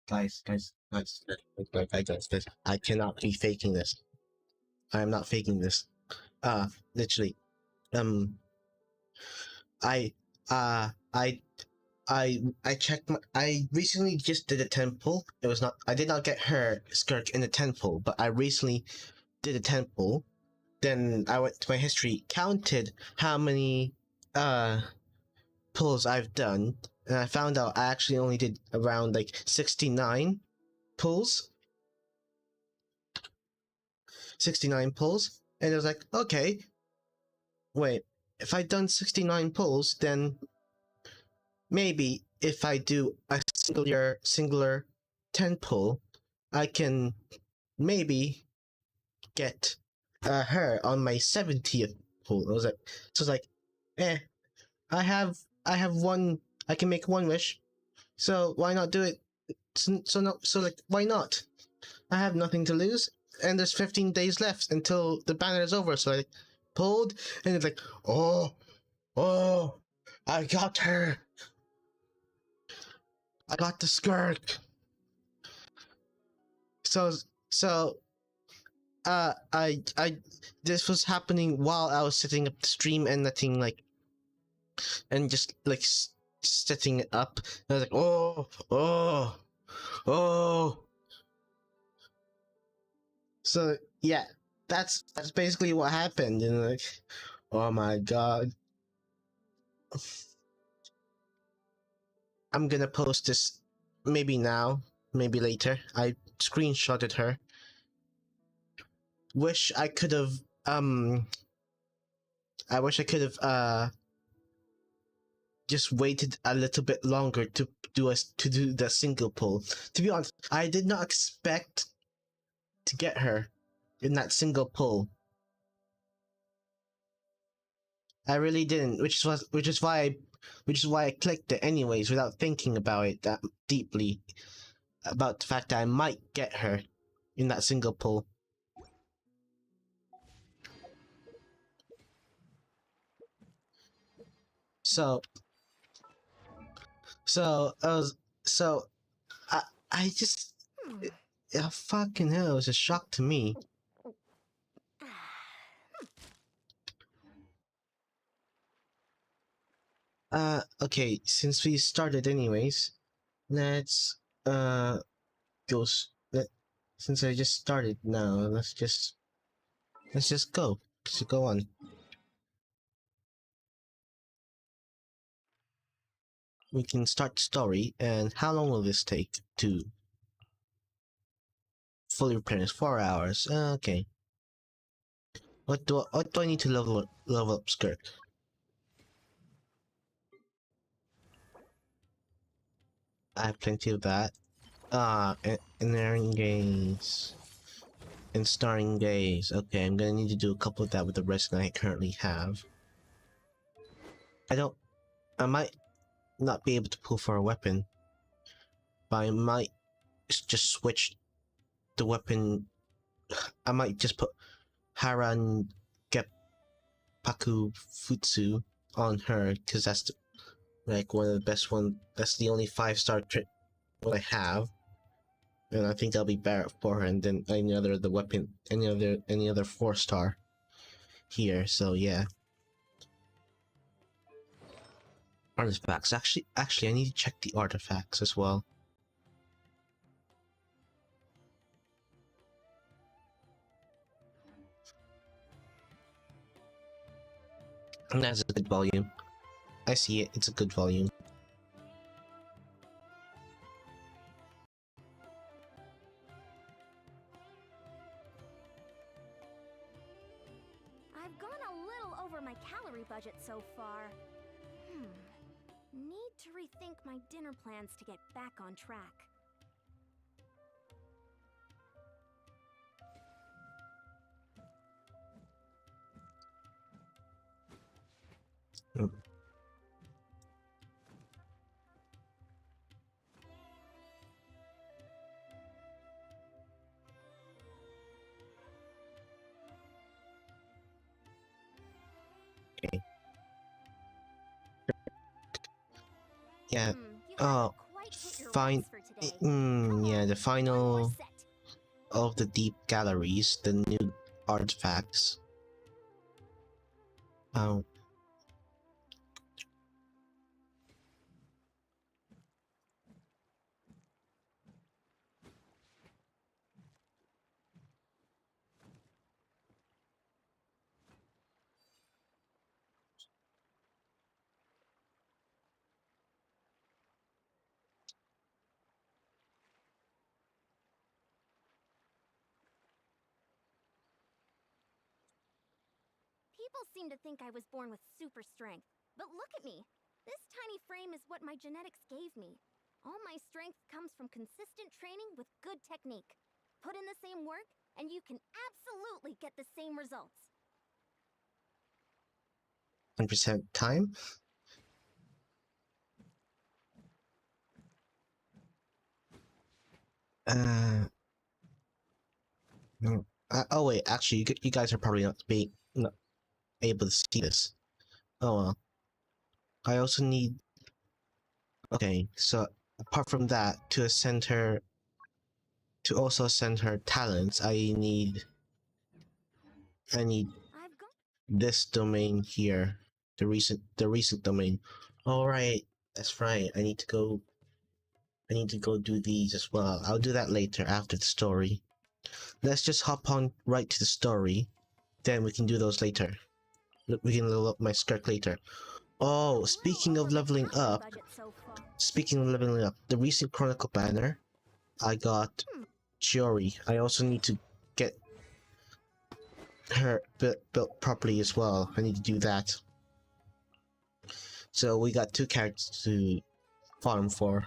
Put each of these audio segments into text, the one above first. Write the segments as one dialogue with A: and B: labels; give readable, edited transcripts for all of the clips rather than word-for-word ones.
A: Guys, I cannot be faking this. I am not faking this. Literally. Um, I, uh, I, I checked I recently just did a temple. It was not, I did not get her skirt in the temple, but I recently did a temple. Then I went to my history, counted how many, pulls I've done, and I found out I actually only did around like 69 pulls. 69 pulls. And it was like, okay, wait, if I'd done 69 pulls, then maybe if I do a singular 10 pull, I can maybe get her on my 70th pull. I was like, so it's like, eh, I have one, I can make one wish, so why not do it? So like, why not? I have nothing to lose, and there's 15 days left until the banner is over. So I pulled, and it's like, oh, I got her. I got the skirt. So, so, I, this was happening while I was setting up the stream and nothing like, and just like setting it up. And I was like, oh. So yeah, that's basically what happened, and like, oh my god. I'm gonna post this maybe now, maybe later. I screenshotted her. Wish I could have I wish I could have just waited a little bit longer to do the single pull. To be honest, I did not expect to get her in that single pull. I really didn't, which is why I clicked it anyways without thinking about it that deeply, about the fact that I might get her in that single pull. So I just, fucking hell, it was a shock to me. Okay, since we started anyways, let's go. Since I just started now, let's just go. Let's go on. We can start the story. And how long will this take to fully replenish? 4 hours. Okay. What do I need to level up skirt? I have plenty of that. Engineering gaze and starring gaze. Okay, I'm gonna need to do a couple of that with the rest that I currently have. I might not be able to pull for a weapon, but I might just switch the weapon. I might just put Haran Geppaku Futsu on her, because that's like one of the best one. That's the only 5-star trick what I have, and I think that'll be better for her than any other 4-star here. So yeah. Artifacts. Actually, I need to check the artifacts as well. And that's a good volume. I see it. It's a good volume.
B: I've gone a little over my calorie budget so far. Need to rethink my dinner plans to get back on track.
A: Mm. Okay. Yeah. Oh, fine.
B: today. Come
A: Yeah,
B: on,
A: the
B: one more
A: final
B: set.
A: of the deep galleries, the new artifacts. Um,
B: People seem to think I was born with super strength, but look at me. This tiny frame is what my genetics gave me. All my strength comes from consistent training with good technique. Put in the same work, and you can absolutely get the same results.
A: 100% time. Uh, no. Oh wait, actually, you guys are probably not able to see this. Oh well. I also need. Okay, so apart from that, to also ascend her talents, I need
B: I've got
A: this domain here, the recent domain. All right, that's right. I need to go do these as well. I'll do that later after the story. Let's just hop on right to the story. Then we can do those later. We can level up my skirt later. Oh,
B: a
A: speaking
B: little
A: of
B: over the
A: leveling
B: top my
A: up,
B: budget so far.
A: the recent Chronicle banner, I got Chiori. I also need to get her built properly as well. I need to do that. So we got two characters to farm for.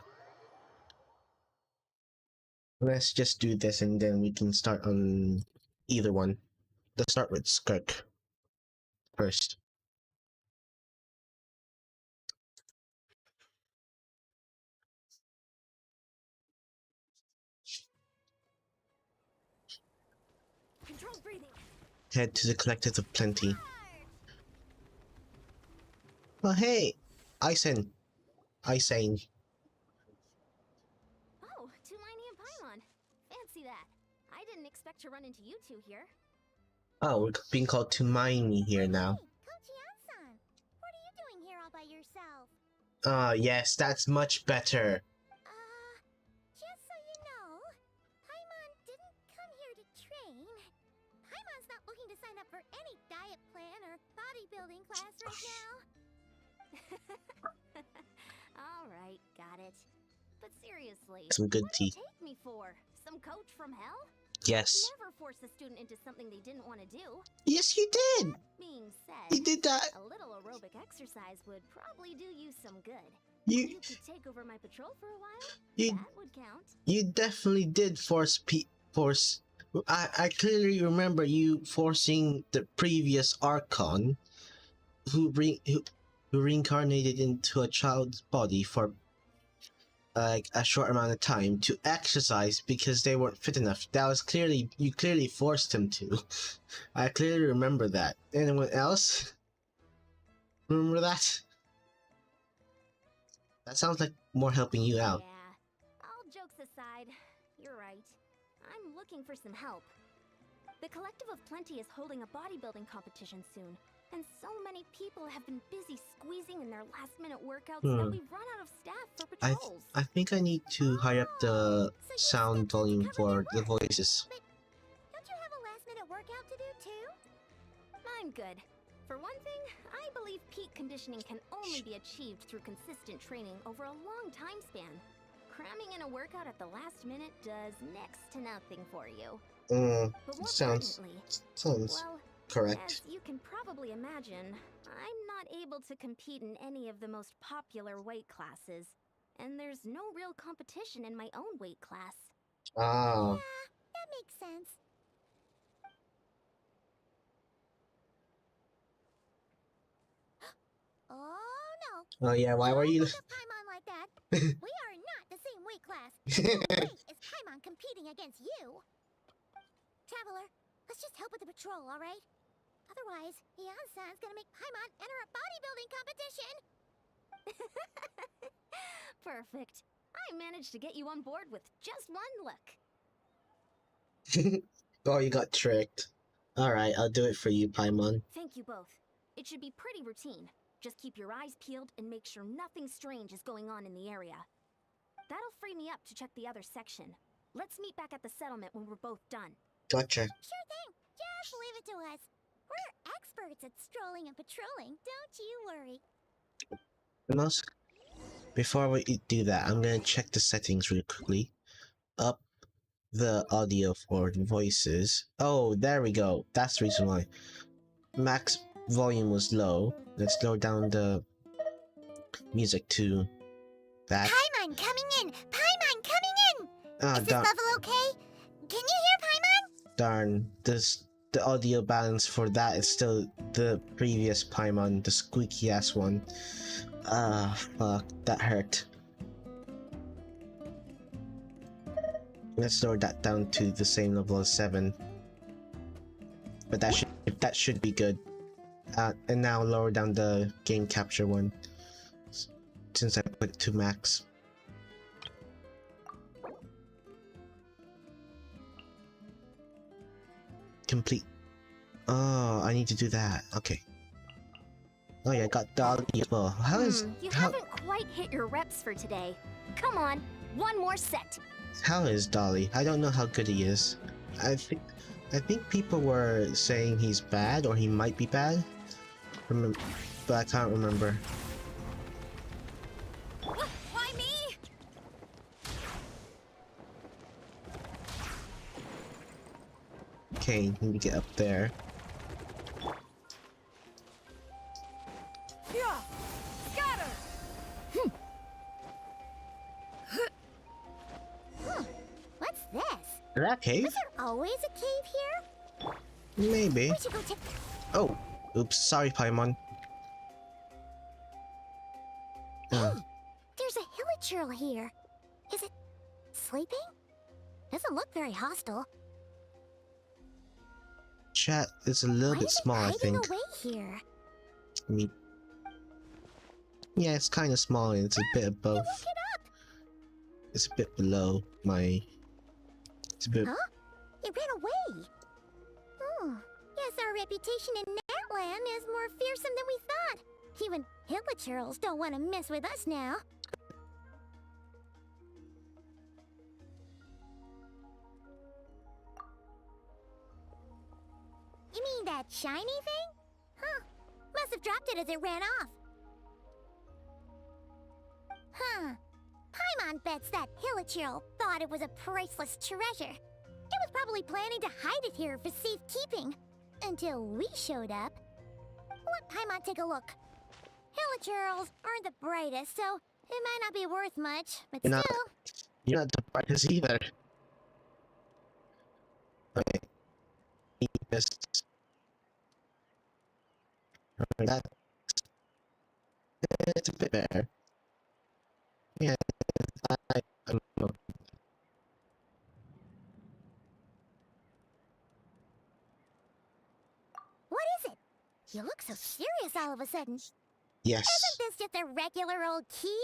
A: Let's just do this and then we can start on either one. Let's start with Skirk first.
B: Controlled breathing.
A: Head to the Collective of Plenty. Oh hey! Isen! Isane.
B: Oh, Tulani and Paimon. Fancy that. I didn't expect to run into you two here.
A: Oh, we're being called to me here now.
C: Hey, Kochi-san! What are you doing here all by yourself?
A: Yes, that's much better.
C: Just so you know, Paimon didn't come here to train. Paimon's not looking to sign up for any diet plan or bodybuilding class right now.
B: Alright, got it. But seriously,
A: Some good
B: what did you
A: tea.
B: take me for? Some coach from hell?
A: Yes.
B: Never force a student into something they didn't want to do.
A: Yes, you did!
B: Being said,
A: You did that!
B: a little aerobic exercise would probably do you some good.
A: You
B: You could take over my patrol for a while.
A: you
B: That would count.
A: you definitely did force. I clearly remember you forcing the previous archon who reincarnated into a child's body for like a short amount of time to exercise because they weren't fit enough. That was you clearly forced him to. I clearly remember that. Anyone else remember that? That sounds like more helping you out.
B: Yeah. All jokes aside, you're right. I'm looking for some help. The Collective of Plenty is holding a bodybuilding competition soon, and so many people have been busy squeezing in their last-minute workouts that we've run out of staff for patrols.
A: I think I need to high up the sound volume for the voices.
C: But don't you have a last-minute workout to do too?
B: I'm good. For one thing, I believe peak conditioning can only be achieved through consistent training over a long time span. Cramming in a workout at the last minute does next to nothing for you. But more
A: Sounds
B: pertinently, well,
A: correct.
B: as you can probably imagine, I'm not able to compete in any of the most popular weight classes, and there's no real competition in my own weight class.
A: Ah,
C: Yeah, that makes sense. Oh no!
A: oh yeah. Why were
C: Don't
A: you?
C: look at Paimon like that. We are not the same weight class. No way is Paimon competing against you. Traveler, let's just help with the patrol, all right? Otherwise, Yan-san's gonna make Paimon enter a bodybuilding competition.
B: Perfect. I managed to get you on board with just one look.
A: Oh, you got tricked. Alright, I'll do it for you, Paimon.
B: Thank you both. It should be pretty routine. Just keep your eyes peeled and make sure nothing strange is going on in the area. That'll free me up to check the other section. Let's meet back at the settlement when we're both done.
A: Gotcha.
C: Sure thing. Just leave it to us. We're experts at strolling and patrolling. Don't you worry.
A: Most before we do that, I'm gonna check the settings really quickly. Up the audio for the voices. Oh, there we go. That's the reason why. Max volume was low. Let's lower down the music to that.
C: Paimon coming in! Paimon coming in!
A: Ah,
C: Is this level okay? Can you hear Paimon?
A: darn. The audio balance for that is still the previous Paimon, the squeaky ass one. Ah, fuck. That hurt. Let's lower that down to the same level as 7. But that should be good. And now lower down the game capture one, since I put it to max. Complete. Oh, I need to do that. Okay. Oh yeah, I got Dolly as well.
B: You haven't quite hit your reps for today. Come on, one more set.
A: How is Dolly? I don't know how good he is. I think people were saying he's bad or he might be bad. But I can't remember.
B: Why me?
A: Okay, need to get up there.
B: Yeah, scatter.
C: What's this?
A: That cave?
C: Was there always a cave here?
A: Maybe.
C: We should go check.
A: Oh, oops. Sorry, Paimon.
C: There's a hilichurl here. Is it sleeping? Doesn't look very hostile.
A: Chat is a little
C: Why
A: bit
C: is it
A: small, I
C: hiding
A: think.
C: away here?
A: Yeah, it's kind of small and it's a bit above.
C: Look it up.
A: It's a bit below my. It's a bit.
C: Huh? It ran away. Oh, yes, our reputation in Natland is more fearsome than we thought. Even hilichurls don't want to mess with us now. You mean that shiny thing? Huh. Must have dropped it as it ran off. Huh. Paimon bets that hilichurl thought it was a priceless treasure. It was probably planning to hide it here for safekeeping. Until we showed up. Let Paimon take a look. Hilichurls aren't the brightest, so it might not be worth much, but
A: You're
C: still.
A: You're not the brightest either. Okay. Just. That. It's a bit better. Yeah, I don't know.
C: What is it? You look so serious all of a sudden.
A: Yes.
C: Isn't this just a regular old key?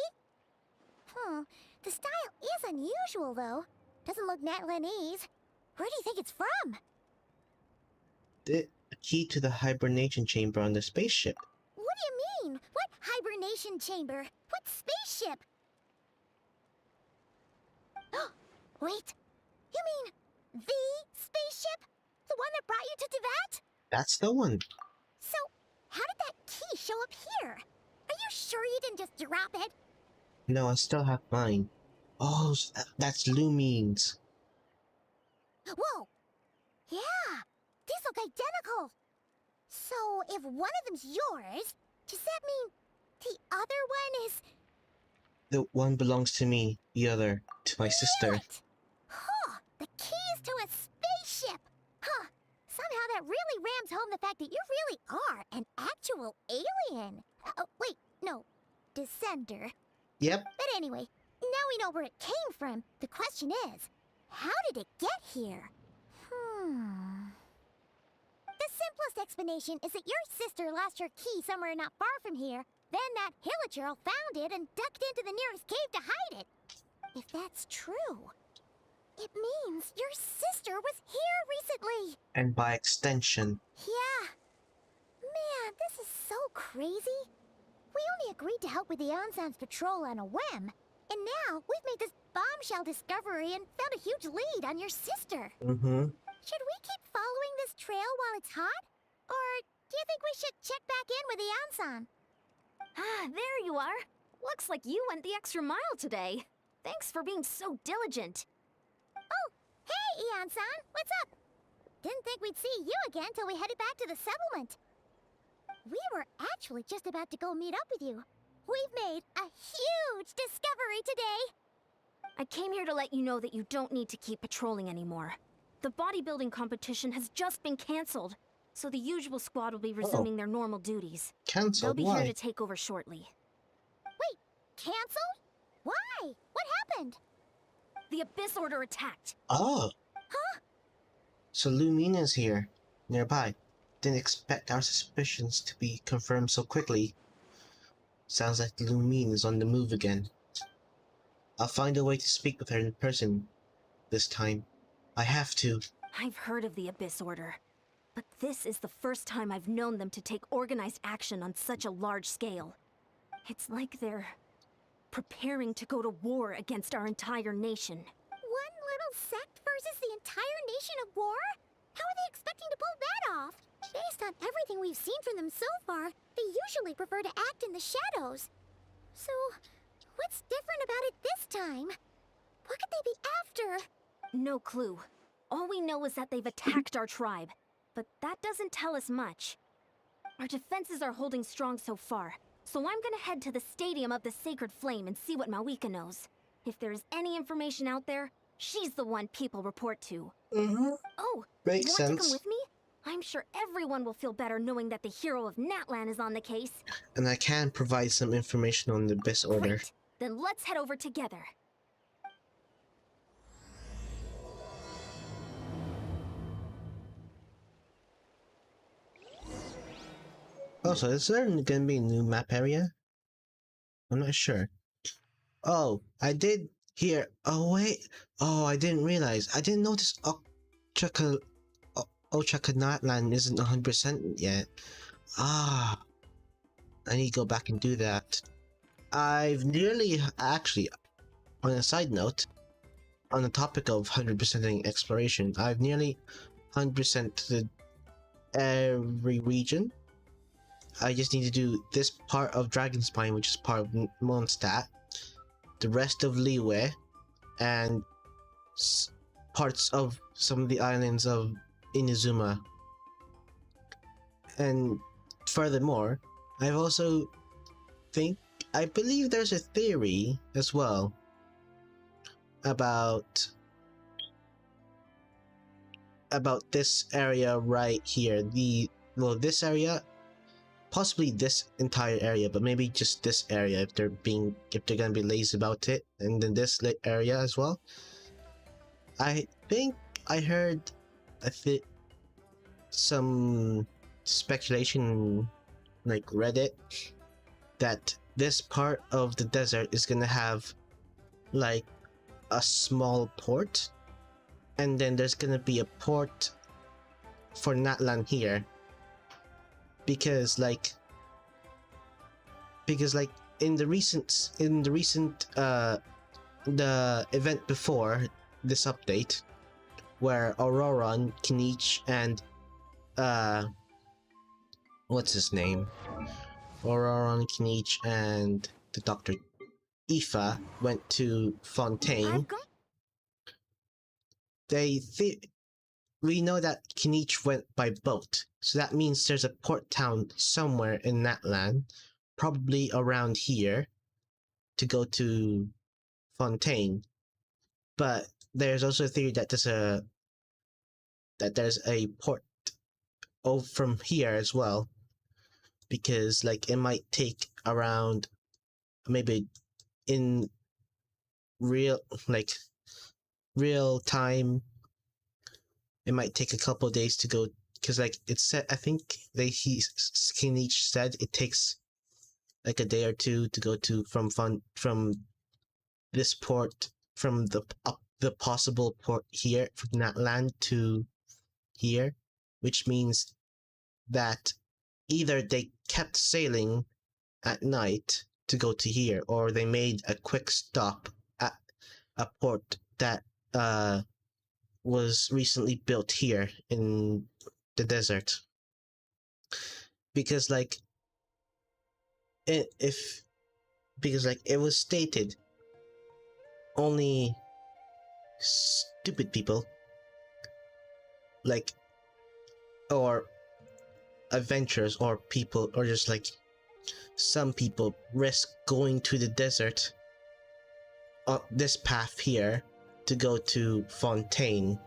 C: The style is unusual, though. Doesn't look Natlanese. Where do you think it's from?
A: The key to the hibernation chamber on the spaceship.
C: What do you mean? What hibernation chamber? What spaceship? Wait, you mean the spaceship? The one that brought you to Teyvat?
A: That's the one.
C: So, how did that key show up here? Are you sure you didn't just drop it?
A: No, I still have mine. Oh, that's Lumines.
C: Whoa! Yeah, these look identical. So, if one of them's yours, does that mean the other one is...
A: The one belongs to me, the other to my sister.
C: It? Huh, the keys to a spaceship! Huh, somehow that really rams home the fact that you really are an actual alien. Oh, wait, no, descender.
A: Yep.
C: But anyway, now we know where it came from. The question is, how did it get here? The simplest explanation is that your sister lost her key somewhere not far from here. Then that hilichurl found it and ducked into the nearest cave to hide it. If that's true, it means your sister was here recently.
A: And by extension.
C: Yeah. Man, this is so crazy. We only agreed to help with the Ansan's patrol on a whim. And now we've made this bombshell discovery and found a huge lead on your sister.
A: Mm-hmm.
C: Should we keep following this trail while it's hot? Or do you think we should check back in with the Ansan?
B: Ah, there you are. Looks like you went the extra mile today. Thanks for being so diligent.
C: Oh, hey, Ian-san, what's up? Didn't think we'd see you again till we headed back to the settlement. We were actually just about to go meet up with you. We've made a huge discovery today.
B: I came here to let you know that you don't need to keep patrolling anymore. The bodybuilding competition has just been cancelled, so the usual squad will be resuming their normal duties. They'll
A: Cancelled?
B: be
A: Why?
B: here to take over shortly.
C: Wait, canceled? Why? What happened?
B: The Abyss Order attacked.
A: Oh.
C: Huh?
A: So Lumina's here, nearby. Didn't expect our suspicions to be confirmed so quickly. Sounds like Lumine is on the move again. I'll find a way to speak with her in person this time. I have to.
B: I've heard of the Abyss Order, but this is the first time I've known them to take organized action on such a large scale. It's like they're preparing to go to war against our entire nation.
C: One little sect versus the entire nation of war? How are they expecting to pull that off? Based on everything we've seen from them so far, they usually prefer to act in the shadows. So, what's different about it this time? What could they be after?
B: No clue. All we know is that they've attacked our tribe, but that doesn't tell us much. Our defenses are holding strong so far, so I'm gonna head to the Stadium of the Sacred Flame and see what Mawika knows. If there's any information out there, she's the one people report to.
A: Mm-hmm.
B: Oh,
A: Makes
B: want
A: sense.
B: to come with me? I'm sure everyone will feel better knowing that the hero of Natlan is on the case.
A: And I can provide some information on the Abyss Order.
B: Great. Then let's head over together.
A: Also, is there gonna be a new map area? I'm not sure. Oh, I did hear. Oh wait. Oh, I didn't realize. I didn't notice. Ochakanatlan isn't 100% yet. Ah, I need to go back and do that. I've nearly actually. On a side note, on the topic of 100%ing exploration, I've nearly 100%ed every region. I just need to do this part of Dragonspine, which is part of Mondstadt, the rest of Liyue, and parts of some of the islands of Inazuma. And furthermore, I've also I believe there's a theory as well about this area right here. This area, possibly this entire area, but maybe just this area if they're gonna be lazy about it, and then this area as well. I think I heard some speculation, like Reddit, that this part of the desert is gonna have like a small port, and then there's gonna be a port for Natlan here, because in the recent the event before this update, where Auroron, Kinich, and what's his name? Auroron, Kinich, and the Dr. Aoife went to Fontaine. We know that Kinich went by boat, so that means there's a port town somewhere in Natlan, probably around here, to go to Fontaine. But there's also a theory that there's a port from here as well, because it might take around, maybe in real time, it might take a couple of days to go, because it said, I think Kinich said it takes a day or two to go to from this port from the possible port here from that land to here, which means that either they kept sailing at night to go to here, or they made a quick stop at a port that was recently built here in the desert. Because like if because like it was stated, only stupid people like or adventurers or people or just like some people risk going to the desert on this path here to go to Fontaine,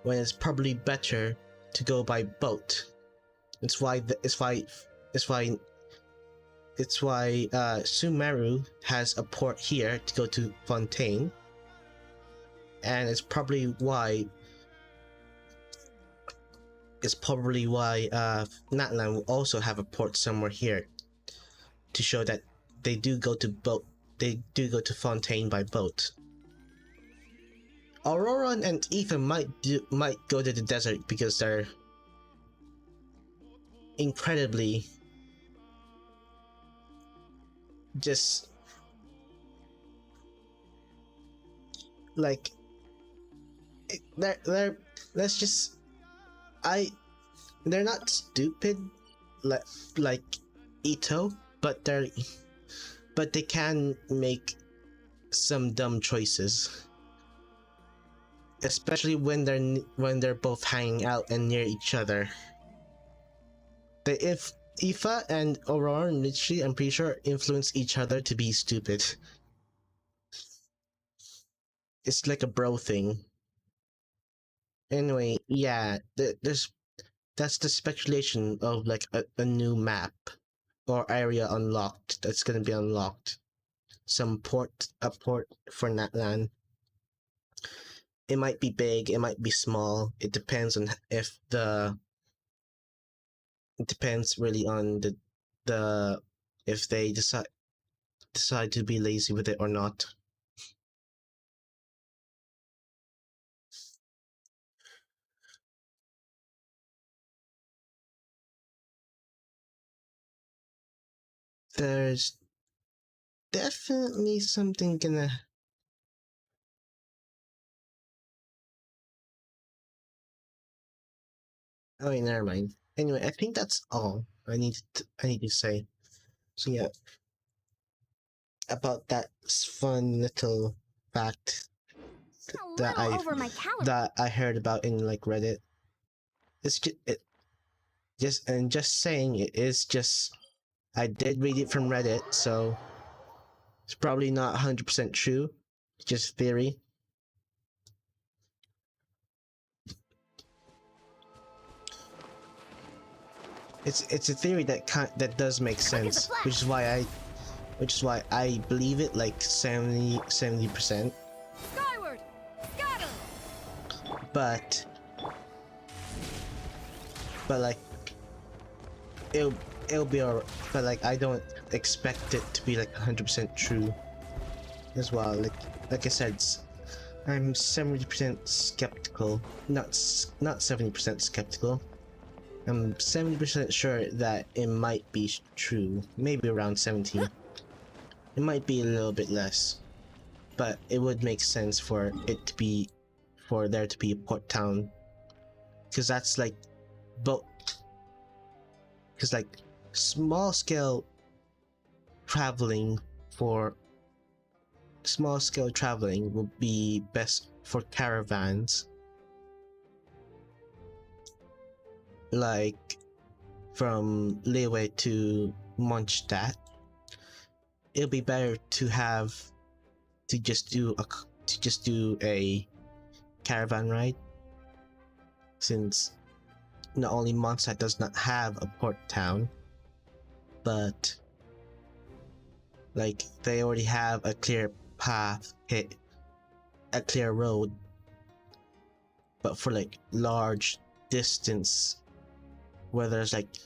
A: when it's probably better to go by boat. It's why Sumeru has a port here to go to Fontaine, and it's probably why Natlan will also have a port somewhere here to show that they do go to Fontaine by boat. Aurora and Aoife might go to the desert because they're incredibly just like they're let's just they're not stupid like Ito, but they can make some dumb choices, especially when they're both hanging out and near each other. If Aoife and Aurora and Richie, I'm pretty sure, influence each other to be stupid. It's like a bro thing. Anyway, yeah, that's the speculation of like a new map or area unlocked that's gonna be unlocked. A port for Natlan. It might be big, it might be small. It depends on it depends really on the if they decide to be lazy with it or not. There's definitely something gonna. Oh, wait, never mind. Anyway, I think that's all I need to say. So yeah, about that fun little fact
B: A
A: that
B: little over my calendar.
A: I heard about in like Reddit. It's just saying it is just I did read it from Reddit, so it's probably not 100% true. It's just theory. It's a theory that does make sense, which is why I believe it like 70%.
B: Skyward! Scatter!
A: But like it'll be alright. But like I don't expect it to be like 100% true as well. Like I said, I'm 70% skeptical. Not 70% skeptical. I'm 70% sure that it might be true. Maybe around 70. It might be a little bit less, but it would make sense for there to be a port town, because that's like because like small scale traveling will be best for caravans, like from Leeway to Mondstadt. It'll be better to just do a caravan ride, since not only Mondstadt does not have a port town, but like they already have a clear path, a clear road, but for like large distance where there's like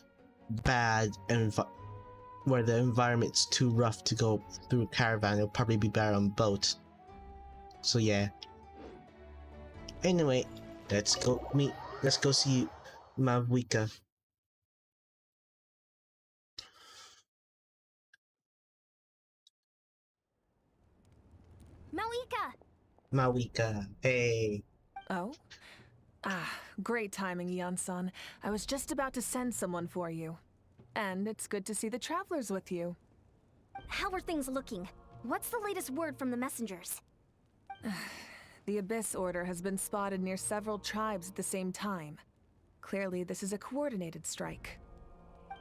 A: where the environment's too rough to go through caravan, it'll probably be better on boat. So yeah. Anyway, let's go see Mawika.
B: Mawika!
A: Mawika, hey.
D: Oh? Great timing, Eon-san. I was just about to send someone for you. And it's good to see the travelers with you.
B: How are things looking? What's the latest word from the messengers?
D: The Abyss Order has been spotted near several tribes at the same time. Clearly, this is a coordinated strike.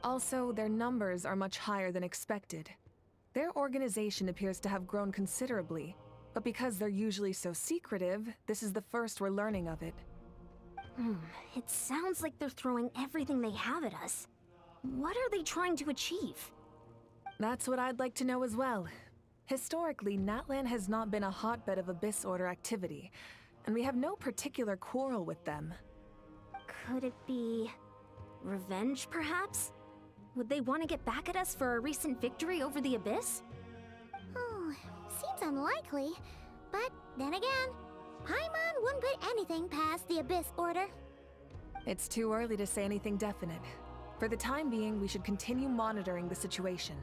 D: Also, their numbers are much higher than expected. Their organization appears to have grown considerably, but because they're usually so secretive, this is the first we're learning of it.
B: It sounds like they're throwing everything they have at us. What are they trying to achieve?
D: That's what I'd like to know as well. Historically, Natlan has not been a hotbed of Abyss Order activity, and we have no particular quarrel with them.
B: Could it be revenge, perhaps? Would they want to get back at us for a recent victory over the Abyss?
C: Oh, seems unlikely. But then again, Paimon wouldn't put anything past the Abyss Order.
D: It's too early to say anything definite. For the time being, we should continue monitoring the situation.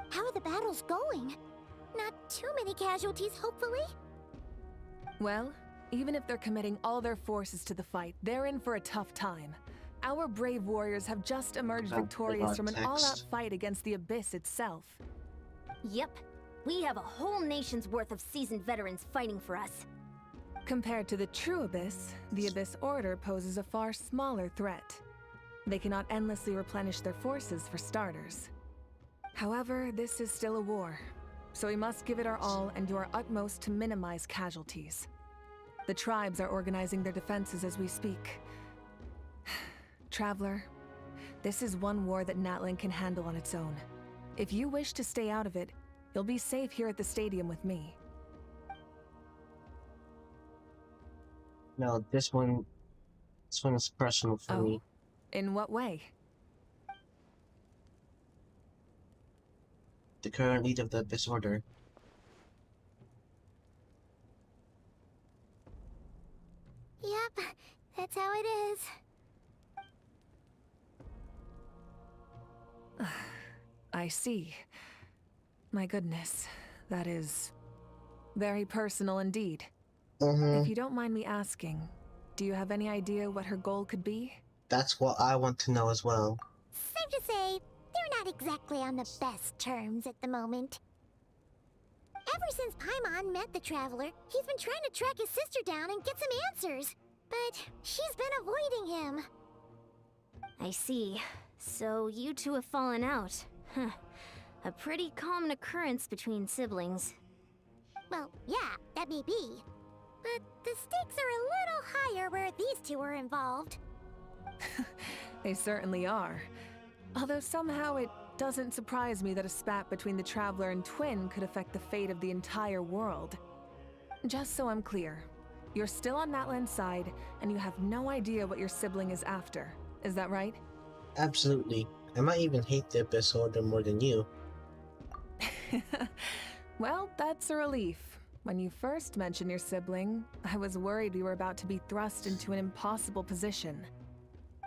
C: How are the battles going? Not too many casualties, hopefully?
D: Well, even if they're committing all their forces to the fight, they're in for a tough time. Our brave warriors have just emerged victorious from an all-out fight against the Abyss itself.
B: Yep. We have a whole nation's worth of seasoned veterans fighting for us.
D: Compared to the true Abyss, the Abyss Order poses a far smaller threat. They cannot endlessly replenish their forces for starters. However, this is still a war, so we must give it our all and do our utmost to minimize casualties. The tribes are organizing their defenses as we speak. Traveler, this is one war that Natlan can handle on its own. If you wish to stay out of it, you'll be safe here at the stadium with me.
A: No, this one is personal for me.
D: In what way?
A: The current leader of the Abyss Order.
C: Yep, that's how it is.
D: I see. My goodness, that is very personal indeed. If you don't mind me asking, do you have any idea what her goal could be?
A: That's what I want to know as well.
C: Safe to say, they're not exactly on the best terms at the moment. Ever since Paimon met the Traveler, he's been trying to track his sister down and get some answers. But she's been avoiding him.
B: I see. So you two have fallen out. Huh. A pretty common occurrence between siblings.
C: Well, yeah, that may be. But the stakes are a little higher where these two are involved.
D: They certainly are. Although somehow it doesn't surprise me that a spat between the Traveler and Twin could affect the fate of the entire world. Just so I'm clear, you're still on Natlan's side, and you have no idea what your sibling is after. Is that right?
A: Absolutely. I might even hate the Abyss Order more than you.
D: Well, that's a relief. When you first mentioned your sibling, I was worried we were about to be thrust into an impossible position.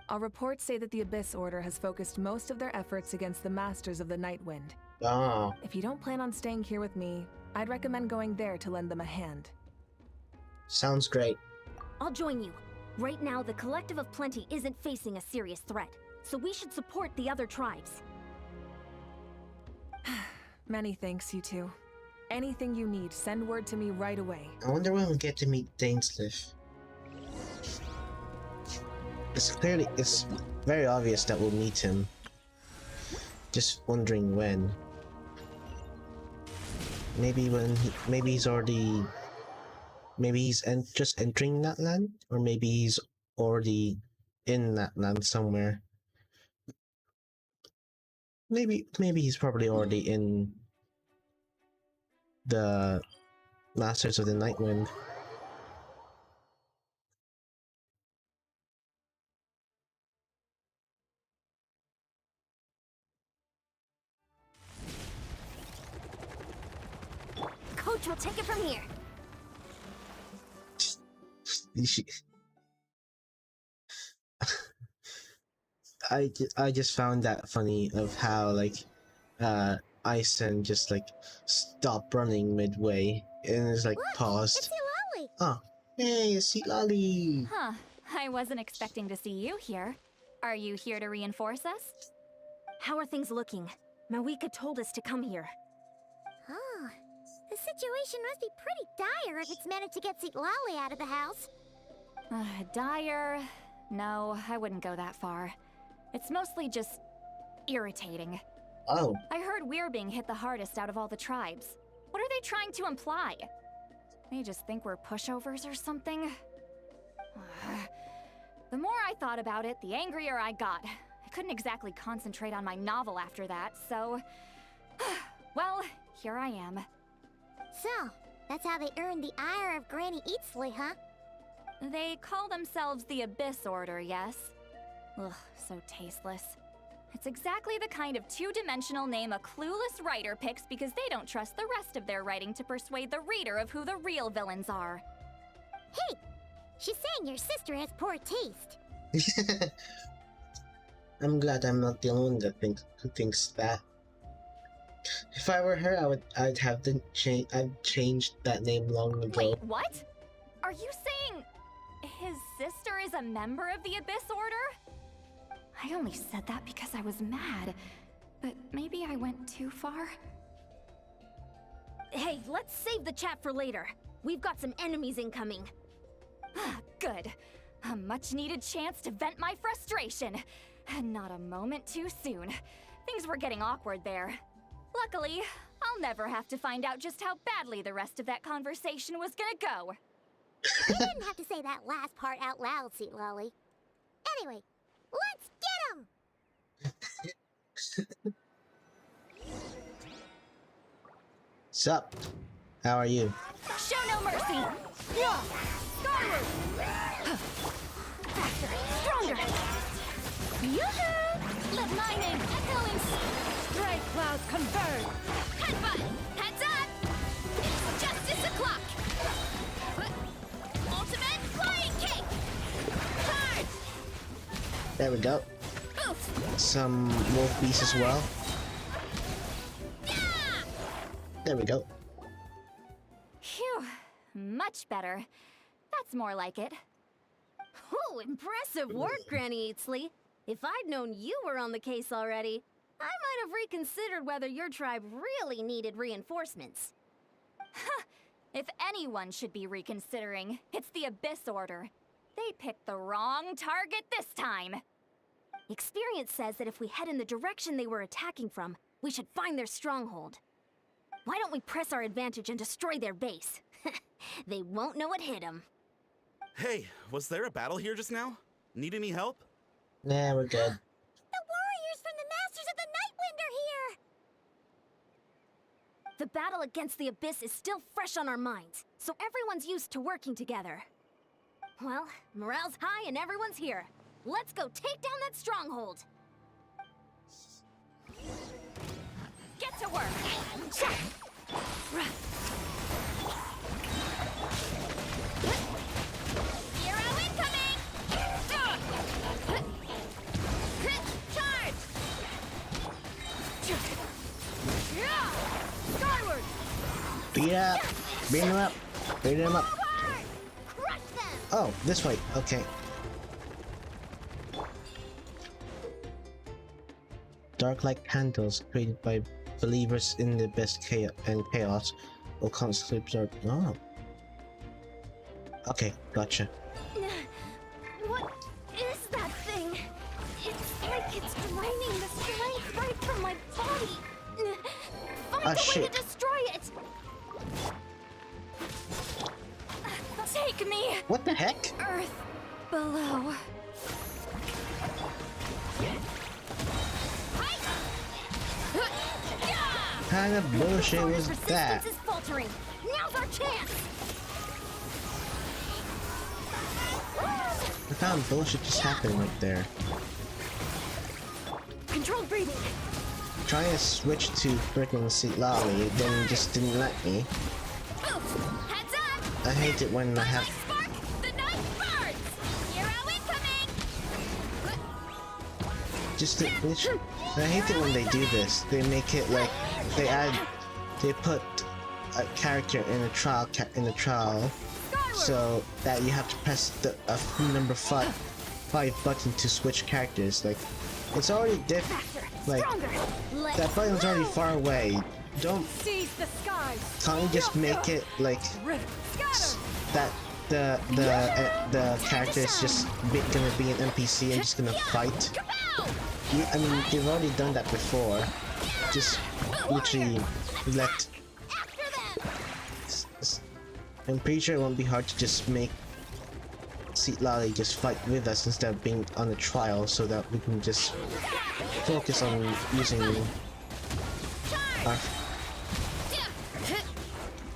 D: Our reports say that the Abyss Order has focused most of their efforts against the Masters of the Nightwind.
A: Oh.
D: If you don't plan on staying here with me, I'd recommend going there to lend them a hand.
A: Sounds great.
B: I'll join you. Right now, the Collective of Plenty isn't facing a serious threat, so we should support the other tribes.
D: Many thanks, you two. Anything you need, send word to me right away.
A: I wonder when we get to meet Dainsleif. It's very obvious that we'll meet him. Just wondering when. Maybe he's just entering that land, or maybe he's already in that land somewhere. Maybe he's probably already in the Masters of the Nightwind.
B: Coach will take it from here.
A: She- I just found that funny of how like Ison just like stopped running midway and is like
C: Look, it's
A: paused.
C: Lolly.
A: Oh, hey, see Lolly.
E: Huh. I wasn't expecting to see you here. Are you here to reinforce us?
B: How are things looking? Mawika told us to come here.
C: Oh, the situation must be pretty dire if it's managed to get Seat Lolly out of the house.
E: Dire? No, I wouldn't go that far. It's mostly just irritating.
A: Oh,
E: I heard we're being hit the hardest out of all the tribes. What are they trying to imply? They just think we're pushovers or something? The more I thought about it, the angrier I got. I couldn't exactly concentrate on my novel after that, so... well, here I am.
C: So, that's how they earned the ire of Granny Eatsley, huh?
E: They call themselves the Abyss Order, yes? Ugh, so tasteless. It's exactly the kind of two-dimensional name a clueless writer picks because they don't trust the rest of their writing to persuade the reader of who the real villains are.
C: Hey, she's saying your sister has poor taste.
A: I'm glad I'm not the only one that who thinks that. If I were her, I'd have I'd changed that name long ago.
E: Wait, what? Are you saying his sister is a member of the Abyss Order? I only said that because I was mad, but maybe I went too far.
B: Hey, let's save the chat for later. We've got some enemies incoming.
E: Good. A much-needed chance to vent my frustration. Not a moment too soon. Things were getting awkward there. Luckily, I'll never have to find out just how badly the rest of that conversation was gonna go.
C: You didn't have to say that last part out loud, Seat Lolly. Anyway, let's get him!
A: Sup? How are you?
E: Show no mercy! Skyward! Faster! Stronger! Yoo-hoo! Let my name echo in strike clouds converge! Headbutt! Heads up! It's justice o'clock! Ultimate flying kick! Charge!
A: There we go.
E: Oof!
A: Some wolf beasts as well.
E: Yeah!
A: There we go.
E: Phew, much better. That's more like it.
B: Oh, impressive work, Granny Eatsley. If I'd known you were on the case already, I might have reconsidered whether your tribe really needed reinforcements.
E: If anyone should be reconsidering, it's the Abyss Order. They picked the wrong target this time.
B: Experience says that if we head in the direction they were attacking from, we should find their stronghold. Why don't we press our advantage and destroy their base? They won't know what hit them.
F: Hey, was there a battle here just now? Need any help?
A: Nah, we're good.
C: The warriors from the Masters of the Nightwind are here!
B: The battle against the Abyss is still fresh on our minds, so everyone's used to working together. Well, morale's high and everyone's here. Let's go take down that stronghold!
E: Get to work! Hero incoming! Charge! Skyward!
A: Beat up! Beat him up! Beat him up!
C: Crush them!
A: Oh, this way. Okay. Dark-like candles created by believers in the best chaos will constantly absorb. Oh. Okay, gotcha.
B: What is that thing? It's like it's draining the strength right from my body. Find a way
A: shit.
B: to destroy it!
E: Take me!
A: What the heck?
E: Earth below.
A: What kind of bullshit was
B: Resistance
A: that?
B: is faltering. Now's our chance!
A: What kind of bullshit just happened right there?
B: Controlled breathing.
A: Trying to switch to freaking Seat Lolly, then it just didn't let me.
E: Oof. Heads up!
A: I hate it when I have.
E: Spark the night
A: just I hate it when they do this. They make it like they put a character in a trial so that you have to press number five button to switch characters. Like, it's already like that button's already far away. Can't you just make it like that the character is just gonna be an NPC and just gonna fight? I mean, they've already done that before. Just literally let. I'm pretty sure it won't be hard to just make Lolly just fight with us instead of being on a trial, so that we can just focus on using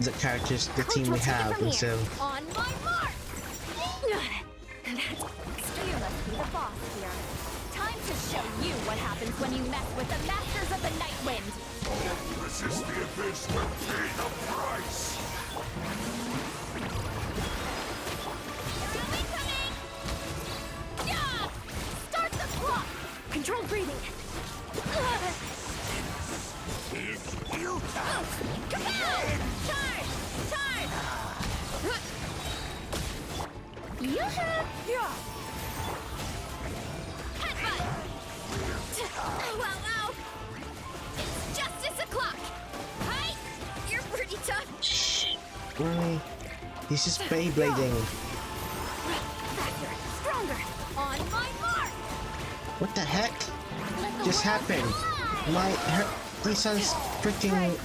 A: the characters, the team we have, instead of.
E: On my mark! You must be the boss here. Time to show you what happens when you mess with the Masters of the Night Wind.
G: Resist the abyss will pay the price!
E: Start the clock! Controlled breathing. Charge! Charge! Yoo-hoo! Headbutt! Wow! It's justice o'clock! Hi! You're pretty tough!
A: Shh! He's just Beyblading.
E: Faster! Stronger! On my mark!
A: What the heck just happened? My son's freaking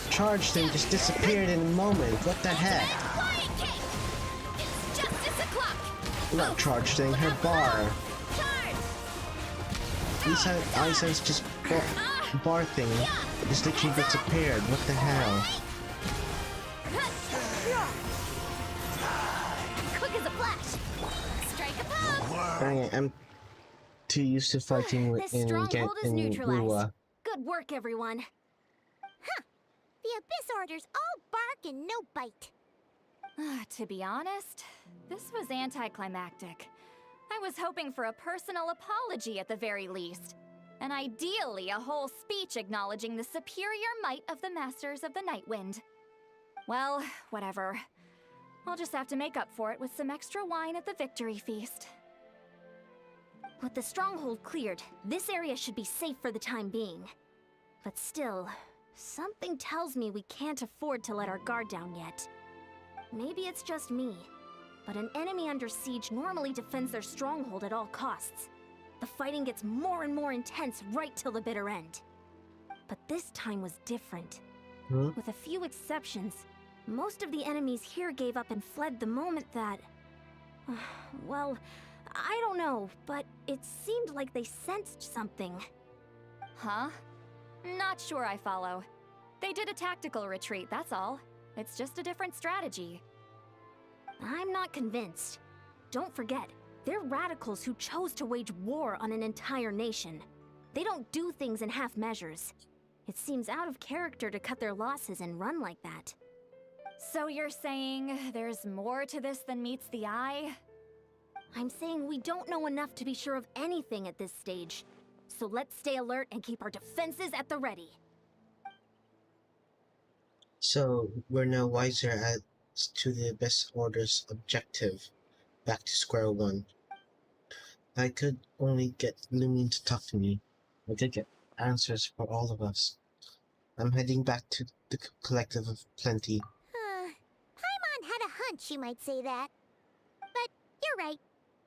A: charge thing just disappeared in a moment. What the heck?
E: Quiet, kid! It's justice o'clock!
A: Not charge thing, her bar. Isan's just bar thing just literally disappeared. What the hell?
E: Quick as a flash! Strike a pose!
A: I'm too used to fighting
B: This
A: in
B: stronghold is neutralized.
A: Lua.
B: Good work, everyone.
C: The Abyss Order's all bark and no bite.
E: To be honest, this was anticlimactic. I was hoping for a personal apology at the very least. And ideally a whole speech acknowledging the superior might of the Masters of the Night Wind. Well, whatever. I'll just have to make up for it with some extra wine at the victory feast.
B: With the stronghold cleared, this area should be safe for the time being. But still, something tells me we can't afford to let our guard down yet. Maybe it's just me, but an enemy under siege normally defends their stronghold at all costs. The fighting gets more and more intense right till the bitter end. But this time was different. With a few exceptions, most of the enemies here gave up and fled the moment that... well, I don't know, but it seemed like they sensed something.
E: Huh? Not sure I follow. They did a tactical retreat, that's all. It's just a different strategy.
B: I'm not convinced. Don't forget, they're radicals who chose to wage war on an entire nation. They don't do things in half measures. It seems out of character to cut their losses and run like that.
E: So you're saying there's more to this than meets the eye?
B: I'm saying we don't know enough to be sure of anything at this stage. So let's stay alert and keep our defenses at the ready.
A: So we're now wiser as to the Abyss Order's objective. Back to square one. I could only get Lumine to talk to me. I could get answers for all of us. I'm heading back to the Collective of Plenty.
C: Paimon had a hunch you might say that. But you're right.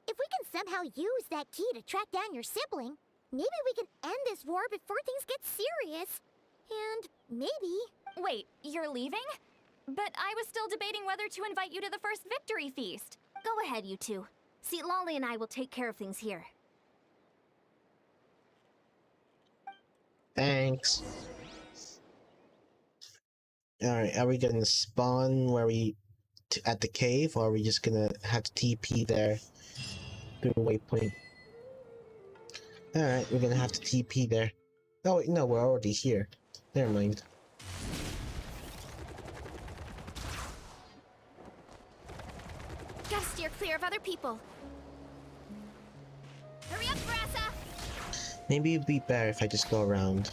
C: If we can somehow use that key to track down your sibling, maybe we can end this war before things get serious. And maybe...
E: Wait, you're leaving? But I was still debating whether to invite you to the first victory feast.
B: Go ahead, you two. Lolly and I will take care of things here.
A: Thanks. Alright, are we gonna spawn where at the cave, or are we just gonna have to TP there through a waypoint? Alright, we're gonna have to TP there. Oh wait, no, we're already here. Never mind.
B: Gotta steer clear of other people.
E: Hurry up, Brassa!
A: Maybe it'd be better if I just go around.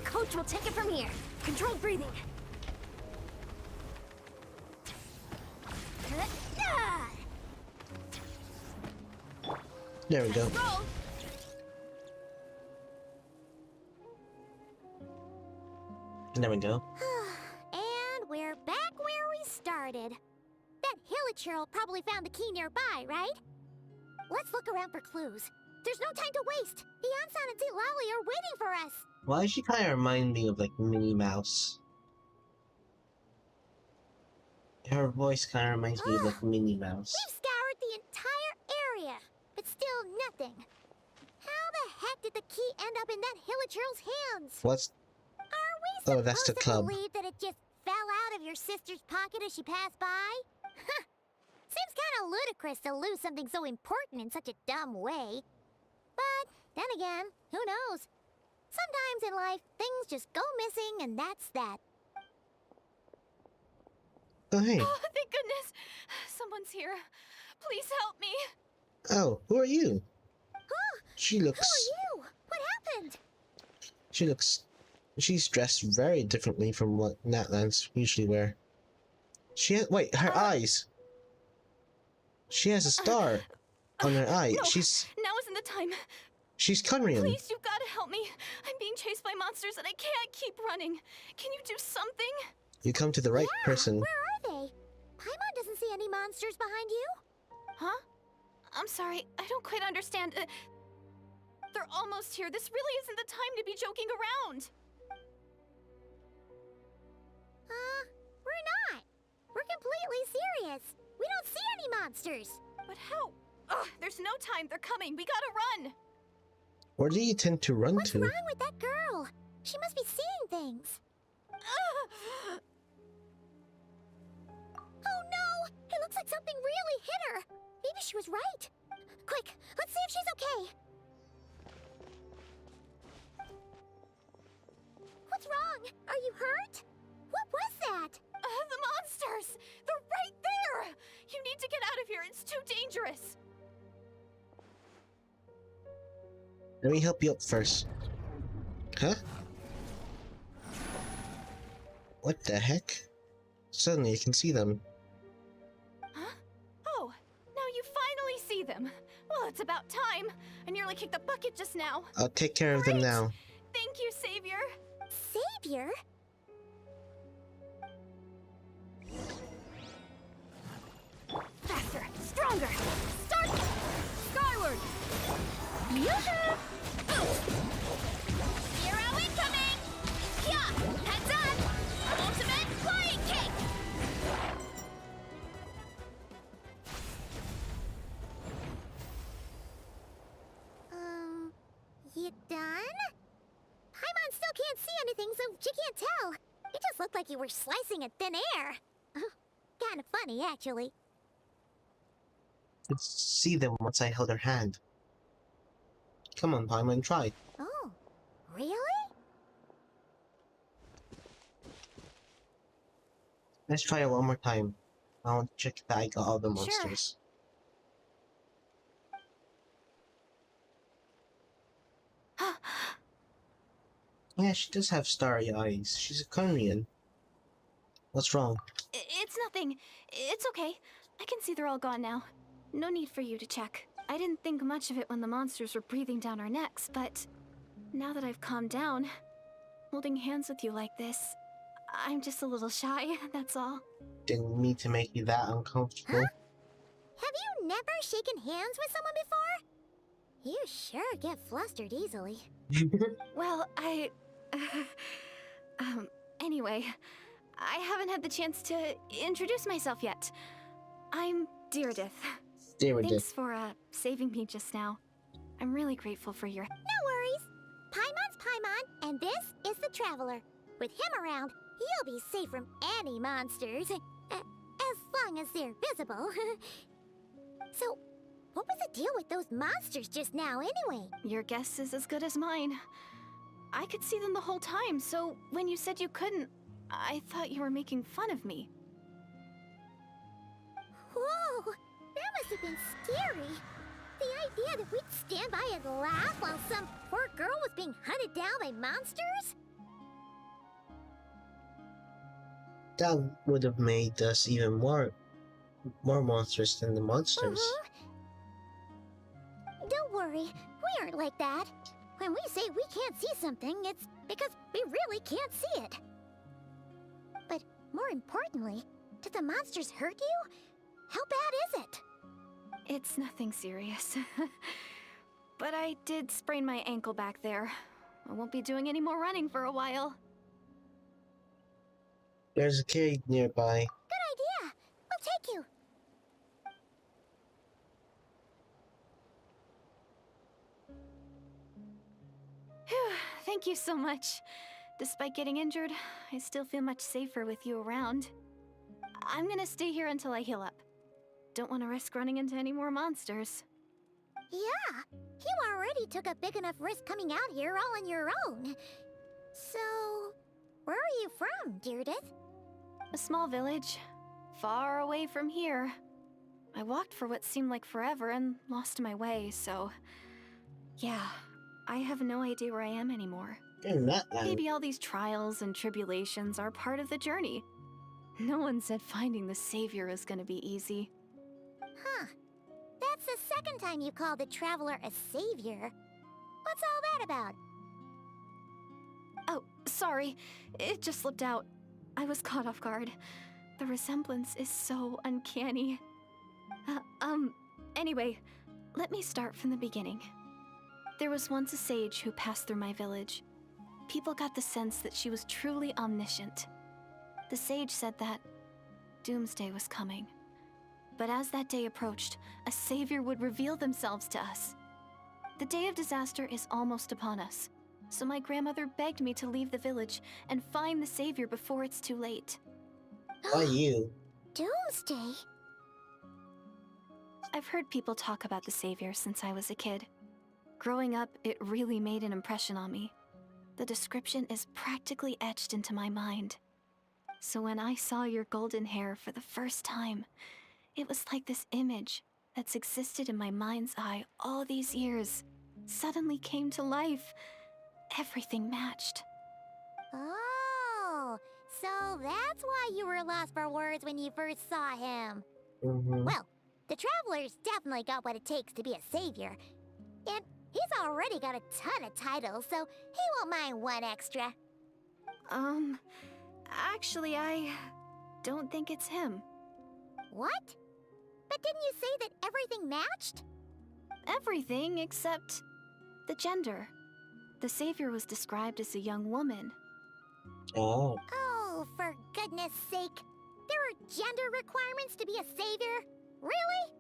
B: Coach will take it from here. Controlled breathing.
A: There we go.
B: Roll.
A: There we go.
C: And we're back where we started. That Hilichurl probably found the key nearby, right? Let's look around for clues. There's no time to waste. Beyonsan and Zitlali are waiting for us.
A: Why does she kind of remind me of like Minnie Mouse? Her voice kind of reminds me of like Minnie Mouse.
C: We've scoured the entire area, but still nothing. How the heck did the key end up in that Hilichurl's hands?
A: What's...
C: Are we
A: Oh, that's the
C: supposed
A: club.
C: to believe that it just fell out of your sister's pocket as she passed by? Seems kind of ludicrous to lose something so important in such a dumb way. But then again, who knows? Sometimes in life, things just go missing and that's that.
A: Oh, hey.
E: Oh, thank goodness! Someone's here. Please help me!
A: Oh, who are you? She
C: Who
A: looks...
C: are you? What happened?
A: She looks... She's dressed very differently from what Natlands usually wear. She has... Wait, her eyes! She has a star on her eye.
E: No,
A: She's
E: now isn't the time.
A: Conrian.
E: Please, you've got to help me. I'm being chased by monsters and I can't keep running. Can you do something?
A: You come to the right
C: Yeah,
A: person.
C: Where are they? Paimon doesn't see any monsters behind you.
E: Huh? I'm sorry, I don't quite understand. They're almost here. This really isn't the time to be joking around.
C: We're not. We're completely serious. We don't see any monsters.
E: But how? Ugh, there's no time. They're coming. We gotta run.
A: Where do you tend to run
C: What's
A: to?
C: wrong with that girl? She must be seeing things.
E: Ugh.
C: Oh no! It looks like something really hit her. Maybe she was right. Quick, let's see if she's okay. What's wrong? Are you hurt? What was that?
E: The monsters! They're right there! You need to get out of here. It's too dangerous.
A: Let me help you up first. Huh? What the heck? Suddenly I can see them.
E: Huh? Oh, now you finally see them. Well, it's about time. I nearly kicked the bucket just now.
A: I'll take care of them
E: Great.
A: now.
E: Thank you, Savior.
C: Savior?
E: Faster, stronger. Start skyward. Yoo-hoo!
C: Zero incoming! Yeah, heads on! Ultimate flying kick! You done? Paimon still can't see anything, so she can't tell. It just looked like you were slicing at thin air. Kinda funny, actually.
A: Could see them once I held her hand. Come on, Paimon, try.
C: Oh, really?
A: Let's try it one more time. I want to check that I got all the
C: Sure.
A: monsters. Yeah, she does have starry eyes. She's a Conrian. What's wrong?
E: It's nothing. It's okay. I can see they're all gone now. No need for you to check. I didn't think much of it when the monsters were breathing down our necks, but now that I've calmed down, holding hands with you like this, I'm just a little shy, that's all.
A: Didn't mean to make you that uncomfortable.
C: Have you never shaken hands with someone before? You sure get flustered easily.
E: Well, anyway, I haven't had the chance to introduce myself yet. I'm Deirdith.
A: Deirdith.
E: Thanks for, saving me just now. I'm really grateful for your...
C: No worries. Paimon's Paimon, and this is the Traveler. With him around, you'll be safe from any monsters. As long as they're visible. So, what was the deal with those monsters just now, anyway?
E: Your guess is as good as mine. I could see them the whole time, so when you said you couldn't, I thought you were making fun of me.
C: Whoa! That must have been scary. The idea that we'd stand by and laugh while some poor girl was being hunted down by monsters?
A: That would have made us even more monsters than the monsters.
C: Don't worry, we aren't like that. When we say we can't see something, it's because we really can't see it. But more importantly, did the monsters hurt you? How bad is it?
E: It's nothing serious. But I did sprain my ankle back there. I won't be doing any more running for a while.
A: There's a cave nearby.
C: Good idea. We'll take you.
E: Phew, thank you so much. Despite getting injured, I still feel much safer with you around. I'm gonna stay here until I heal up. Don't want to risk running into any more monsters.
C: Yeah, you already took a big enough risk coming out here all on your own. So, where are you from, Deirdith?
E: A small village, far away from here. I walked for what seemed like forever and lost my way, so... Yeah, I have no idea where I am anymore.
A: You're not that.
E: Maybe all these trials and tribulations are part of the journey. No one said finding the savior is gonna be easy.
C: Huh. That's the second time you called the Traveler a savior. What's all that about?
E: Oh, sorry. It just slipped out. I was caught off guard. The resemblance is so uncanny. Anyway, let me start from the beginning. There was once a sage who passed through my village. People got the sense that she was truly omniscient. The sage said that doomsday was coming. But as that day approached, a savior would reveal themselves to us. The day of disaster is almost upon us, so my grandmother begged me to leave the village and find the savior before it's too late.
A: Why you?
C: Doomsday?
E: I've heard people talk about the savior since I was a kid. Growing up, it really made an impression on me. The description is practically etched into my mind. So when I saw your golden hair for the first time, it was like this image that's existed in my mind's eye all these years suddenly came to life. Everything matched.
C: Oh, so that's why you were lost for words when you first saw him.
A: Mm-hmm.
C: Well, the Traveler's definitely got what it takes to be a savior. And he's already got a ton of titles, so he won't mind one extra.
E: Actually, I don't think it's him.
C: What? But didn't you say that everything matched?
E: Everything except the gender. The savior was described as a young woman.
A: Oh.
C: Oh, for goodness sake. There are gender requirements to be a savior? Really?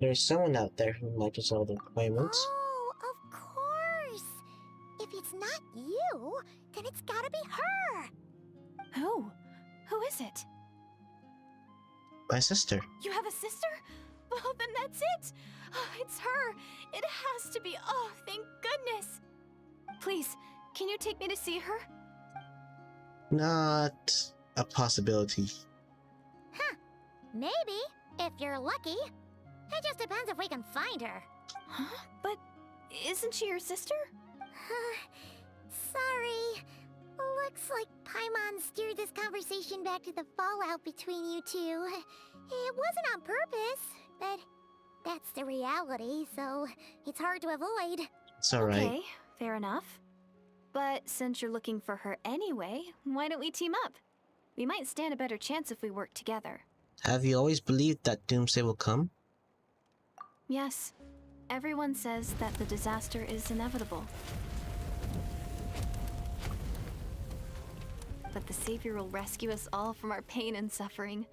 A: There's someone out there who matches all the requirements.
C: Oh, of course. If it's not you, then it's gotta be her.
E: Who? Who is it?
A: My sister.
E: You have a sister? Well, then that's it. It's her. It has to be. Oh, thank goodness. Please, can you take me to see her?
A: Not a possibility.
C: Huh. Maybe, if you're lucky. It just depends if we can find her.
E: Huh? But isn't she your sister?
C: Sorry. Looks like Paimon steered this conversation back to the fallout between you two. It wasn't on purpose, but that's the reality, so it's hard to avoid.
A: It's alright.
E: Okay, fair enough. But since you're looking for her anyway, why don't we team up? We might stand a better chance if we work together.
A: Have you always believed that doomsday will come?
E: Yes. Everyone says that the disaster is inevitable. But the savior will rescue us all from our pain and suffering.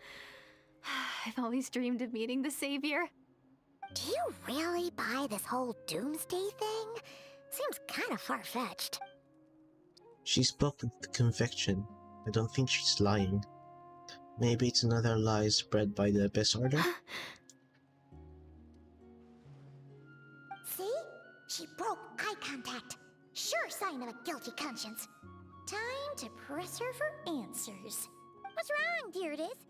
E: I've always dreamed of meeting the savior.
C: Do you really buy this whole doomsday thing? Seems kind of far-fetched.
A: She spoke with conviction. I don't think she's lying. Maybe it's another lie spread by the Abyss Order?
C: See? She broke eye contact. Sure sign of a guilty conscience. Time to press her for answers. What's wrong, Deirdith?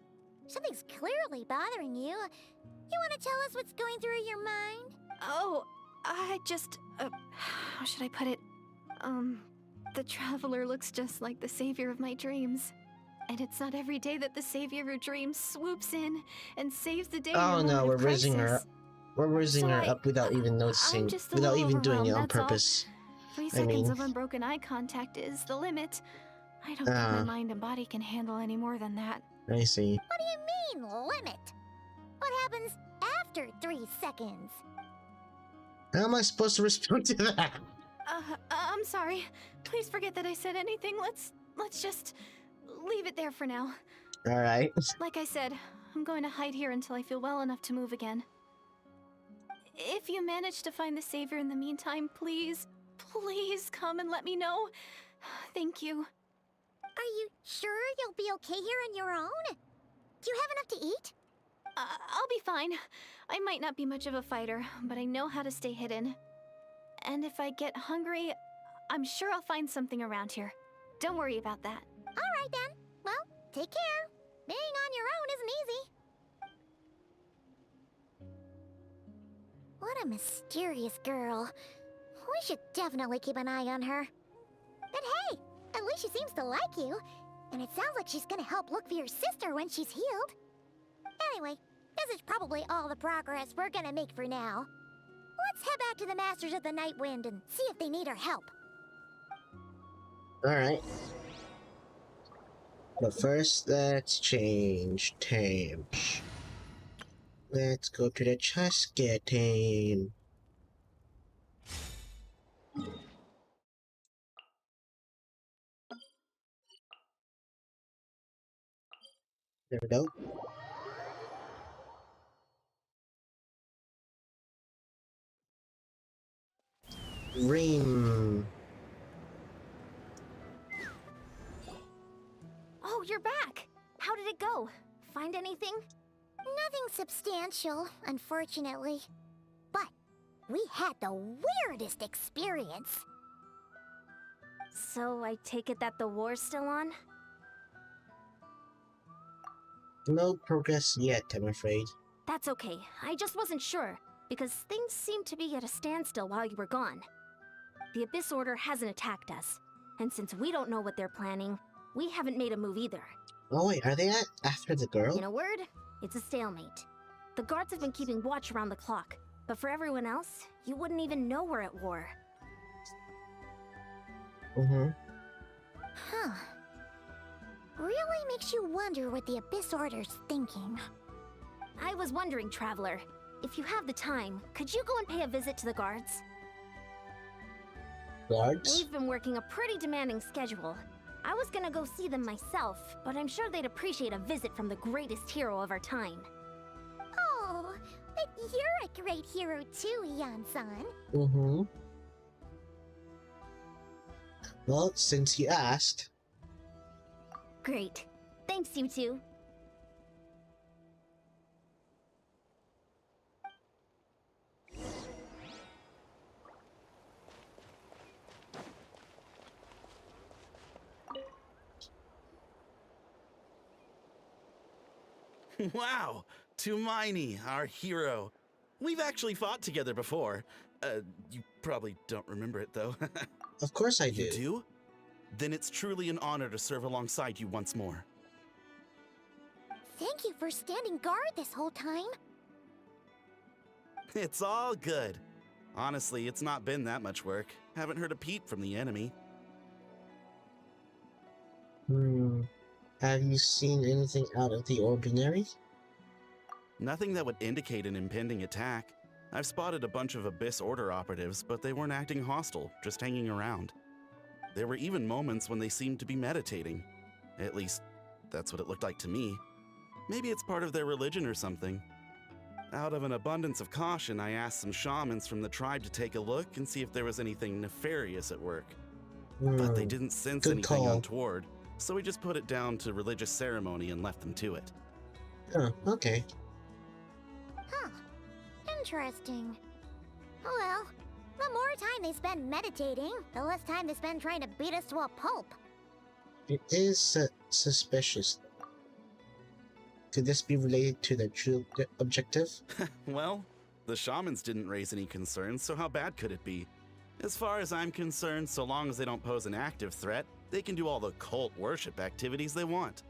C: Something's clearly bothering you. You want to tell us what's going through your mind?
E: Oh, I just, how should I put it? The Traveler looks just like the savior of my dreams. And it's not every day that the savior of dreams swoops in and saves the day in
A: Oh
E: your
A: no,
E: moment
A: we're
E: of
A: raising her
E: crisis.
A: up. We're raising
E: So
A: her up without even
E: I'm
A: noticing,
E: just a
A: without
E: little
A: even doing it
E: overwhelmed,
A: on
E: that's all.
A: purpose.
E: 3
A: I
E: seconds
A: mean,
E: of unbroken eye contact is the limit. I don't think my mind and body can handle any more than that.
A: I see.
C: What do you mean, limit? What happens after 3 seconds?
A: How am I supposed to respond to that?
E: I'm sorry. Please forget that I said anything. Let's just leave it there for now.
A: Alright.
E: Like I said, I'm going to hide here until I feel well enough to move again. If you manage to find the savior in the meantime, please come and let me know. Thank you.
C: Are you sure you'll be okay here on your own? Do you have enough to eat?
E: I'll be fine. I might not be much of a fighter, but I know how to stay hidden. And if I get hungry, I'm sure I'll find something around here. Don't worry about that.
C: Alright then. Well, take care. Being on your own isn't easy. What a mysterious girl. We should definitely keep an eye on her. But hey, at least she seems to like you. And it sounds like she's gonna help look for your sister when she's healed. Anyway, this is probably all the progress we're gonna make for now. Let's head back to the Masters of the Night Wind and see if they need our help.
A: Alright. But first, let's change teams. Let's go to the Chesca team. There we go. Reem.
B: Oh, you're back! How did it go? Find anything?
C: Nothing substantial, unfortunately. But we had the weirdest experience.
B: So I take it that the war's still on?
A: No progress yet, I'm afraid.
B: That's okay. I just wasn't sure, because things seemed to be at a standstill while you were gone. The Abyss Order hasn't attacked us, and since we don't know what they're planning, we haven't made a move either.
A: Oh wait, are they after the girl?
B: In a word, it's a stalemate. The guards have been keeping watch around the clock, but for everyone else, you wouldn't even know we're at war.
A: Mm-hmm.
C: Huh. Really makes you wonder what the Abyss Order's thinking.
B: I was wondering, Traveler, if you have the time, could you go and pay a visit to the guards?
A: Guards?
B: They've been working a pretty demanding schedule. I was gonna go see them myself, but I'm sure they'd appreciate a visit from the greatest hero of our time.
C: Oh, but you're a great hero too, Yan-san.
A: Mm-hmm. Well, since you asked...
B: Great. Thanks, you two.
F: Wow, Tumaini, our hero. We've actually fought together before. You probably don't remember it, though.
A: Of course I do.
F: You do? Then it's truly an honor to serve alongside you once more.
C: Thank you for standing guard this whole time.
F: It's all good. Honestly, it's not been that much work. Haven't heard a peep from the enemy.
A: Have you seen anything out of the ordinary?
F: Nothing that would indicate an impending attack. I've spotted a bunch of Abyss Order operatives, but they weren't acting hostile, just hanging around. There were even moments when they seemed to be meditating. At least, that's what it looked like to me. Maybe it's part of their religion or something. Out of an abundance of caution, I asked some shamans from the tribe to take a look and see if there was anything nefarious at work. But they didn't sense
A: Good
F: anything
A: call.
F: untoward, so we just put it down to religious ceremony and left them to it.
A: Oh, okay.
C: Huh. Interesting. Oh well, the more time they spend meditating, the less time they spend trying to beat us to a pulp.
A: It is suspicious. Could this be related to the true objective?
F: Well, The shamans didn't raise any concerns, so how bad could it be? As far as I'm concerned, so long as they don't pose an active threat, they can do all the cult worship activities they want.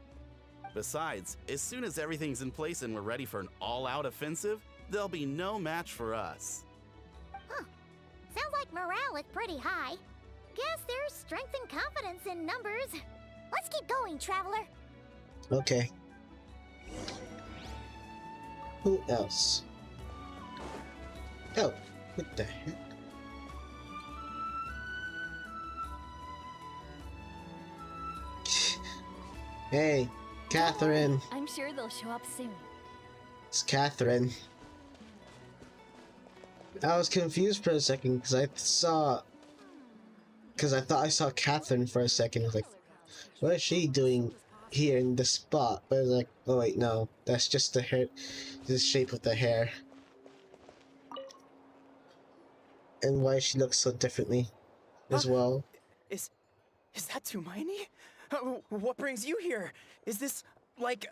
F: Besides, as soon as everything's in place and we're ready for an all-out offensive, there'll be no match for us.
C: Huh. Sounds like morale is pretty high. Guess there's strength and confidence in numbers. Let's keep going, Traveler.
A: Okay. Who else? Oh, what the heck? Hey, Catherine.
E: I'm sure they'll show up soon.
A: It's Catherine. I was confused for a second because I thought I saw Catherine for a second. I was like, what is she doing here in this spot? But I was like, oh wait, no, that's just the hair, the shape of the hair. And why she looks so differently as well.
H: Is that Tumaini? What brings you here? Is this like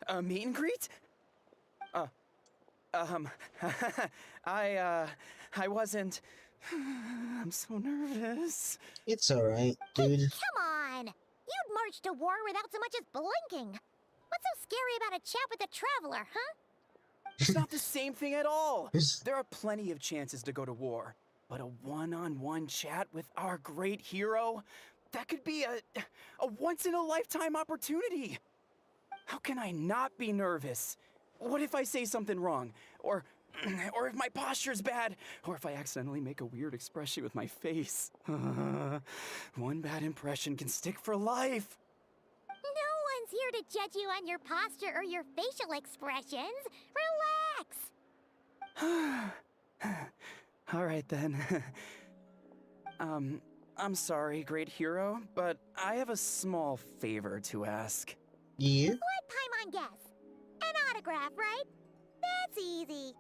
H: a meet and greet? I wasn't. I'm so nervous.
A: It's alright, dude.
C: Come on! You'd march to war without so much as blinking. What's so scary about a chat with a Traveler, huh?
H: It's not the same thing at all. There are plenty of chances to go to war, but a one-on-one chat with our great hero, that could be a once-in-a-lifetime opportunity. How can I not be nervous? What if I say something wrong? Or if my posture's bad? Or if I accidentally make a weird expression with my face? One bad impression can stick for life.
C: No one's here to judge you on your posture or your facial expressions. Relax!
H: All right then. I'm sorry, great hero, but I have a small favor to ask.
A: Yeah?
C: Let Paimon guess. An autograph, right? That's easy.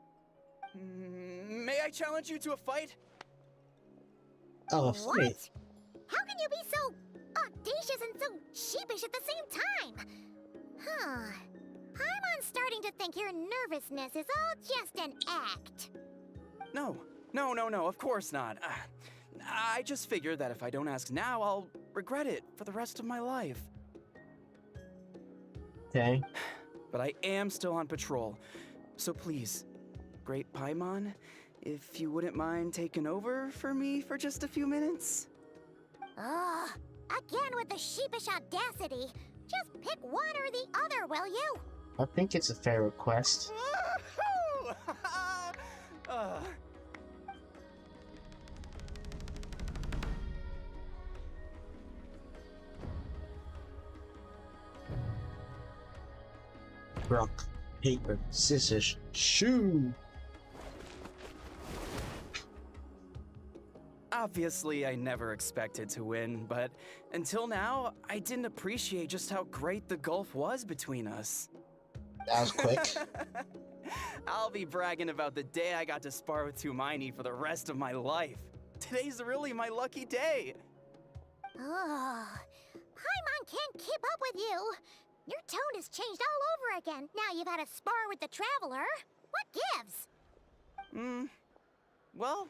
H: May I challenge you to a fight?
A: Oh,
C: What?
A: wait.
C: How can you be so audacious and so sheepish at the same time? Huh. Paimon's starting to think your nervousness is all just an act.
H: No, of course not. I just figured that if I don't ask now, I'll regret it for the rest of my life.
A: Okay.
H: But I am still on patrol, so please, Great Paimon, if you wouldn't mind taking over for me for just a few minutes?
C: Ugh. Again with the sheepish audacity. Just pick one or the other, will you?
A: I think it's a fair request. Rock, paper, scissors, shoot!
H: Obviously, I never expected to win, but until now, I didn't appreciate just how great the gulf was between us.
A: That was quick.
H: I'll be bragging about the day I got to spar with Tumaini for the rest of my life. Today's really my lucky day.
C: Ugh. Paimon can't keep up with you. Your tone has changed all over again. Now you've had a spar with the Traveler. What gives?
H: Well,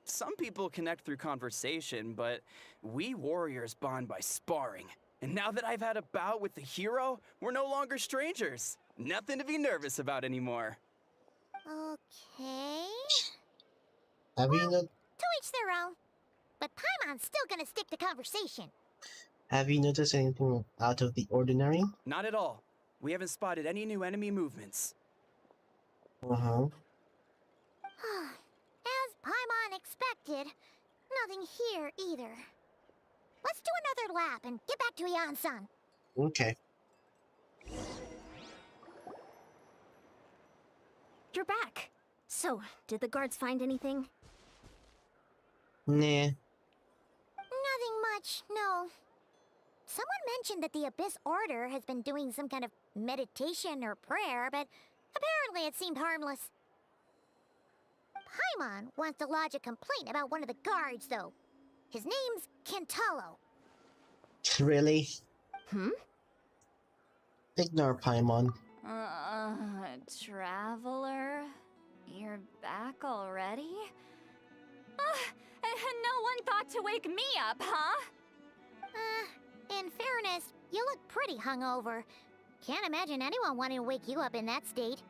H: some people connect through conversation, but we warriors bond by sparring. And now that I've had a bout with the hero, we're no longer strangers. Nothing to be nervous about anymore.
C: Okay.
A: Have you
C: To each their own. But Paimon's still gonna stick to conversation.
A: Have you noticed anything out of the ordinary?
H: Not at all. We haven't spotted any new enemy movements.
A: Uh-huh.
C: As Paimon expected, nothing here either. Let's do another lap and get back to Yan-san.
A: Okay.
B: You're back. So, did the guards find anything?
A: Nah.
C: Nothing much, no. Someone mentioned that the Abyss Order has been doing some kind of meditation or prayer, but apparently it seemed harmless. Paimon wants to lodge a complaint about one of the guards, though. His name's Kentaro.
A: Really?
B: Hmm?
A: Ignore Paimon.
E: Traveler? You're back already? And no one thought to wake me up, huh?
C: In fairness, you look pretty hungover. Can't imagine anyone wanting to wake you up in that state.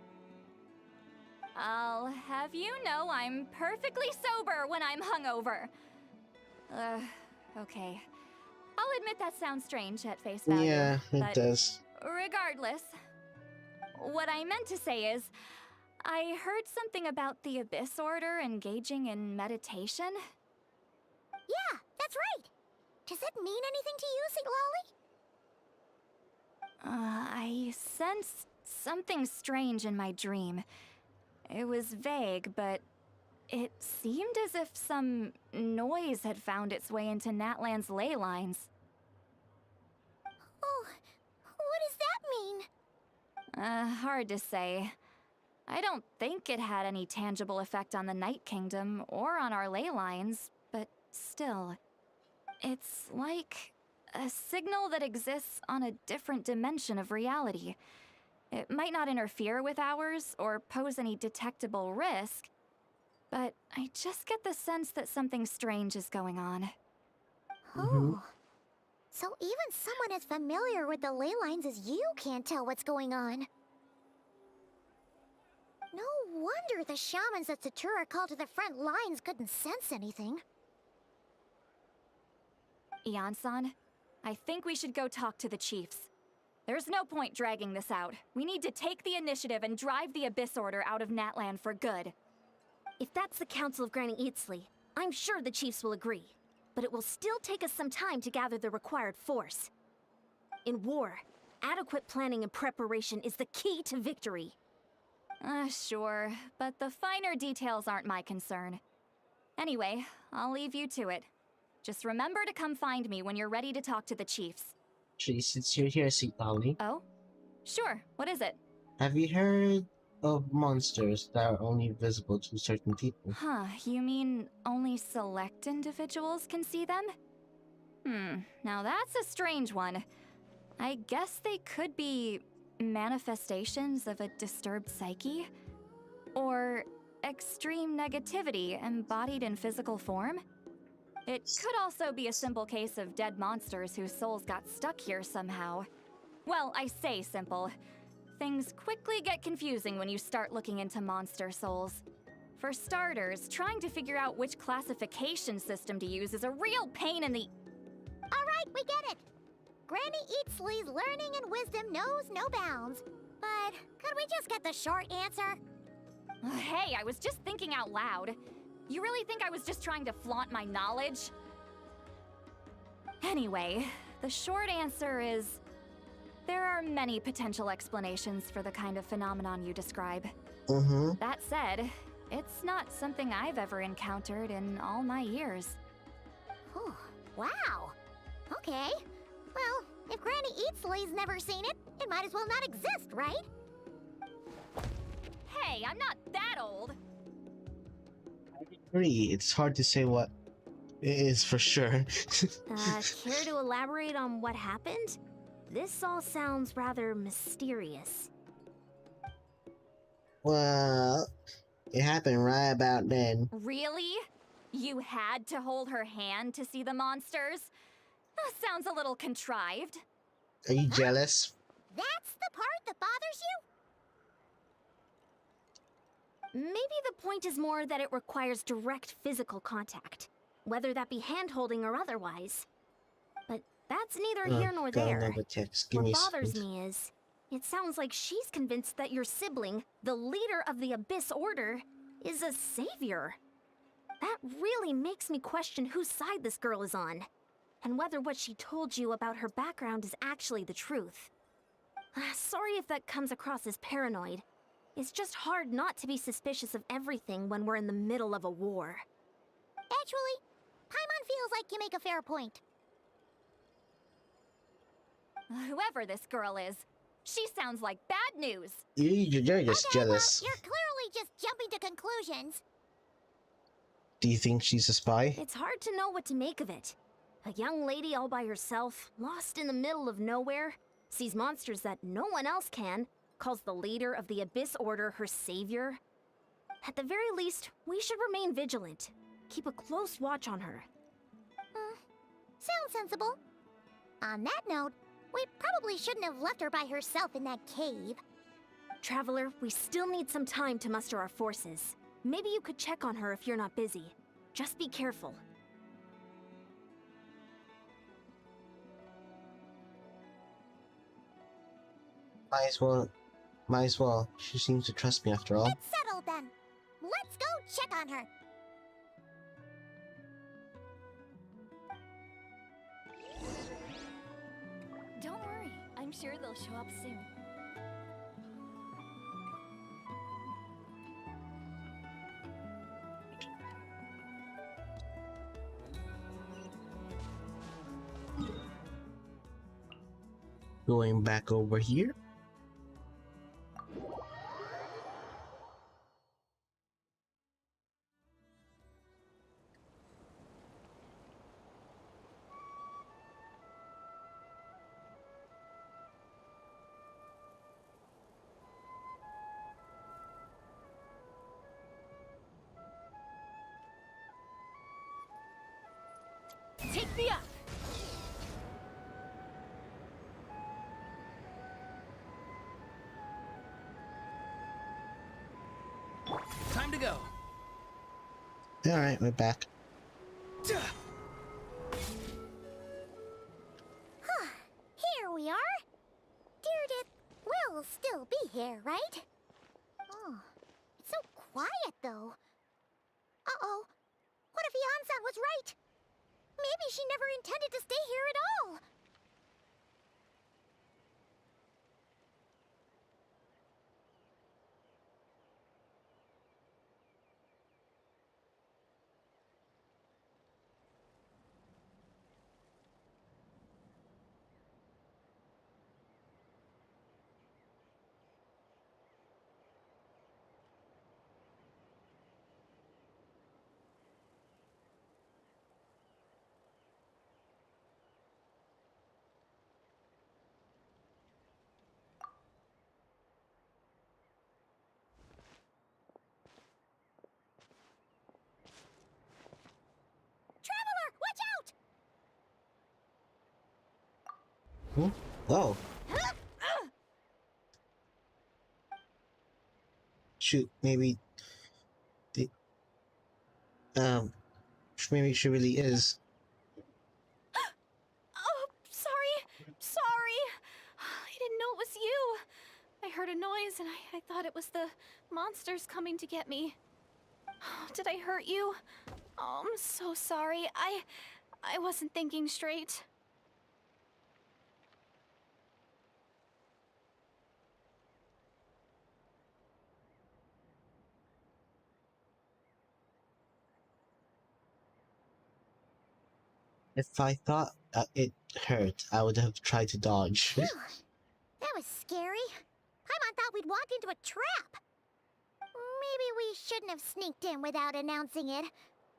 E: I'll have you know I'm perfectly sober when I'm hungover. Okay. I'll admit that sounds strange at face value.
A: Yeah, it
E: but
A: does.
E: regardless, what I meant to say is, I heard something about the Abyss Order engaging in meditation.
C: Yeah, that's right. Does it mean anything to you, St. Lolly?
E: I sensed something strange in my dream. It was vague, but it seemed as if some noise had found its way into Natlan's ley lines.
C: Oh, what does that mean?
E: Hard to say. I don't think it had any tangible effect on the Night Kingdom or on our ley lines, but still. It's like a signal that exists on a different dimension of reality. It might not interfere with ours or pose any detectable risk, but I just get the sense that something strange is going on.
C: Oh. So even someone as familiar with the ley lines as you can't tell what's going on. No wonder the shamans that Satura called to the front lines couldn't sense anything.
E: Ian-san, I think we should go talk to the chiefs. There's no point dragging this out. We need to take the initiative and drive the Abyss Order out of Natlan for good.
B: If that's the Council of Granny Eatsley, I'm sure the chiefs will agree. But it will still take us some time to gather the required force. In war, adequate planning and preparation is the key to victory.
E: Sure, but the finer details aren't my concern. Anyway, I'll leave you to it. Just remember to come find me when you're ready to talk to the chiefs.
A: Actually, since you're here, St. Lolly,
E: Oh? Sure, what is it?
A: have you heard of monsters that are only visible to certain people?
E: Huh, you mean only select individuals can see them? Now that's a strange one. I guess they could be manifestations of a disturbed psyche? Or extreme negativity embodied in physical form? It could also be a simple case of dead monsters whose souls got stuck here somehow. Well, I say simple. Things quickly get confusing when you start looking into monster souls. For starters, trying to figure out which classification system to use is a real pain in the...
C: Alright, we get it. Granny Eatsley's learning and wisdom knows no bounds. But could we just get the short answer?
E: Hey, I was just thinking out loud. You really think I was just trying to flaunt my knowledge? Anyway, the short answer is... there are many potential explanations for the kind of phenomenon you describe. That said, it's not something I've ever encountered in all my years.
C: Whew, wow. Okay. Well, if Granny Eatsley's never seen it, it might as well not exist, right?
E: Hey, I'm not that old!
A: Agree, it's hard to say what it is for sure.
B: Care to elaborate on what happened? This all sounds rather mysterious.
A: Well, it happened right about then.
E: Really? You had to hold her hand to see the monsters? That sounds a little contrived.
A: Are you jealous?
C: That's the part that bothers you?
B: Maybe the point is more that it requires direct physical contact, whether that be hand-holding or otherwise. But that's neither here nor there.
A: Another text. Give me
B: What
A: a
B: bothers
A: second.
B: me is, it sounds like she's convinced that your sibling, the leader of the Abyss Order, is a savior. That really makes me question whose side this girl is on, and whether what she told you about her background is actually the truth. Sorry if that comes across as paranoid. It's just hard not to be suspicious of everything when we're in the middle of a war.
C: Actually, Paimon feels like you make a fair point.
E: Whoever this girl is, she sounds like bad news.
A: You're just
C: Okay,
A: jealous.
C: well, you're clearly just jumping to conclusions.
A: Do you think she's a spy?
B: It's hard to know what to make of it. A young lady all by herself, lost in the middle of nowhere, sees monsters that no one else can, calls the leader of the Abyss Order her savior. At the very least, we should remain vigilant. Keep a close watch on her.
C: Sounds sensible. On that note, we probably shouldn't have left her by herself in that cave.
B: Traveler, we still need some time to muster our forces. Maybe you could check on her if you're not busy. Just be careful.
A: Might as well. She seems to trust me after all.
C: It's settled then. Let's go check on her.
E: Don't worry, I'm sure they'll show up soon.
A: Going back over here.
E: Take me up!
H: Time to go.
A: Alright, we're back.
C: Here we are. Deardith will still be here, right? Oh, it's so quiet though. Uh-oh. What if Yansan was right? Maybe she never intended to stay here at all. Traveler, watch out!
A: Oh. Shoot, maybe the maybe she really is.
E: Oh, sorry. I didn't know it was you. I heard a noise and I thought it was the monsters coming to get me. Did I hurt you? Oh, I'm so sorry. I wasn't thinking straight.
A: If I thought it hurt, I would have tried to dodge.
C: Phew, that was scary. Paimon thought we'd walked into a trap. Maybe we shouldn't have sneaked in without announcing it.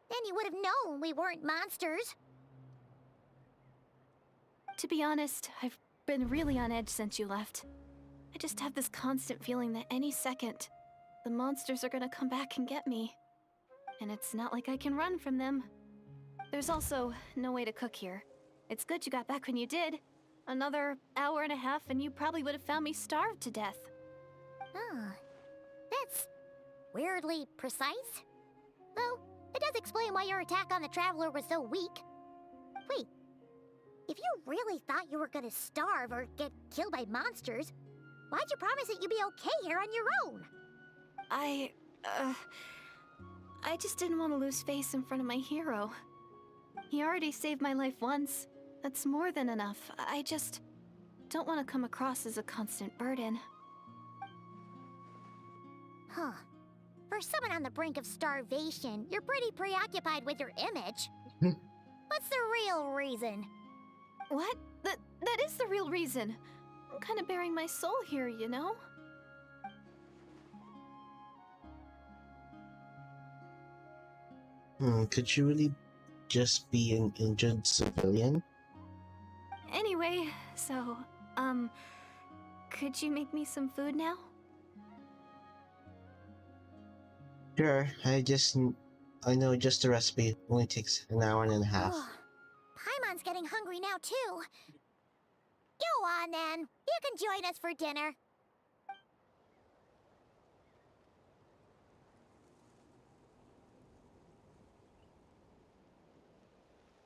C: Then you would have known we weren't monsters.
E: To be honest, I've been really on edge since you left. I just have this constant feeling that any second, the monsters are gonna come back and get me. And it's not like I can run from them. There's also no way to cook here. It's good you got back when you did. Another hour and a half and you probably would have found me starved to death.
C: Oh, that's weirdly precise. Though, it does explain why your attack on the Traveler was so weak. Wait, if you really thought you were gonna starve or get killed by monsters, why'd you promise that you'd be okay here on your own?
E: I just didn't want to lose face in front of my hero. He already saved my life once. That's more than enough. I just don't want to come across as a constant burden.
C: Huh. For someone on the brink of starvation, you're pretty preoccupied with your image. What's the real reason?
E: What? That is the real reason. I'm kind of bearing my soul here, you know?
A: Could you really just be an injured civilian?
E: Anyway, so, could you make me some food now?
A: Sure, I know just the recipe. Only takes an hour and a half.
C: Ugh. Paimon's getting hungry now, too. Go on, then. You can join us for dinner.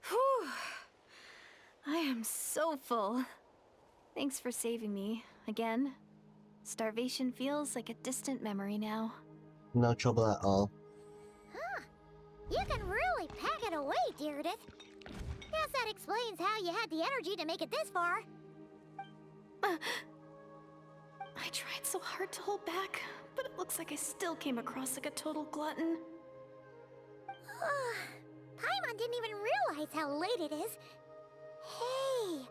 E: Whew. I am so full. Thanks for saving me, again. Starvation feels like a distant memory now.
A: No trouble at all.
C: Huh. You can really pack it away, Deardith. Guess that explains how you had the energy to make it this far.
E: I tried so hard to hold back, but it looks like I still came across like a total glutton.
C: Paimon didn't even realize how late it is. Hey,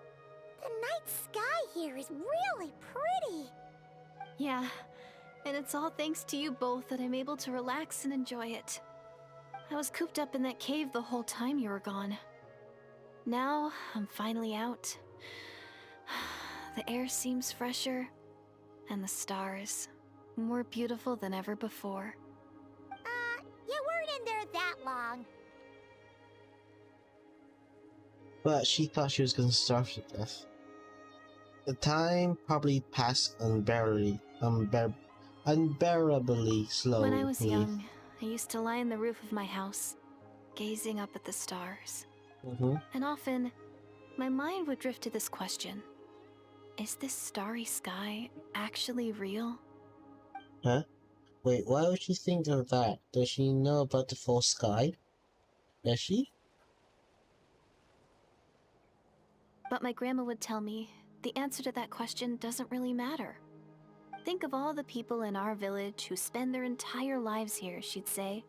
C: the night sky here is really pretty.
E: Yeah, and it's all thanks to you both that I'm able to relax and enjoy it. I was cooped up in that cave the whole time you were gone. Now, I'm finally out. The air seems fresher, and the stars more beautiful than ever before.
C: You weren't in there that long.
A: But she thought she was gonna starve to death. The time probably passed unbearably slowly.
E: When I was young, I used to lie on the roof of my house, gazing up at the stars. And often, my mind would drift to this question. Is this starry sky actually real?
A: Huh? Wait, why would she think of that? Does she know about the full sky? Does she?
E: But my grandma would tell me, the answer to that question doesn't really matter. Think of all the people in our village who spend their entire lives here, she'd say.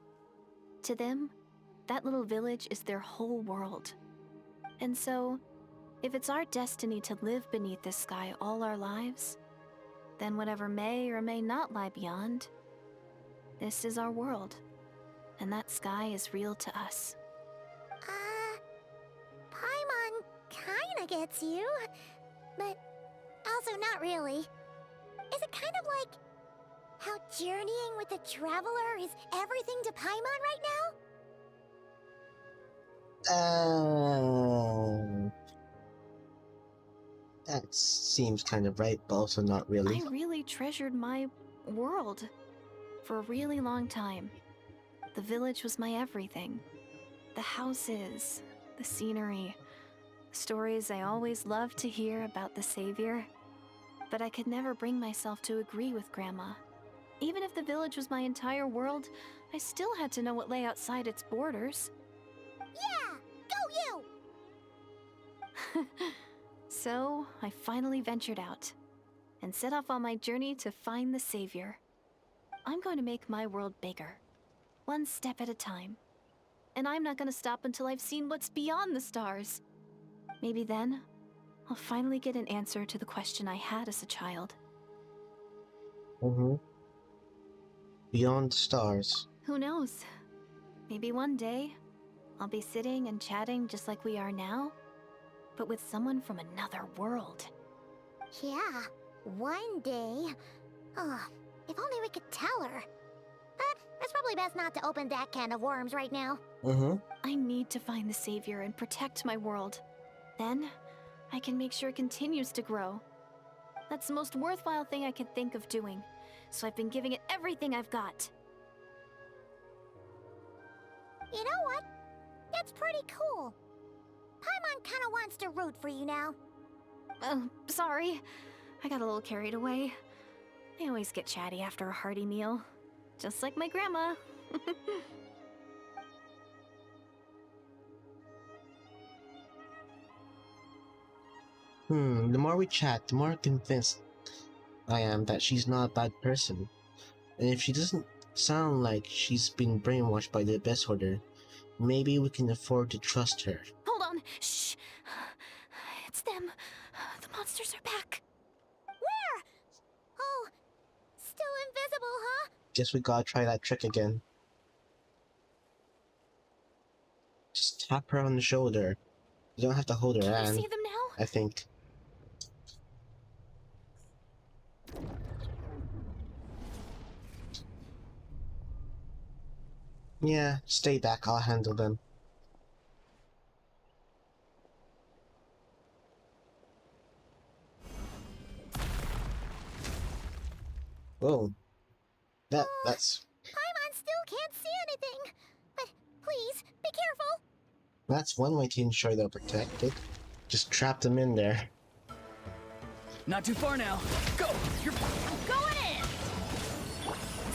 E: To them, that little village is their whole world. And so, if it's our destiny to live beneath this sky all our lives, then whatever may or may not lie beyond, this is our world, and that sky is real to us.
C: Paimon kinda gets you, but also not really. Is it kind of like how journeying with the Traveler is everything to Paimon right now?
A: That seems kind of right, but also not really.
E: I really treasured my world for a really long time. The village was my everything. The houses, the scenery, stories I always loved to hear about the Savior. But I could never bring myself to agree with Grandma. Even if the village was my entire world, I still had to know what lay outside its borders.
C: Yeah! Go you!
E: So, I finally ventured out and set off on my journey to find the Savior. I'm going to make my world bigger, one step at a time. And I'm not going to stop until I've seen what's beyond the stars. Maybe then, I'll finally get an answer to the question I had as a child.
A: Beyond the stars.
E: Who knows? Maybe one day, I'll be sitting and chatting just like we are now, but with someone from another world.
C: Yeah, one day. Oh, if only we could tell her. But it's probably best not to open that can of worms right now.
E: I need to find the Savior and protect my world. Then, I can make sure it continues to grow. That's the most worthwhile thing I can think of doing, so I've been giving it everything I've got.
C: You know what? It's pretty cool. Paimon kinda wants to root for you now.
E: Oh, sorry. I got a little carried away. I always get chatty after a hearty meal. Just like my grandma.
A: The more we chat, the more convinced I am that she's not a bad person. And if she doesn't sound like she's been brainwashed by the Abyss Order, maybe we can afford to trust her.
E: Hold on. Shh. It's them. The monsters are back.
C: Where? Oh, still invisible, huh?
A: Guess we gotta try that trick again. Just tap her on the shoulder. You don't have to hold her
E: Can you
A: hand,
E: see them now?
A: I think. Yeah, stay back, I'll handle them. Whoa. That's...
C: Paimon still can't see anything. But please, be careful.
A: That's one way to ensure they're protected. Just trap them in there.
H: Not too far now. Go! You're
C: Going in.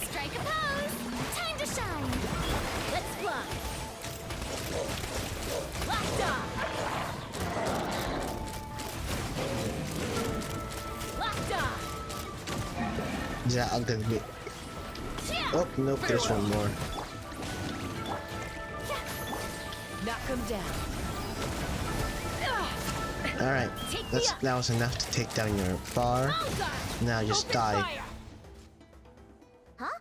C: Strike a pose. Time to shine. Let's fly. Locked on. Locked on.
A: Yeah, I'm gonna be... Oh, nope, there's one more.
D: Knock him down.
A: Alright, that was enough to take down your bar. Now just die.
C: Huh?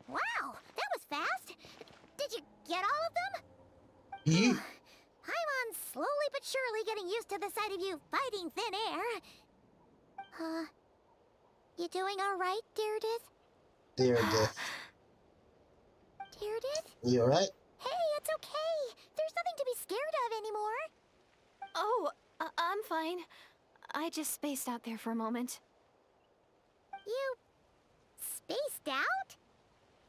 C: Wow, that was fast. Did you get all of them?
A: You...
C: Paimon's slowly but surely getting used to the sight of you fighting thin air. You doing alright, Deirdith?
A: Deirdith.
C: Deirdith?
A: You alright?
C: Hey, it's okay. There's nothing to be scared of anymore.
E: Oh, I'm fine. I just spaced out there for a moment.
C: You... spaced out?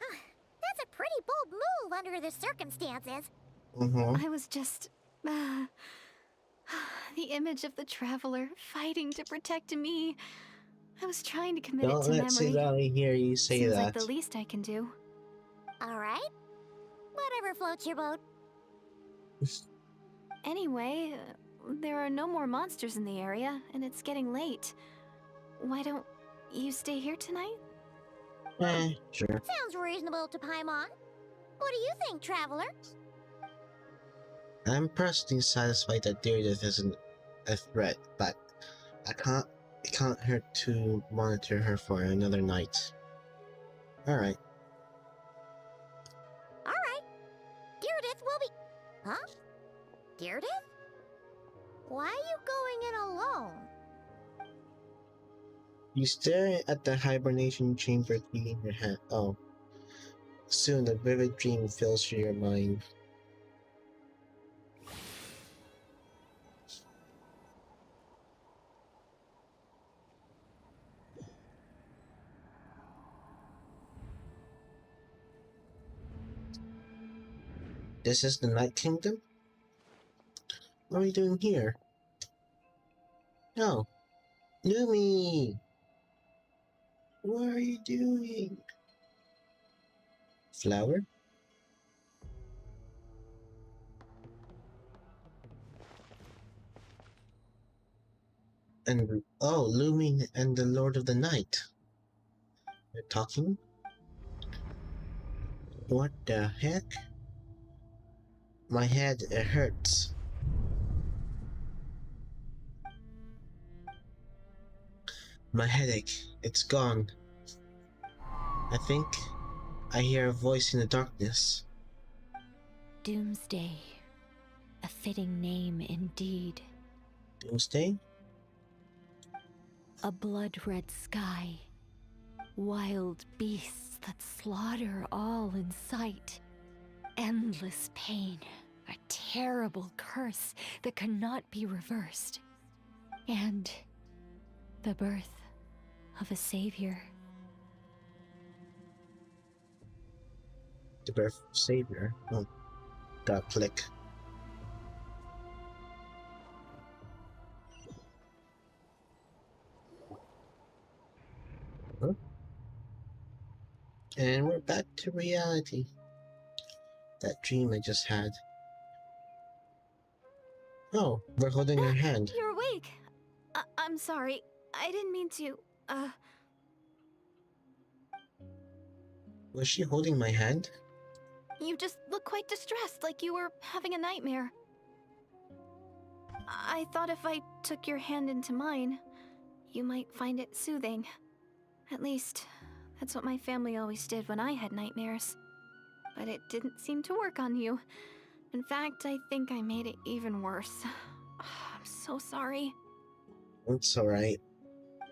C: That's a pretty bold move under the circumstances.
A: Mm-hmm.
E: I was just... the image of the traveler fighting to protect me. I was trying to commit it
A: Don't
E: to
A: let
E: memory.
A: Silali hear you say
E: Seems
A: that.
E: like the least I can do.
C: Alright. Whatever floats your boat.
E: Anyway, there are no more monsters in the area, and it's getting late. Why don't you stay here tonight?
A: Sure.
C: Sounds reasonable to Paimon. What do you think, traveler?
A: I'm personally satisfied that Deirdith isn't a threat, but it can't hurt to monitor her for another night. Alright.
C: Alright. Deirdith will be... Huh? Deirdith? Why are you going in alone?
A: You stare at the hibernation chamber key in your hand. Oh. Soon a vivid dream fills your mind. This is the Night Kingdom? What are we doing here? Oh. Lumi! What are you doing? Flower? And oh, Lumi and the Lord of the Night. They're talking? What the heck? My head, it hurts. My headache, it's gone. I think I hear a voice in the darkness.
I: Doomsday. A fitting name indeed.
A: Doomsday?
I: A blood-red sky. Wild beasts that slaughter all in sight. Endless pain. A terrible curse that cannot be reversed. And the birth of a savior.
A: The birth of Savior. Oh, got a click. Huh? And we're back to reality. That dream I just had. Oh, we're holding her hand.
E: You're awake. I'm sorry. I didn't mean to,
A: Was she holding my hand?
E: You just look quite distressed, like you were having a nightmare. I thought if I took your hand into mine, you might find it soothing. At least, that's what my family always did when I had nightmares. But it didn't seem to work on you. In fact, I think I made it even worse. I'm so sorry.
A: It's alright.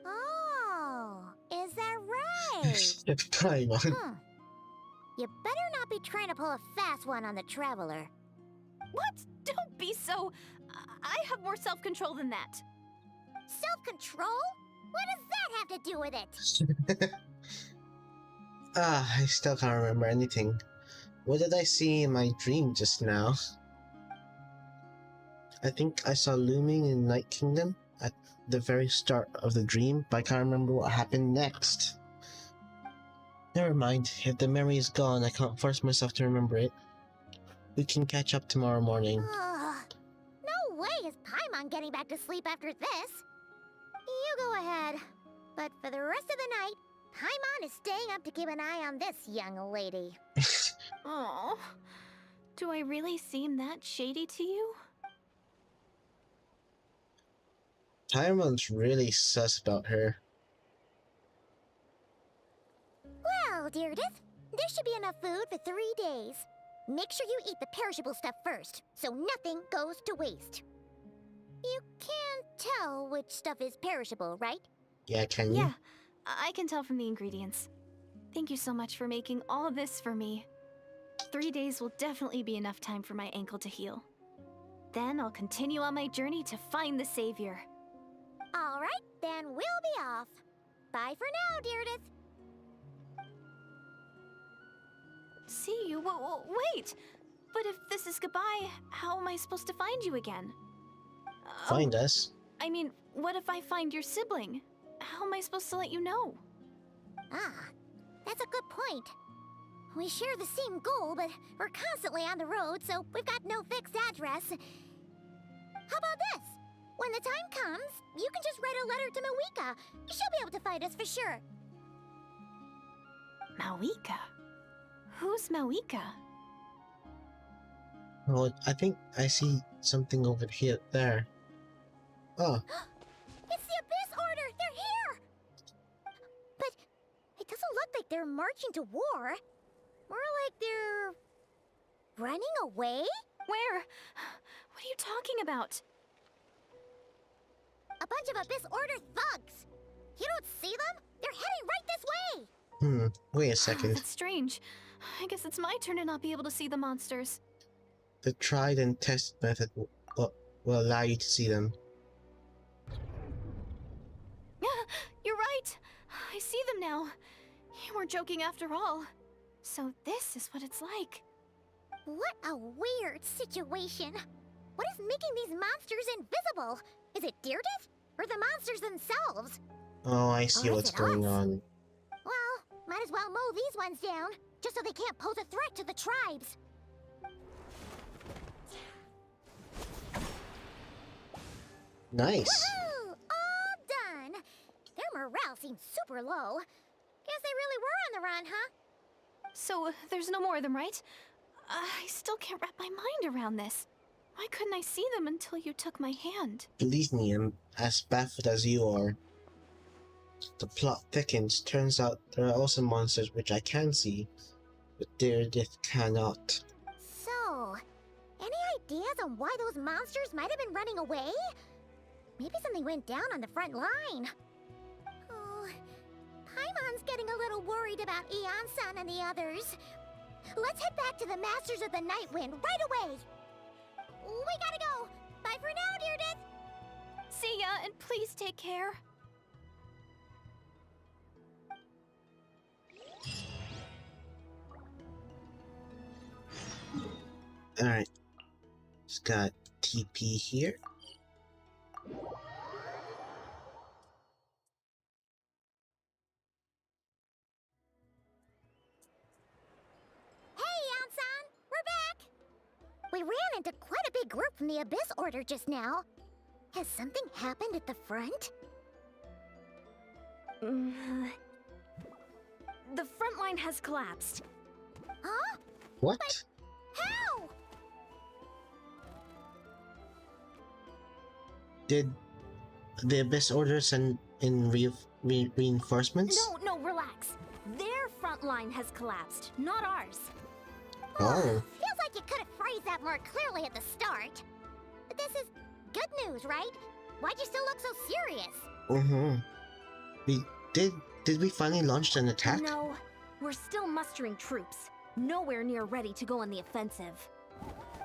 C: Oh, is that right?
A: It's time on.
C: You better not not be trying to pull a fast one on the Traveler.
E: What? Don't be so... I have more self-control than that.
C: Self-control? What does that have to do with it?
A: I still can't remember anything. What did I see in my dream just now? I think I saw Looming in Night Kingdom at the very start of the dream, but I can't remember what happened next. Never mind, if the memory is gone, I can't force myself to remember it. We can catch up tomorrow morning.
C: No way is Paimon getting back to sleep after this. You go ahead. But for the rest of the night, Paimon is staying up to keep an eye on this young lady.
E: Oh, do I really seem that shady to you?
A: Taimon's really sus about her.
C: Well, Deirdith, there should be enough food for 3 days. Make sure you eat the perishable stuff first, so nothing goes to waste. You can't tell which stuff is perishable, right?
A: Yeah, can you?
E: Yeah, I can tell from the ingredients. Thank you so much for making all this for me. 3 days will definitely be enough time for my ankle to heal. Then I'll continue on my journey to find the Savior.
C: All right, then we'll be off. Bye for now, Deirdith.
E: See you? Wait! But if this is goodbye, how am I supposed to find you again?
A: Find us?
E: I mean, what if I find your sibling? How am I supposed to let you know?
C: Ah, that's a good point. We share the same goal, but we're constantly on the road, so we've got no fixed address. How about this? When the time comes, you can just write a letter to Mawika. She'll be able to find us for sure.
E: Mawika? Who's Mawika?
A: Oh, I think I see something over here, there. Oh,
C: It's the Abyss Order! They're here! But it doesn't look like they're marching to war. More like they're... running away?
E: Where? What are you talking about?
C: A bunch of Abyss Order thugs! You don't see them? They're heading right this way!
A: wait a second.
E: That's strange. I guess it's my turn to not be able to see the monsters.
A: The tried and tested method will allow you to see them.
E: You're right. I see them now. You weren't joking after all. So this is what it's like.
C: What a weird situation. What is making these monsters invisible? Is it Deirdith? Or the monsters themselves?
A: Oh, I see
C: Or is
A: what's
C: it
A: going
C: us?
A: on.
C: Well, might as well mow these ones down, just so they can't pose a threat to the tribes.
A: Nice.
C: Woohoo! All done! Their morale seems super low. Guess they really were on the run, huh?
E: So there's no more of them, right? I still can't wrap my mind around this. Why couldn't I see them until you took my hand?
A: Believe me, I'm as baffled as you are. The plot thickens. Turns out there are also monsters which I can see, but Deirdith cannot.
C: So, any ideas on why those monsters might have been running away? Maybe something went down on the front line. Oh, Paimon's getting a little worried about Eon-san and the others. Let's head back to the Masters of the Night Wind right away. We gotta go. Bye for now, Deirdith.
E: See ya, and please take care.
A: Alright. Just got TP here.
C: Hey, Eon-san, we're back. We ran into quite a big group from the Abyss Order just now. Has something happened at the front?
E: The front line has collapsed.
C: Huh?
A: What?
C: How?
A: Did the Abyss Order send in reinforcements?
B: No, relax. Their front line has collapsed, not ours.
A: Oh.
C: Feels like you could have phrased that more clearly at the start. But this is good news, right? Why'd you still look so serious?
A: We did we finally launch an attack?
B: No, we're still mustering troops. nowhere near ready to go on the offensive.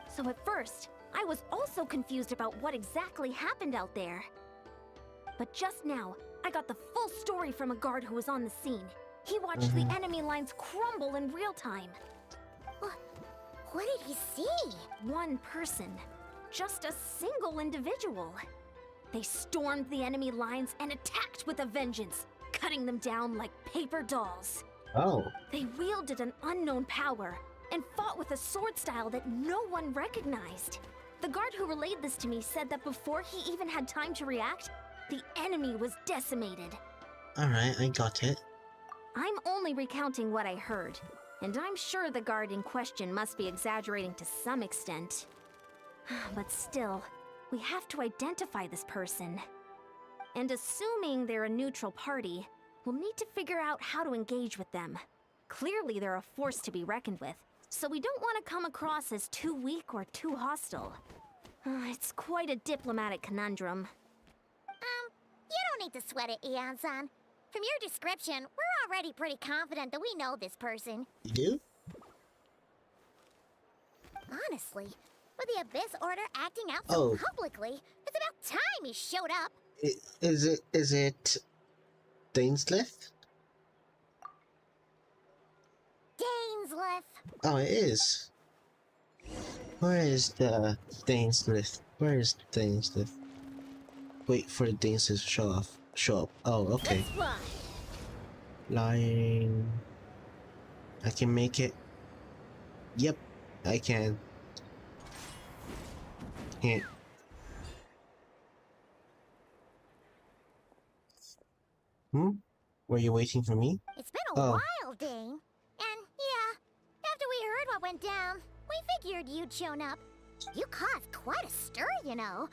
B: So at first, I was also confused about what exactly happened out there. But just now, I got the full story from a guard who was on the scene. He watched the enemy lines crumble in real time.
C: What did he see?
B: One person. Just a single individual. They stormed the enemy lines and attacked with a vengeance, cutting them down like paper dolls.
A: Oh.
B: They wielded an unknown power and fought with a sword style that no one recognized. The guard who relayed this to me said that before he even had time to react, the enemy was decimated.
A: Alright, I got it.
B: I'm only recounting what I heard, and I'm sure the guard in question must be exaggerating to some extent. But still, we have to identify this person. And assuming they're a neutral party, we'll need to figure out how to engage with them. Clearly they're a force to be reckoned with, so we don't want to come across as too weak or too hostile. It's quite a diplomatic conundrum.
C: You don't need to sweat it, Ian-san. From your description, we're already pretty confident that we know this person.
A: You do?
C: Honestly, with the Abyss Order acting out so
A: Oh.
C: publicly, it's about time he showed up.
A: Is it Dainsleif?
C: Dainsleif.
A: Oh, it is. Where is the Dainsleif? Where is Dainsleif? Wait for the Dainsleif to show up. Oh, okay.
C: Let's fly.
A: Line. I can make it. Yep, I can. Yeah. Were you waiting for me?
C: It's been a
A: Oh.
C: while, Dane. And yeah, after we heard what went down, we figured you'd shown up. You caused quite a stir, you know.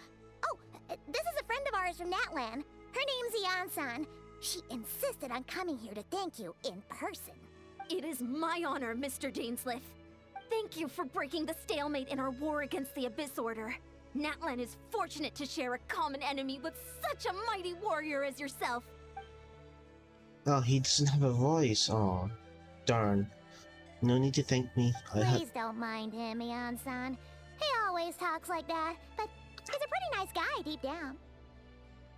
C: Oh, this is a friend of ours from Natlan. Her name's Ian-san. She insisted on coming here to thank you in person.
B: It is my honor, Mr. Dainsleif. Thank you for breaking the stalemate in our war against the Abyss Order. Natlan is fortunate to share a common enemy with such a mighty warrior as yourself.
A: Oh, he doesn't have a voice. Oh, darn. No need to thank me.
C: Please don't mind him, Ian-san. He always talks like that, but he's a pretty nice guy deep down.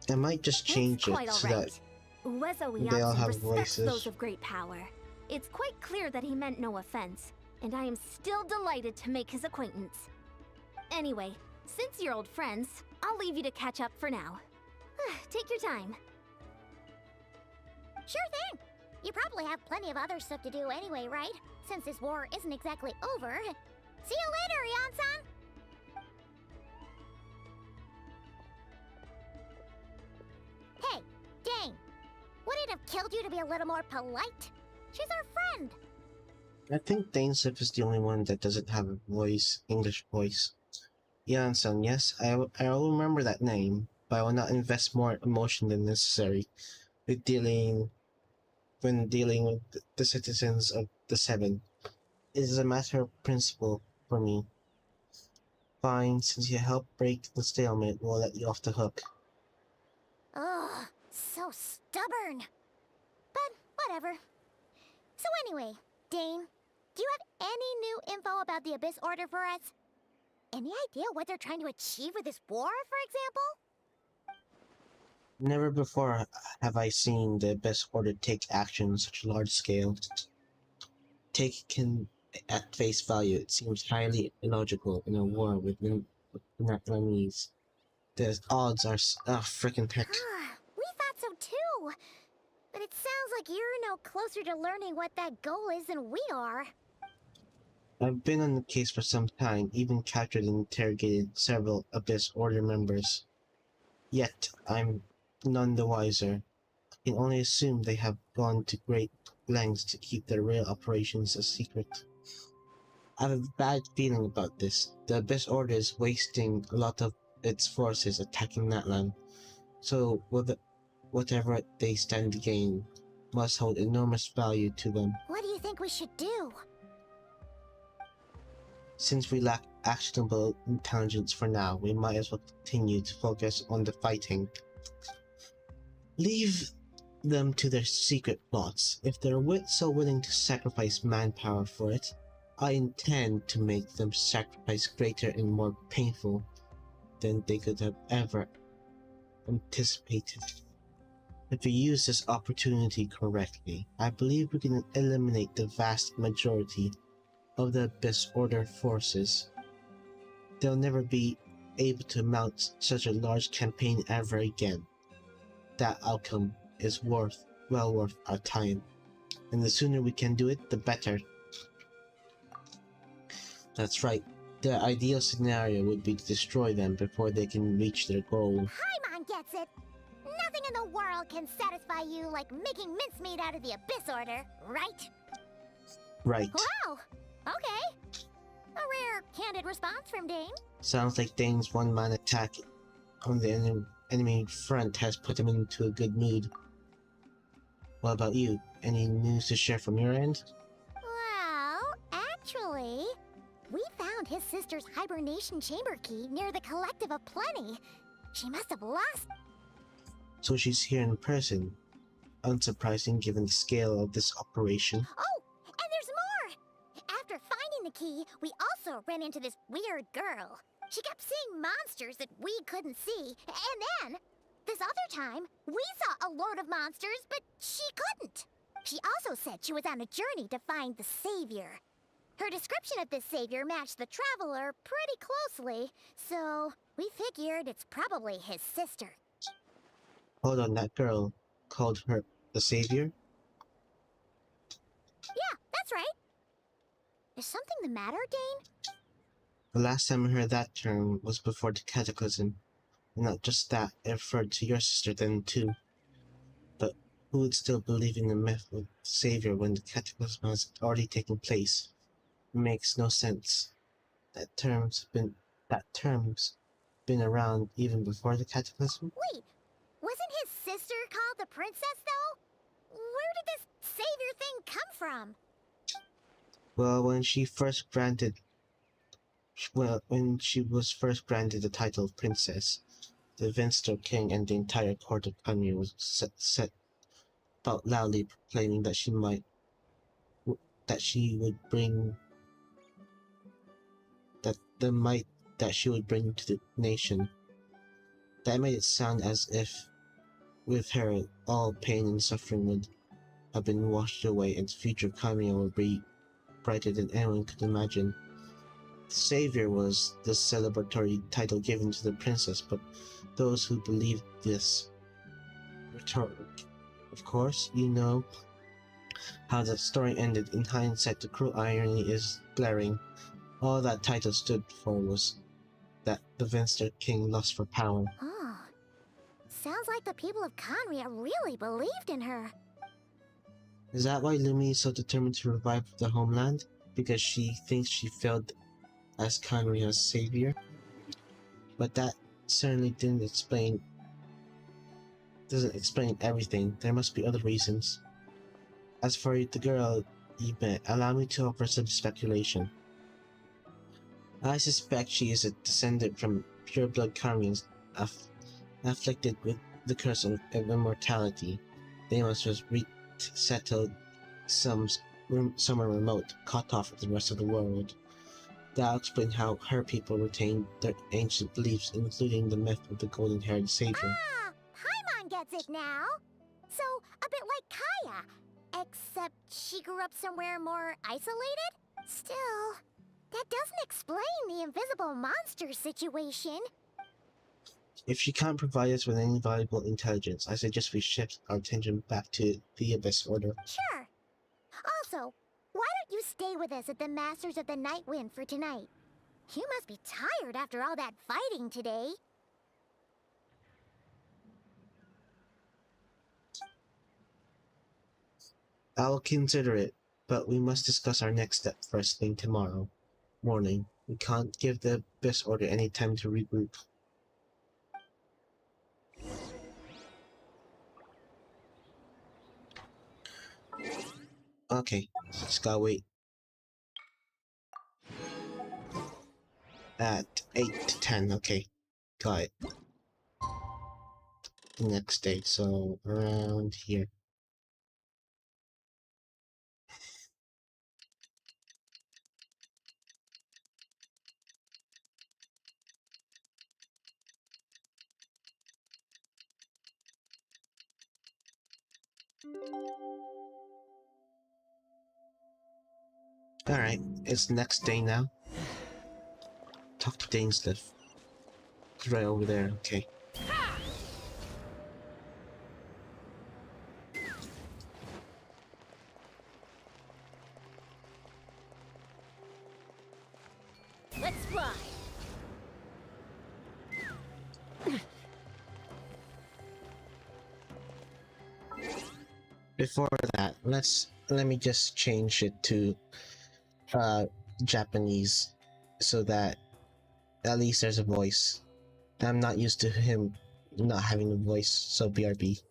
A: I might just change
B: It's quite
A: it so
B: all right.
A: that
B: Uezo
A: they all
B: Iatsu
A: have
B: respects
A: voices.
B: those of great power. It's quite clear that he meant no offense, and I am still delighted to make his acquaintance. Anyway, since you're old friends, I'll leave you to catch up for now. Take your time.
C: Sure thing. You probably have plenty of other stuff to do anyway, right? Since this war isn't exactly over. See you later, Ian-san! Hey, Dane. Would it have killed you to be a little more polite? She's our friend.
A: I think Dainsleif is the only one that doesn't have a voice, English voice. Janssen, yes, I will remember that name, but I will not invest more emotion than necessary when dealing with the citizens of the Seven. It is a matter of principle for me. Fine, since you helped break the stalemate, we'll let you off the hook.
C: Ugh, so stubborn. But whatever. So anyway, Dane, do you have any new info about the Abyss Order for us? Any idea what they're trying to achieve with this war, for example?
A: Never before have I seen the Abyss Order take action on such a large scale. Taken at face value, it seems highly illogical in a war with enemies. The odds are freaking heck.
C: We thought so too. But it sounds like you're no closer to learning what that goal is than we are.
A: I've been on the case for some time, even captured and interrogated several Abyss Order members. Yet, I'm none the wiser. I can only assume they have gone to great lengths to keep their real operations a secret. I have a bad feeling about this. The Abyss Order is wasting a lot of its forces attacking Natlan, so whatever they stand to gain must hold enormous value to them.
C: What do you think we should do?
A: Since we lack actionable intelligence for now, we might as well continue to focus on the fighting. Leave them to their secret plots. If they're so willing to sacrifice manpower for it, I intend to make them sacrifice greater and more painful than they could have ever anticipated. If we use this opportunity correctly, I believe we can eliminate the vast majority of the Abyss Order forces. They'll never be able to mount such a large campaign ever again. That outcome is well worth our time, and the sooner we can do it, the better. That's right. The ideal scenario would be to destroy them before they can reach their goal.
C: Paimon gets it. Nothing in the world can satisfy you like making mincemeat out of the Abyss Order, right?
A: Right.
C: Wow! Okay. A rare, candid response from Dane.
A: Sounds like Dane's one-man attack on the enemy front has put him into a good mood. What about you? Any news to share from your end?
C: Well, actually, we found his sister's hibernation chamber key near the Collective of Plenty. She must have lost.
A: So she's here in person. Unsurprising given the scale of this operation.
C: Oh, and there's more! After finding the key, we also ran into this weird girl. She kept seeing monsters that we couldn't see, and then, this other time, we saw a load of monsters, but she couldn't. She also said she was on a journey to find the Savior. Her description of this Savior matched the Traveler pretty closely, so we figured it's probably his sister.
A: Hold on, that girl called her the Savior?
C: Yeah, that's right. Is something the matter, Dane?
A: The last time I heard that term was before the Cataclysm. And not just that, it referred to your sister then too. But who would still believe in the myth of the Savior when the Cataclysm has already taken place? It makes no sense. That term's been around even before the Cataclysm?
C: Wait, wasn't his sister called the Princess, though? Where did this Savior thing come from?
A: Well, when she was first granted the title of Princess, the Venster King and the entire court of Kanye was set about loudly proclaiming that she would bring the might that she would bring to the nation. That made it sound as if, with her, all pain and suffering would have been washed away and future Kamiya would be brighter than anyone could imagine. Savior was the celebratory title given to the princess, but those who believed this rhetoric. Of course, you know how the story ended. In hindsight, the cruel irony is glaring. All that title stood for was that the Venster King lost for power.
C: Oh, sounds like the people of Conria really believed in her.
A: Is that why Lumi is so determined to revive the homeland? Because she thinks she failed as Conria's savior? But that certainly doesn't explain everything. There must be other reasons. As for the girl you met, allow me to offer some speculation. I suspect she is a descendant from pure-blood Carmians afflicted with the curse of immortality. They must have settled somewhere remote, cut off from the rest of the world. That'll explain how her people retained their ancient beliefs, including the myth of the golden-haired savior.
C: Ah, Paimon gets it now. So, a bit like Kaya, except she grew up somewhere more isolated? Still, that doesn't explain the invisible monster situation.
A: If she can't provide us with any valuable intelligence, I suggest we shift our attention back to the Abyss Order.
C: Sure. Also, why don't you stay with us at the Masters of the Night Wind for tonight? You must be tired after all that fighting today.
A: I'll consider it, but we must discuss our next step first thing tomorrow morning. We can't give the Abyss Order any time to regroup. Okay, just gotta wait. At 8 to 10, okay. Got it. The next day, so around here. Alright, it's next day now. Talk to Dainsliff. It's right over there, okay.
C: Let's fly.
A: Before that, let me just change it to Japanese so that at least there's a voice. I'm not used to him not having a voice, so BRB.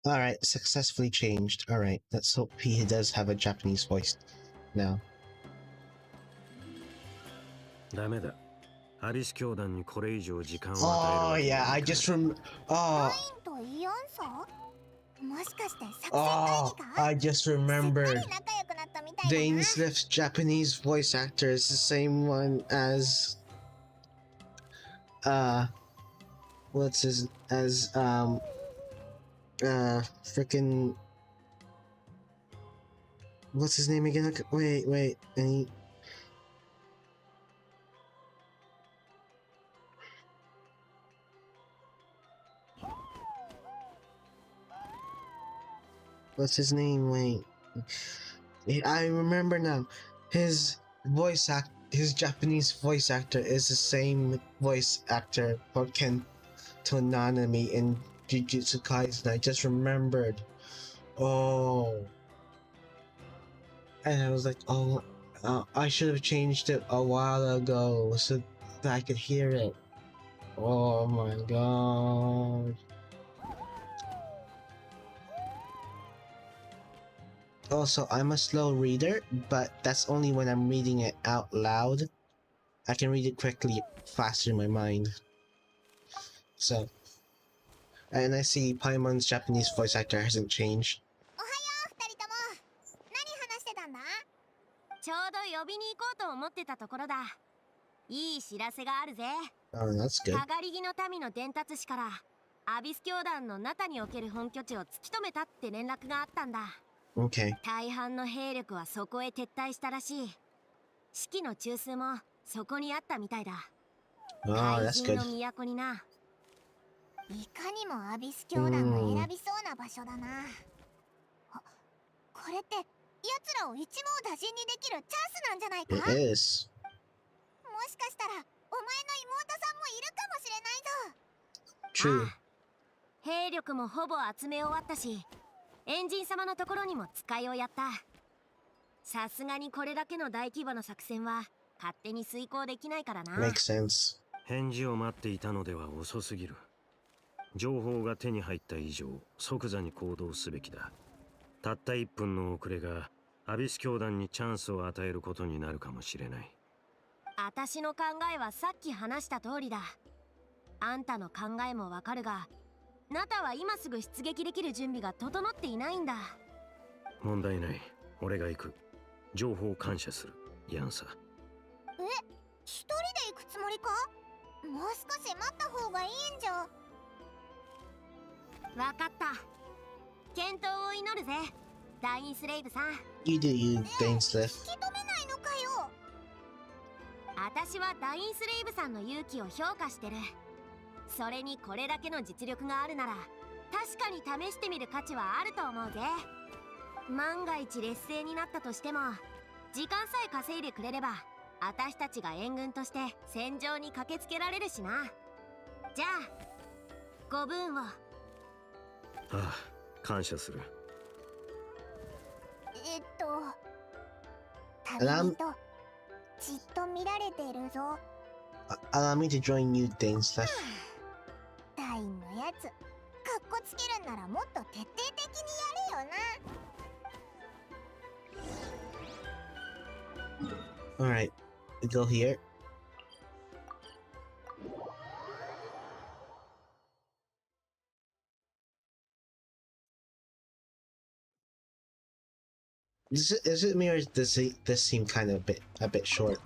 A: Alright, successfully changed. Alright, let's hope he does have a Japanese voice now.
J: ダメだ。アビス教団にこれ以上時間を
A: Oh
J: 与えるわ
A: yeah,
J: けには
A: I
J: いかない
A: just rem-
C: ラ
A: oh
C: インとイオンソもしかして作戦
A: oh
C: 会議か
A: I just remembered
C: すっかり仲良くなったみたいだな
A: Dainsliff's Japanese voice actor is the same one as what's his as frickin' what's his name again? Wait, any what's his name? Wait, I remember now. His Japanese voice actor is the same voice actor for Ken Tonanami in Jujutsu Kaisen. I just remembered. Oh, and I was like, oh, I should have changed it a while ago so that I could hear it. Oh my god. Also, I'm a slow reader, but that's only when I'm reading it out loud. I can read it quickly, faster in my mind. So, and I see Paimon's Japanese voice actor hasn't changed.
C: おはよう二人とも何話してたんだ
B: ちょうど呼びに行こうと思ってたところだ。いい知らせがあるぜ。
A: Oh, that's good.
B: かがりぎの民の伝達師からアビス教団のナタにおける本拠地を突き止めたって連絡があったんだ。
A: Okay.
B: 大半の兵力はそこへ撤退したらしい。指揮の中枢もそこにあったみたいだ。
A: Oh,
B: 怪
A: that's
B: 人
A: good.
B: の都にな。
C: いかにもアビス教団が選びそうな場所だなこれって奴らを一網打尽にできるチャンスなんじゃないか
A: It is.
C: もしかしたらお前の妹さんもいるかもしれないぞ
A: True.
B: ああ兵力もほぼ集め終わったし、エンジン様のところにも使いをやった。さすがにこれだけの大規模な作戦は勝手に遂行できないからな。
A: Makes sense.
J: 返事を待っていたのでは遅すぎる。情報が手に入った以上、即座に行動すべきだ。たった1分の遅れがアビス教団にチャンスを与えることになるかもしれない。
B: 私の考えはさっき話した通りだ。あんたの考えもわかるが、ナタは今すぐ出撃できる準備が整っていないんだ。
J: 問題ない。俺が行く。情報感謝する。ヤンサ。
C: 一人で行くつもりかもう少し待った方がいいんじゃ
B: わかった。健闘を祈るぜ。
C: 団員スレイブさん。
A: You do you, Dainsleif.
C: 引き止めないのかよ。私は団員スレイブさんの勇気を評価してる。それにこれだけの実力があるなら確かに試してみる価値はあると思うぜ。万が一劣勢になったとしても時間さえ稼いでくれれば私たちが援軍として戦場に駆けつけられるしな。じゃあご分を。
J: ああ、感謝する。
C: 旅人じっと見られてるぞ。
A: Allow me to join you, Dainsleif.
C: 隊員のやつ、かっこつけるんならもっと徹底的にやれよな。
A: Alright, we go here. Is it me or does this seem kind of a bit short?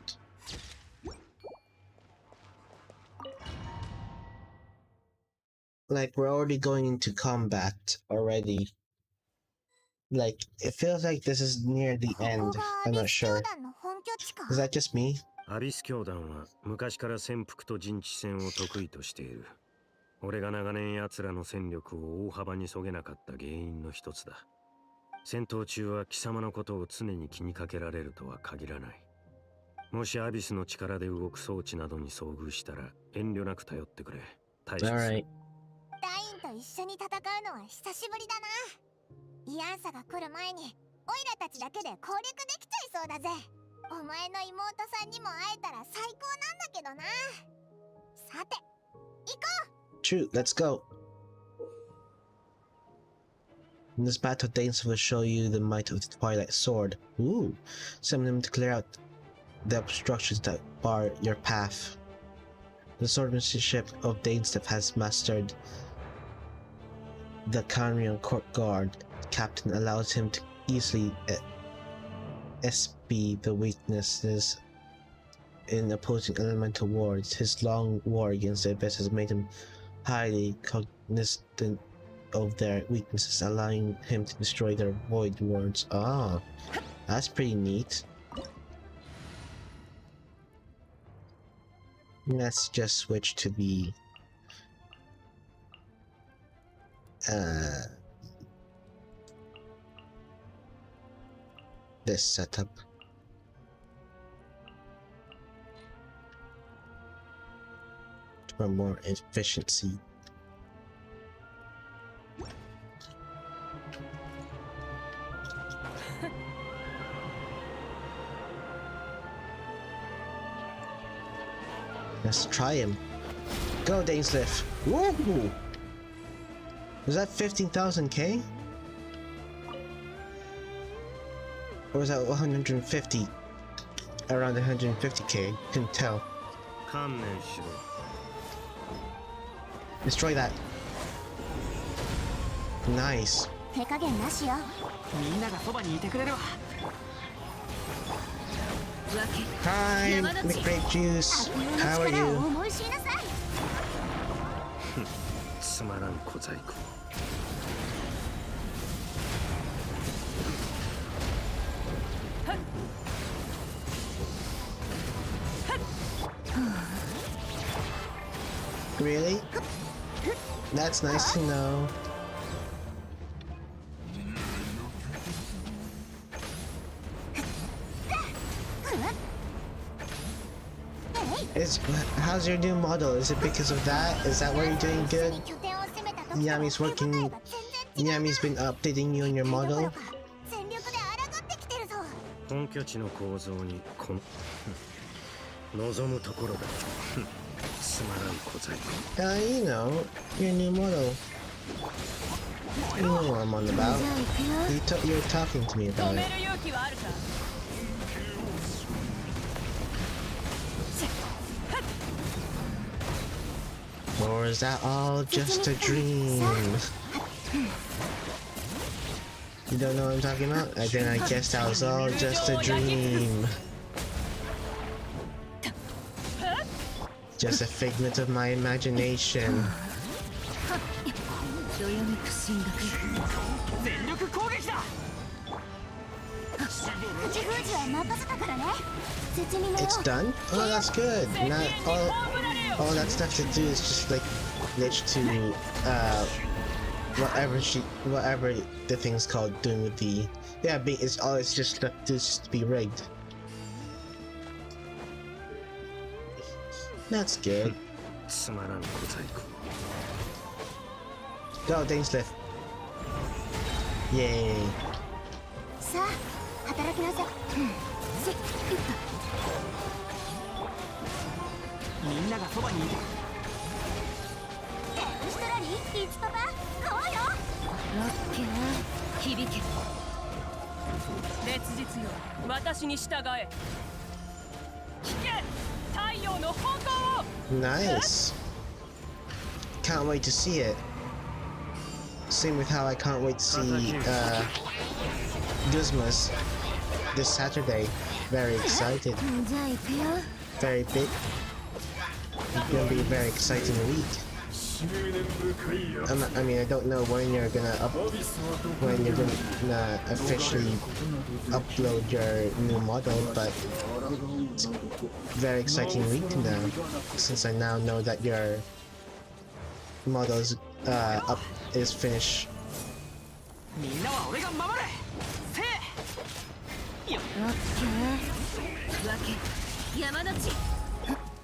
A: Like we're already going into combat already. Like it feels like this is near the end. I'm not sure. Is that just me?
J: アビス教団は昔から潜伏と陣地戦を得意としている。俺が長年奴らの戦力を大幅にそげなかった原因の一つだ。戦闘中は貴様のことを常に気にかけられるとは限らない。もしアビスの力で動く装置などに遭遇したら遠慮なく頼ってくれ。大切。
A: Alright.
C: 隊員と一緒に戦うのは久しぶりだな。イアンサが来る前にオイラたちだけで攻略できちゃいそうだぜ。お前の妹さんにも会えたら最高なんだけどな。さて、行こう。
A: True, let's go. In this battle, Dainsleif will show you the might of the Twilight Sword. Ooh, summon him to clear out the obstructions that bar your path. The swordsmanship of Dainsleif has mastered the Canrion Court Guard. Captain allows him to easily SB the weaknesses in opposing elemental wards. His long war against the Abyss has made him highly cognizant of their weaknesses, allowing him to destroy their void wards. Ah, that's pretty neat. Let's just switch to the this setup. For more efficiency. Let's try him. Go, Dainsleif. Woo! Was that 15,000k? Or was that 150? Around 150k? Couldn't tell. Destroy that. Nice. Hi, McGrape Juice. How are you? Really? That's nice to know. How's your new model? Is it because of that? Is that why you're doing good? Yami's working. Yami's been updating you on your model. You know, your new model. You know what I'm on about. You were talking to me about it. Or is that all just a dream? You don't know what I'm talking about? Then I guess that was all just a dream. Just a figment of my imagination. It's done? Oh, that's good. Now all that stuff to do is just like glitch to whatever the thing's called doing with the it's just stuff to be rigged. That's good. Go, Dainsliff. Yay.
C: さあ働きなさい。
H: みんながそばにいて。
C: シトラリー、イチパパ、こうよ。
I: ラッキー響け。
K: 烈日よ、私に従え。聞け、太陽の方向を。
A: Nice. Can't wait to see it. Same with how I can't wait to see Guzma's this Saturday. Very excited.
C: じゃあ行くよ。
A: Very big. It's gonna be a very exciting week. I mean, I don't know when you're gonna officially upload your new model, but it's a very exciting week now, since I now know that your model's is finished.
H: みんなは俺が守れ。せー。よ。
C: オッケー。わけ山の地。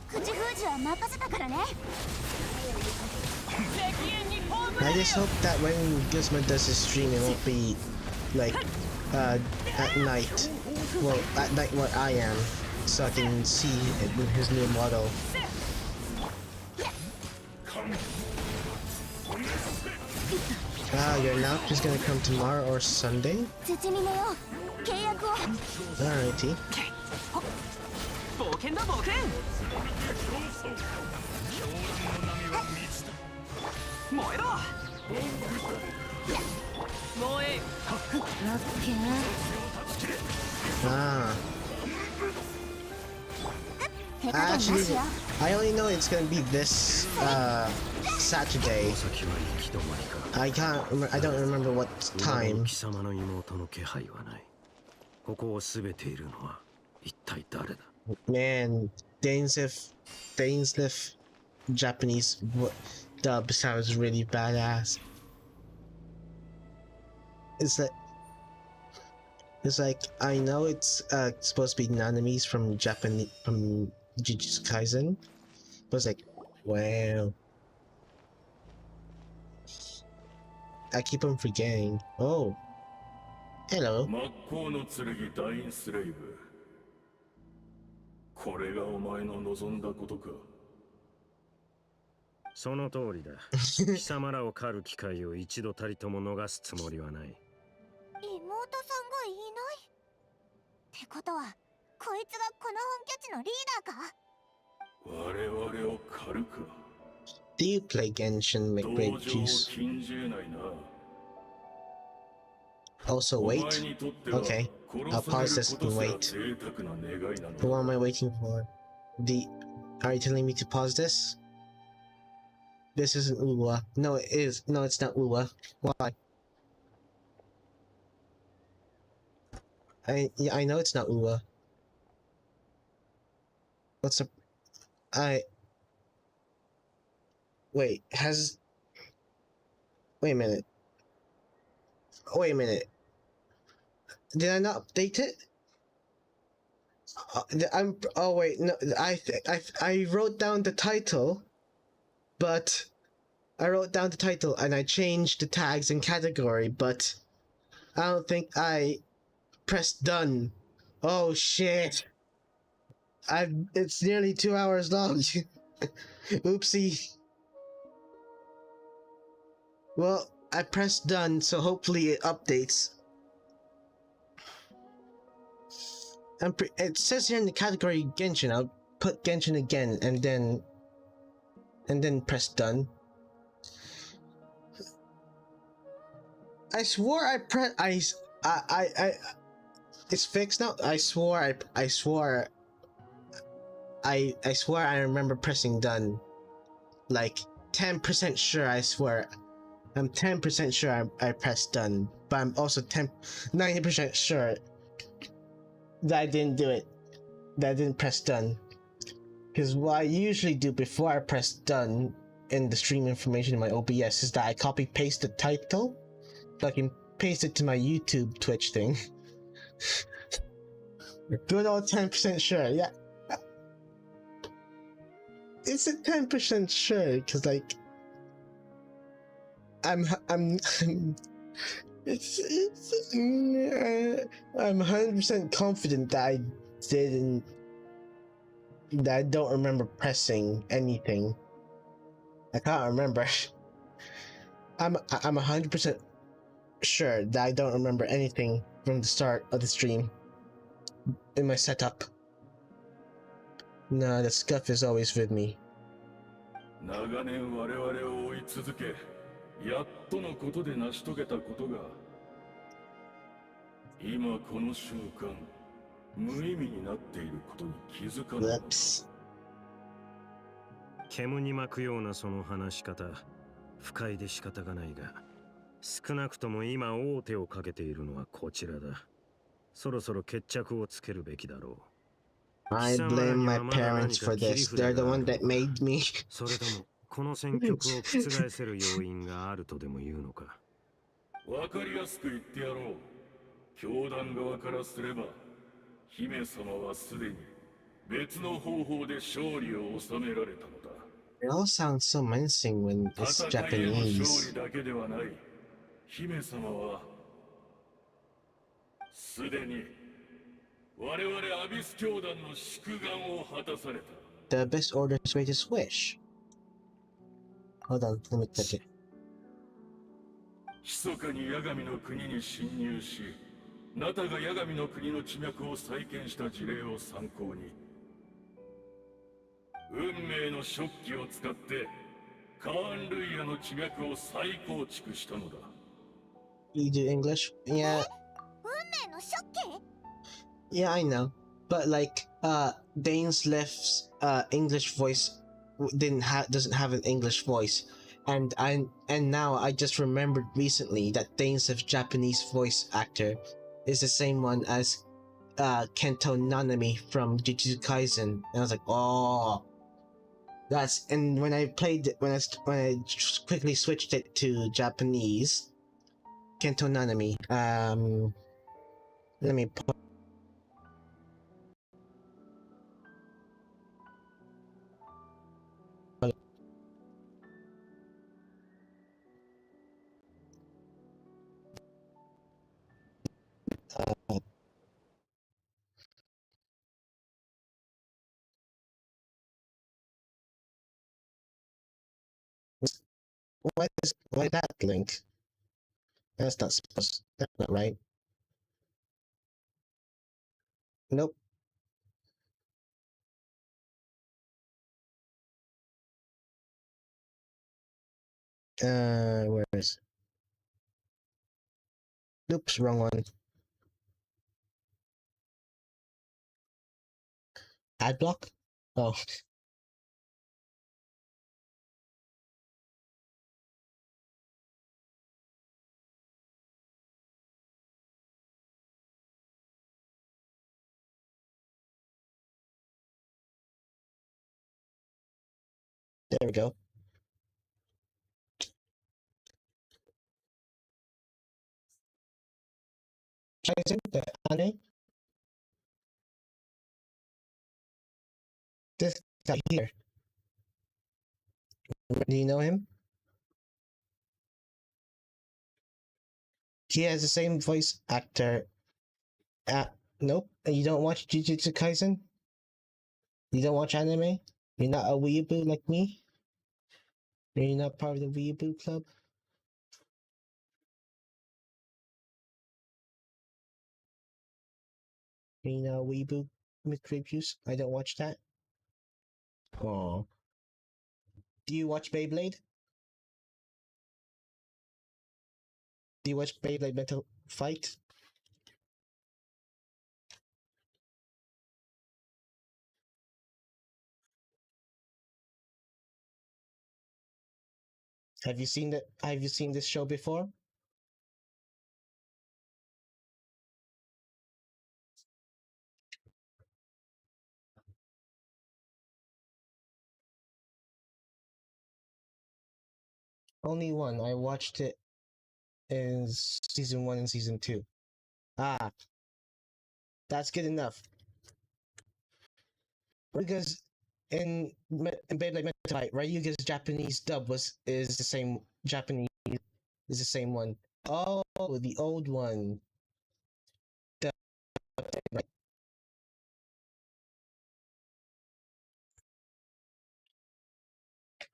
C: 口封じは任せたからね。
A: I just hope that when Gizmo does his stream, it won't be like at night. Well, at night where I am, so I can see it with his new model. Ah, your nap is gonna come tomorrow or Sunday?
C: 絶に寝よう。契約を。
A: Alrighty.
H: 冒険だ冒険。燃えろ。
K: 燃えよ。
C: ラッキー。
A: Ah. Actually, I only know it's gonna be this Saturday. I don't remember what time.
J: 貴様の妹の気配はない。ここを全ているのは一体誰だ?
A: Man, Dainsliff Japanese dub sounds really badass. It's like I know it's supposed to be Nanamis from Jujutsu Kaisen, but it's like, wow. I keep on forgetting. Oh, hello.
G: これがお前の望んだことか。
J: その通りだ。貴様らを狩る機会を一度たりとも逃すつもりはない。
C: 妹さんがいないってことは、こいつがこの本拠地のリーダーか？
G: 我々を狩るか。
A: Do you play Genshin, make grape juice? Also wait? Okay, I'll pause this and wait. What am I waiting for? Are you telling me to pause this? This isn't Uwa. No, it is. No, it's not Uwa. Why? I know it's not Uwa. What's up? Wait, wait a minute. Wait a minute. Did I not update it? Oh wait, no. I wrote down the title, but I wrote down the title and I changed the tags and category, but I don't think I pressed done. Oh shit! It's nearly 2 hours long. Oopsie. Well, I pressed done, so hopefully it updates. It says here in the category Genshin. I'll put Genshin again and then press done. I swore I it's fixed now. I swore I remember pressing done. Like 10% sure, I swear. I'm 10% sure I pressed done, but I'm also 90% sure that I didn't do it. That I didn't press done. Because what I usually do before I press done in the stream information in my OBS is that I copy paste the title, so I can paste it to my YouTube Twitch thing. Good old 10% sure, yeah. It's a 10% sure, because like I'm I'm 100% confident that I didn't, that I don't remember pressing anything. I can't remember. I'm 100% sure that I don't remember anything from the start of the stream in my setup. No, the scuff is always with me.
G: 長年我々を追い続け、やっとのことで成し遂げたことが、今この瞬間、無意味になっていることに気づかない。
J: 煙に巻くようなその話し方、不快で仕方がないが、少なくとも今王手をかけているのはこちらだ。そろそろ決着をつけるべきだろう。
A: I blame my parents for this. They're the one that made me.
J: それともこの戦局を覆せる要因があるとでも言うのか。
G: わかりやすく言ってやろう。教団側からすれば、姫様はすでに別の方法で勝利を収められたのだ。
A: It all sounds so menacing when it's Japanese.
G: 勝利だけではない。姫様はすでに我々アビス教団の祝願を果たされた。
A: The Abyss Order's greatest wish. Hold on, let me check it.
G: 密かに八神の国に侵入し、ナタが八神の国の地脈を再建した事例を参考に、運命の食器を使ってカーン・ルイヤの地脈を再構築したのだ。
A: You do English? Yeah.
C: 運命の食器?
A: Yeah, I know. But like, Dane's Left's English voice doesn't have an English voice, and now I just remembered recently that Dane's Left's Japanese voice actor is the same one as Kento Nanami from Jujutsu Kaisen, and I was like, oh, that's. And when I played it, when I quickly switched it to Japanese, Kento Nanami. Let me. Why that link? That's not supposed. That's not right. Nope. Where is? Oops, wrong one. Ad block? Oh. There we go. Jason, the anime? This guy here. Do you know him? He has the same voice actor. Nope. You don't watch Jujutsu Kaisen? You don't watch anime? You're not a weeaboo like me? You're not part of the weeaboo club? You're not a weeaboo, McReapuse? I don't watch that? Oh. Do you watch Beyblade? Do you watch Beyblade Metal Fight? Have you seen that? Have you seen this show before? Only one. I watched it in season 1 and season 2. Ah, that's good enough. Because in Beyblade Metal Fight, Ryuga's Japanese dub is the same. Japanese is the same one. Oh, the old one. Right.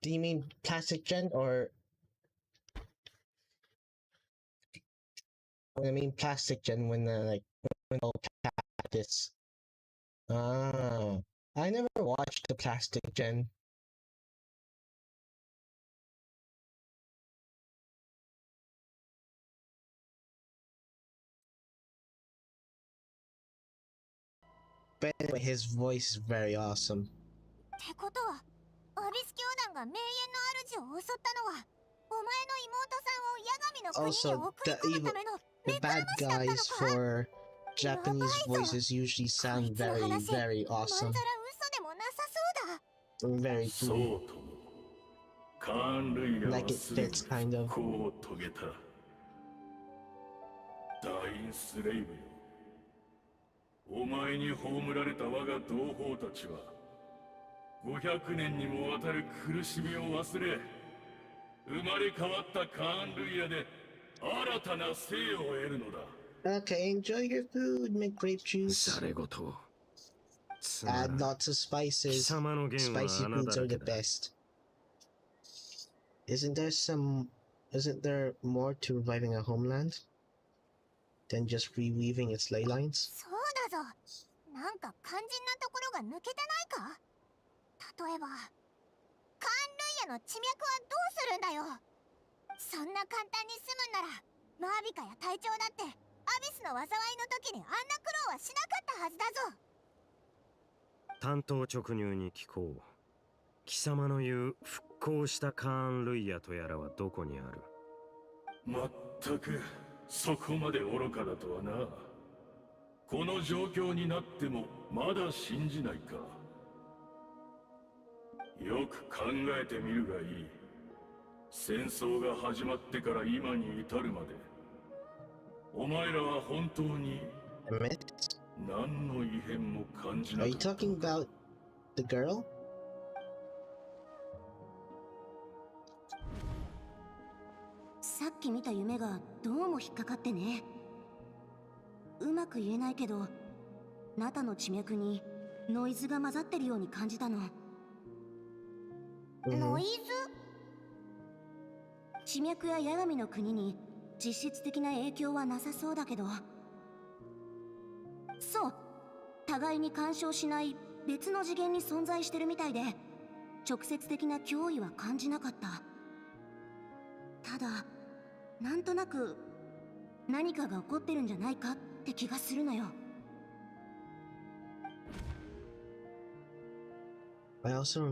A: Do you mean Plastic Gen or? I mean Plastic Gen when when all practice. Ah, I never watched the Plastic Gen. But anyway, his voice is very awesome.
C: ってことは、アビス教団が名園の主を襲ったのは、お前の妹さんを八神の国に
A: Also,
C: 送り込むための
A: the
C: 目く
A: bad
C: らましだったの
A: guys
C: か
A: for Japanese voices usually
C: こい
A: sound
C: つの
A: very,
C: 話、
A: very
C: まんざら
A: awesome.
C: 嘘でもなさそうだ。
A: Very
G: そ
A: cool.
G: うともカーン・ルイヤ
A: Like
G: は
A: it
G: すでに
A: fits, kind of.
G: 復興を遂げた。ダインスレイブよ、お前に葬られた我が同胞たちは500年にもわたる苦しみを忘れ、生まれ変わったカーン・ルイヤで新たな生を得るのだ。
A: Okay, enjoy your food, make grape juice.
J: ざれ言を。つ
A: Add
J: まらん。
A: lots of spices.
J: 貴様の弦は
A: Spicy
J: 穴
A: foods
J: だ
A: are
J: ら
A: the
J: けだ。
A: best. Isn't there more to reviving a homeland than just reweaving its ley lines?
C: そうだぞ。なんか肝心なところが抜けてないか？例えば、カーン・ルイヤの地脈はどうするんだよ。そんな簡単に済むんなら、マービカや隊長だってアビスの災いの時にあんな苦労はしなかったはずだぞ。
J: 単刀直入に聞こう。貴様の言う復興したカーン・ルイヤとやらはどこにある？
G: まったくそこまで愚かだとはな。この状況になってもまだ信じないか。よく考えてみるがいい。戦争が始まってから今に至るまで、お前らは本当に
A: A minute?
G: 何の異変も感じな
A: Are
G: か
A: you
G: った。
A: talking about the girl?
C: さっき見た夢がどうも引っかかってね。うまく言えないけど、ナタの地脈にノイズが混ざってるように感じたの。ノイズ？地脈や八神の国に実質的な影響はなさそうだけど、そう、互いに干渉しない別の次元に存在してるみたいで、直接的な脅威は感じなかった。ただ、なんとなく何かが起こってるんじゃないかって気がするのよ。
A: I also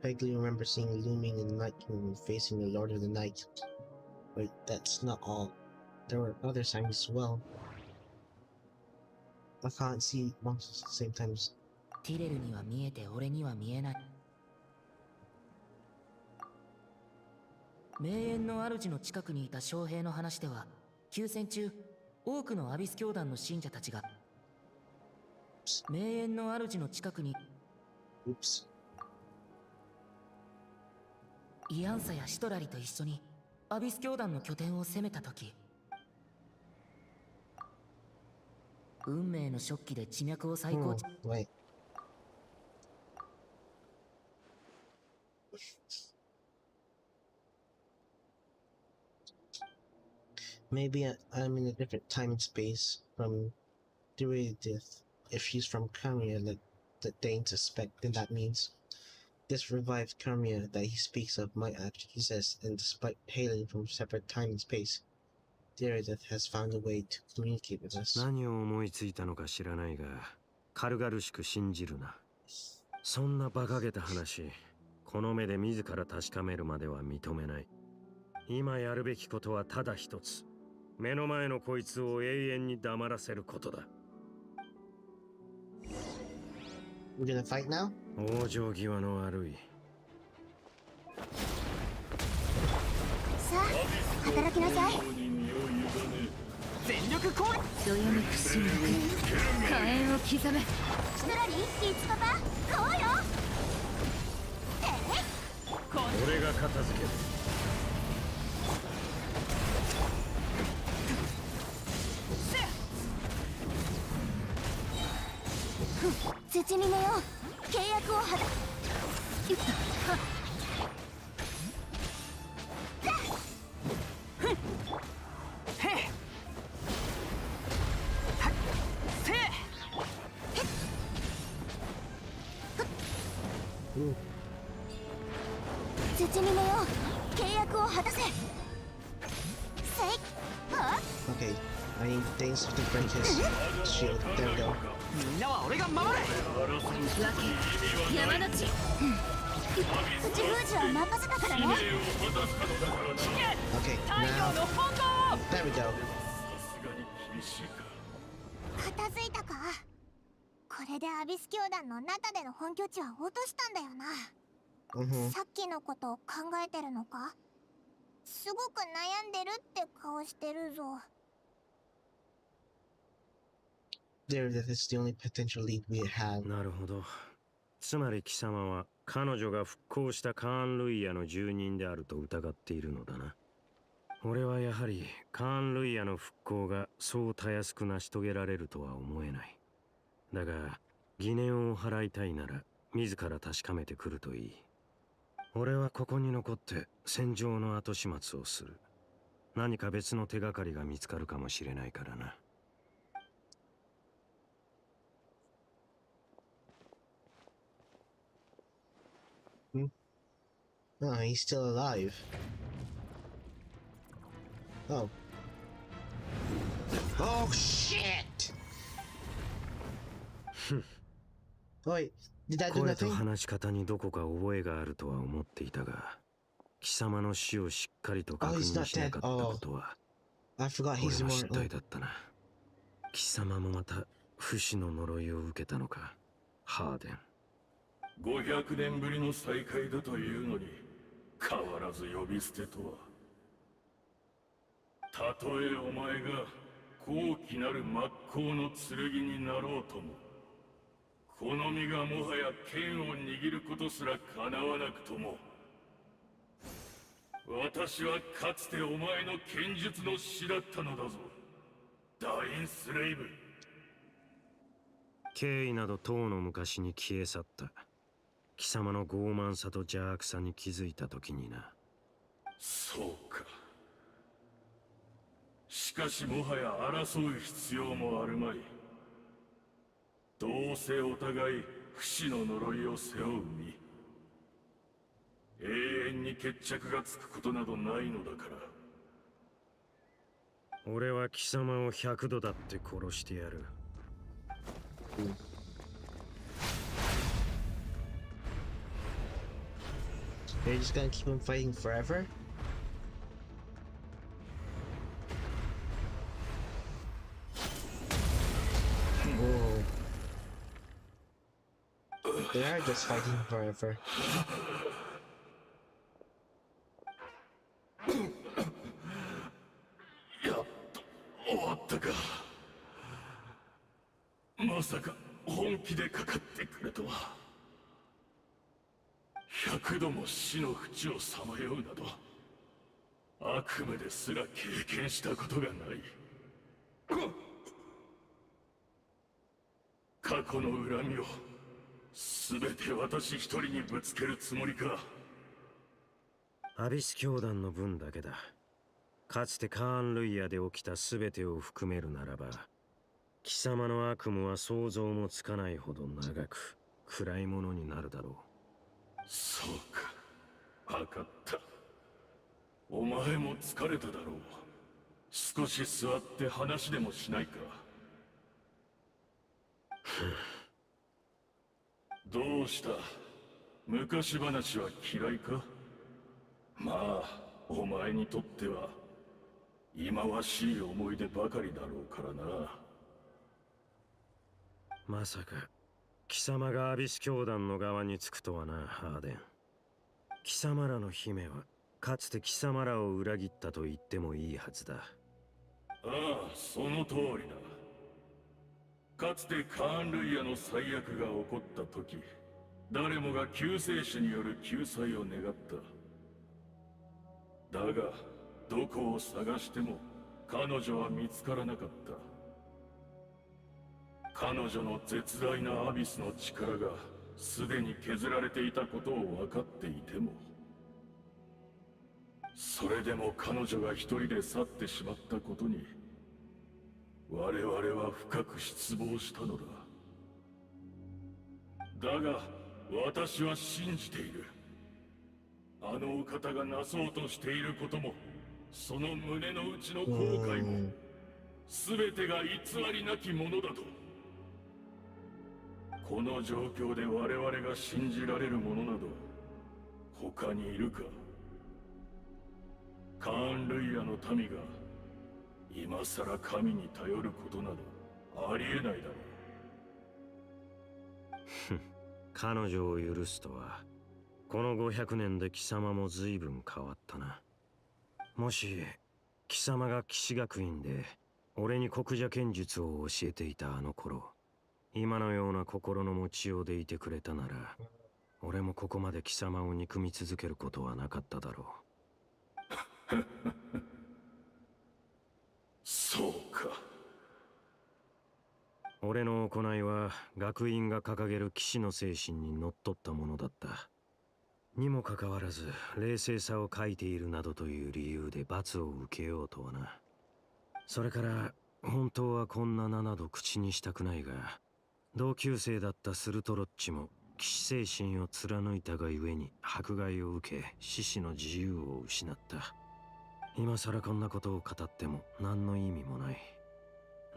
A: vaguely remember seeing looming in the Night Kingdom facing the Lord of the Night. Wait, that's not all. There were other signs as well. I can't see monsters at the same time.
L: ティレルには見えて俺には見えない。名園の主の近くにいた将兵の話では、休戦中、多くのアビス教団の信者たちが名園の主の近くに
A: Oops.
L: イアンサやシトラリと一緒にアビス教団の拠点を攻めたとき、運命の食器で地脈を再構築。
A: Wait. Maybe I'm in a different time and space from Derivith. If she's from Kamiya that Dane suspect, then that means this revived Kamiya that he speaks of might actually exist, and despite hailing from separate time and space, Derivith has found a way to communicate with us.
J: 何を思いついたのか知らないが、軽々しく信じるな。そんな馬鹿げた話、この目で自ら確かめるまでは認めない。今やるべきことはただ一つ。目の前のこいつを永遠に黙らせることだ。
A: We're gonna fight now?
J: 往生際の悪い。
C: さあ働きなさい。
H: 全力攻撃。
K: どよめく死に火炎を刻め。
C: ストロリー、いつパパ買おうよ。
J: 俺が片付ける。
C: 土見めよ、契約を果た土見めよ、契約を果たせ。せいあ
A: Okay, I need Danes to break his shield. There we go.
H: みんなは俺が守れ。
K: 山の地。
C: 口封じは任せたからね。
A: Okay,
K: 太陽
A: now
K: の本能。
A: there we go.
C: 片付いたか。これでアビス教団のナタでの本拠地は落としたんだよな。
A: Mm-hmm.
C: さっきのことを考えてるのか。すごく悩んでるって顔してるぞ。
A: There, that is the only potential lead we have.
J: なるほど。つまり貴様は彼女が復興したカーン・ルイヤの住人であると疑っているのだな。俺はやはりカーン・ルイヤの復興がそうたやすく成し遂げられるとは思えない。だが疑念を払いたいなら自ら確かめてくるといい。俺はここに残って戦場の後始末をする。何か別の手がかりが見つかるかもしれないからな。
A: Oh, he's still alive. Oh. Oh shit! Wait, did that do
J: 声と
A: nothing?
J: 話し方にどこか覚えがあるとは思っていたが、貴様の死をしっかりと確認しなかったことは
A: I forgot
J: 俺
A: he's
J: の失
A: more.
J: 態だったな。貴様もまた不死の呪いを受けたのか、ハーデン。
G: 500年ぶりの再会だというのに変わらず呼び捨てとは。たとえお前が高貴なる真っ向の剣になろうとも、この身がもはや剣を握ることすら叶わなくとも、私はかつてお前の剣術の師だったのだぞ、ダインスレイブ。
J: 敬意などとうの昔に消え去った。貴様の傲慢さと邪悪さに気づいた時にな。
G: そうか。しかしもはや争う必要もあるまい。どうせお互い不死の呪いを背負う身。永遠に決着がつくことなどないのだから。
J: 俺は貴様を100度だって殺してやる。
A: You're just gonna keep him fighting forever? Whoa. They are just fighting forever.
G: やっと終わったか。まさか本気でかかってくれとは。100度も死の淵をさまようなど悪夢ですら経験したことがない。過去の恨みを全て私一人にぶつけるつもりか。
J: アビス教団の分だけだ。かつてカーン・ルイヤで起きた全てを含めるならば、貴様の悪夢は想像もつかないほど長く暗いものになるだろう。
G: そうか、分かった。お前も疲れただろう。少し座って話でもしないか。どうした？昔話は嫌いか？まあ、お前にとっては忌まわしい思い出ばかりだろうからな。
J: まさか貴様がアビス教団の側につくとはな、ハーデン。貴様らの姫はかつて貴様らを裏切ったと言ってもいいはずだ。
G: ああ、その通りだ。かつてカーン・ルイヤの最悪が起こった時、誰もが救世主による救済を願った。だが、どこを探しても彼女は見つからなかった。彼女の絶大なアビスの力がすでに削られていたことを分かっていても、それでも彼女が一人で去ってしまったことに我々は深く失望したのだ。だが私は信じている。あのお方がなそうとしていることも、その胸の内の後悔も、全てが偽りなきものだと。この状況で我々が信じられるものなど他にいるか。カーン・ルイヤの民が今さら神に頼ることなどありえないだろ
J: う。彼女を許すとは、この500年で貴様も随分変わったな。もし貴様が騎士学院で俺に国者剣術を教えていたあの頃、今のような心の持ちようでいてくれたなら、俺もここまで貴様を憎み続けることはなかっただろう。
G: そうか。
J: 俺の行いは学院が掲げる騎士の精神にのっとったものだった。にもかかわらず冷静さを欠いているなどという理由で罰を受けようとはな。それから本当はこんな名など口にしたくないが、同級生だったスルトロッチも騎士精神を貫いたがゆえに迫害を受け、獅子の自由を失った。今さらこんなことを語っても何の意味もない。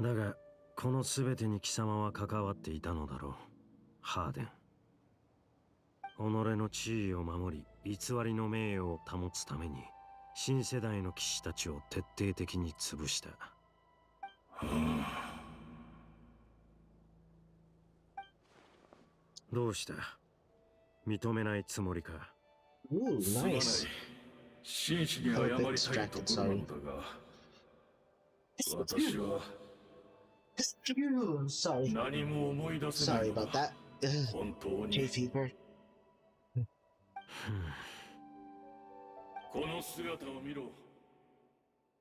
J: だがこの全てに貴様は関わっていたのだろう、ハーデン。己の地位を守り、偽りの名誉を保つために新世代の騎士たちを徹底的に潰した。どうした？認めないつもりか？
G: すまない。真摯に謝りたいところなのだが、私は何も思い出せないのだ。本当に。この姿を見ろ。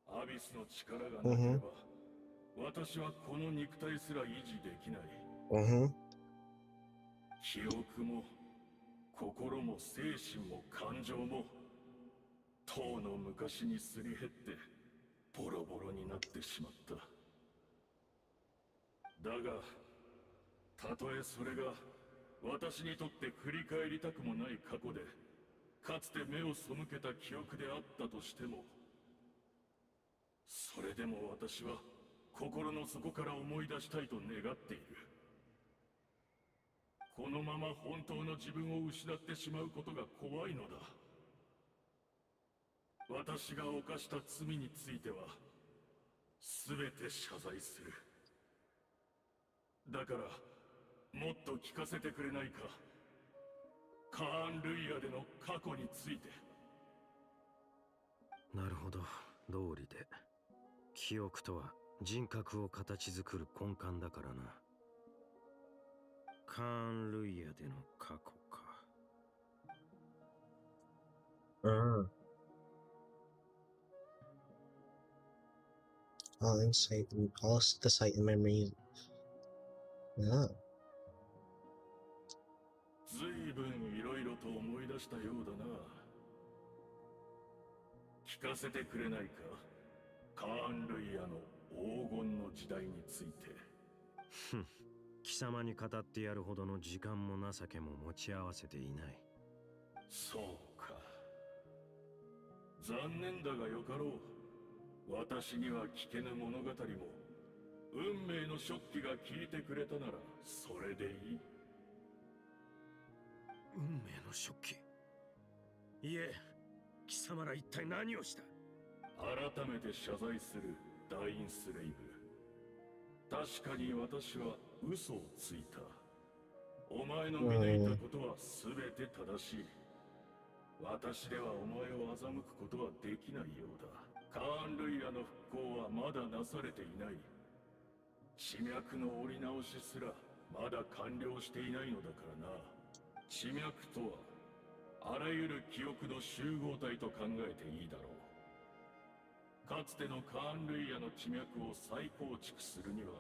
G: アビスの力がなければ、私はこの肉体すら維持できない。記憶も心も精神も感情もとうの昔にすり減ってボロボロになってしまった。だがたとえそれが私にとって振り返りたくもない過去で、かつて目を背けた記憶であったとしても、それでも私は心の底から思い出したいと願っている。このまま本当の自分を失ってしまうことが怖いのだ。私が犯した罪については全て謝罪する。だからもっと聞かせてくれないか。カーン・ルイヤでの過去について。
J: なるほど、道理で。記憶とは人格を形作る根幹だからな。カーン・ルイヤでの過去か。
A: All insight and all the sight and memories. Yeah.
G: ずいぶんいろいろと思い出したようだな。聞かせてくれないか。カーン・ルイヤの黄金の時代について。
J: ふん。貴様に語ってやるほどの時間も情けも持ち合わせていない。
G: そうか。残念だがよかろう。私には聞けぬ物語も運命の食器が聞いてくれたならそれでいい。
J: 運命の食器。いえ、貴様ら一体何をした？
G: 改めて謝罪するダインスレイブ。確かに私は嘘をついた。お前の見抜いたことは全て正しい。私ではお前を欺くことはできないようだ。カーン・ルイヤの復興はまだなされていない。地脈の折り直しすらまだ完了していないのだからな。地脈とはあらゆる記憶の集合体と考えていいだろう。かつてのカーン・ルイヤの地脈を再構築するには、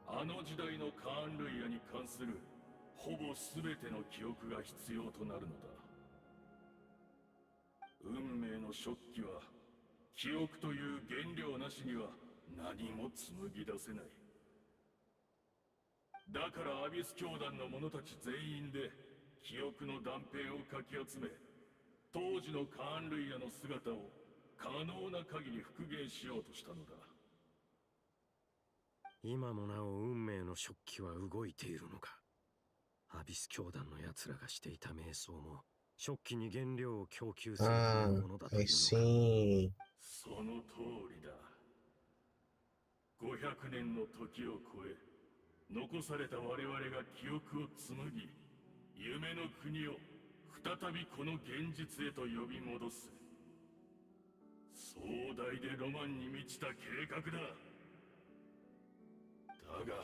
G: あの時代のカーン・ルイヤに関するほぼ全ての記憶が必要となるのだ。運命の食器は記憶という原料なしには何も紡ぎ出せない。だからアビス教団の者たち全員で記憶の断片をかき集め、当時のカーン・ルイヤの姿を可能な限り復元しようとしたのだ。
J: 今もなお運命の食器は動いているのか。アビス教団の奴らがしていた瞑想も食器に原料を供給するためのものだというのか。
G: その通りだ。500年の時を超え、残された我々が記憶を紡ぎ、夢の国を再びこの現実へと呼び戻す。壮大でロマンに満ちた計画だ。だが、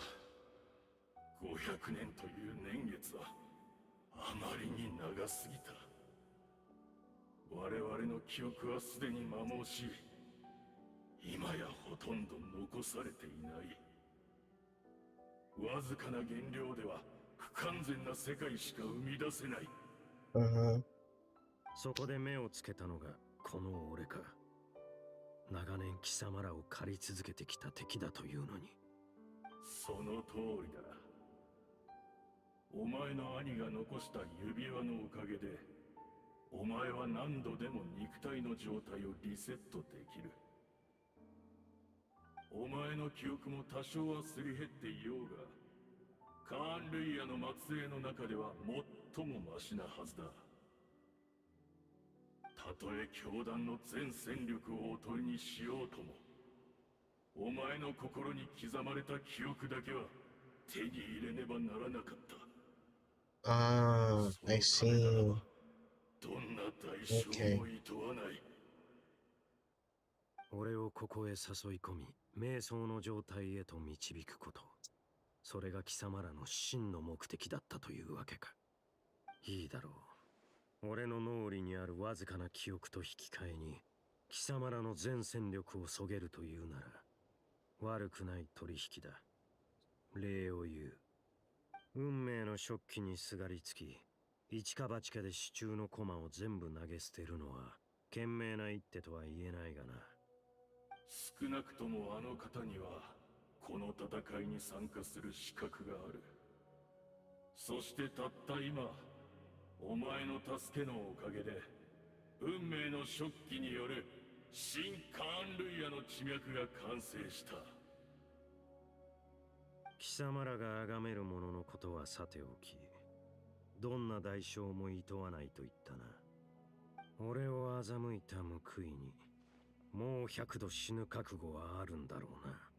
G: 500年という年月はあまりに長すぎた。我々の記憶はすでに摩耗し、今やほとんど残されていない。わずかな原料では不完全な世界しか生み出せない。
J: そこで目をつけたのがこの俺か。長年貴様らを狩り続けてきた敵だというのに。
G: その通りだ。お前の兄が残した指輪のおかげで、お前は何度でも肉体の状態をリセットできる。お前の記憶も多少はすり減っていようが、カーン・ルイヤの末裔の中では最もマシなはずだ。たとえ教団の全戦力をおとりにしようとも、お前の心に刻まれた記憶だけは手に入れねばならなかった。
A: I see.
G: どんな代償も厭わない。
J: 俺をここへ誘い込み、瞑想の状態へと導くこと。それが貴様らの真の目的だったというわけか。いいだろう。俺の脳裏にあるわずかな記憶と引き換えに、貴様らの全戦力をそげるというなら、悪くない取引だ。礼を言う。運命の食器にすがりつき、一か八かで手中の駒を全部投げ捨てるのは、賢明な一手とは言えないがな。
G: 少なくともあの方には、この戦いに参加する資格がある。そしてたった今、お前の助けのおかげで、運命の食器による新カーン・ルイヤの地脈が完成した。
J: 貴様らが崇める者のことはさておき、どんな代償も厭わないと言ったな。俺を欺いた報いに、もう100度死ぬ覚悟はあるんだろうな。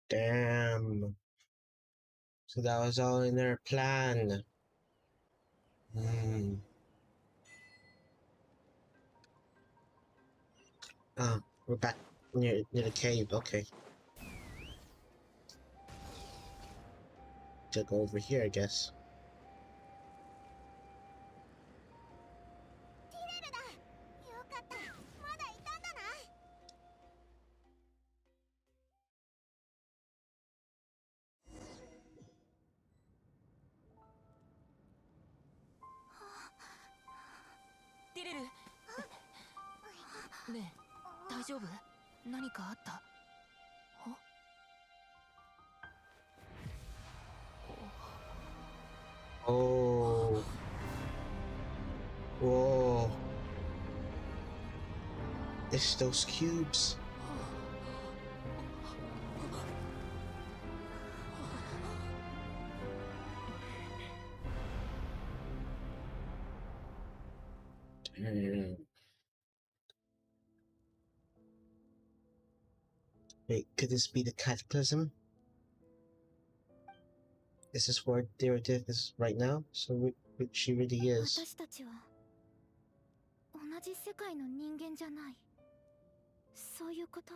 A: Damn. So that was all in their plan. Ah, we're back near the cave. Okay. To go over here, I guess.
C: ティレルだ。よかった。まだいたんだな。
L: ティレル。ねえ、大丈夫？何かあった？Oh.
A: Whoa. It's those cubes. Damn. Wait, could this be the cataclysm? Is this where Derek is right now? So she really is.
C: 私たちは同じ世界の人間じゃない。そういうこと？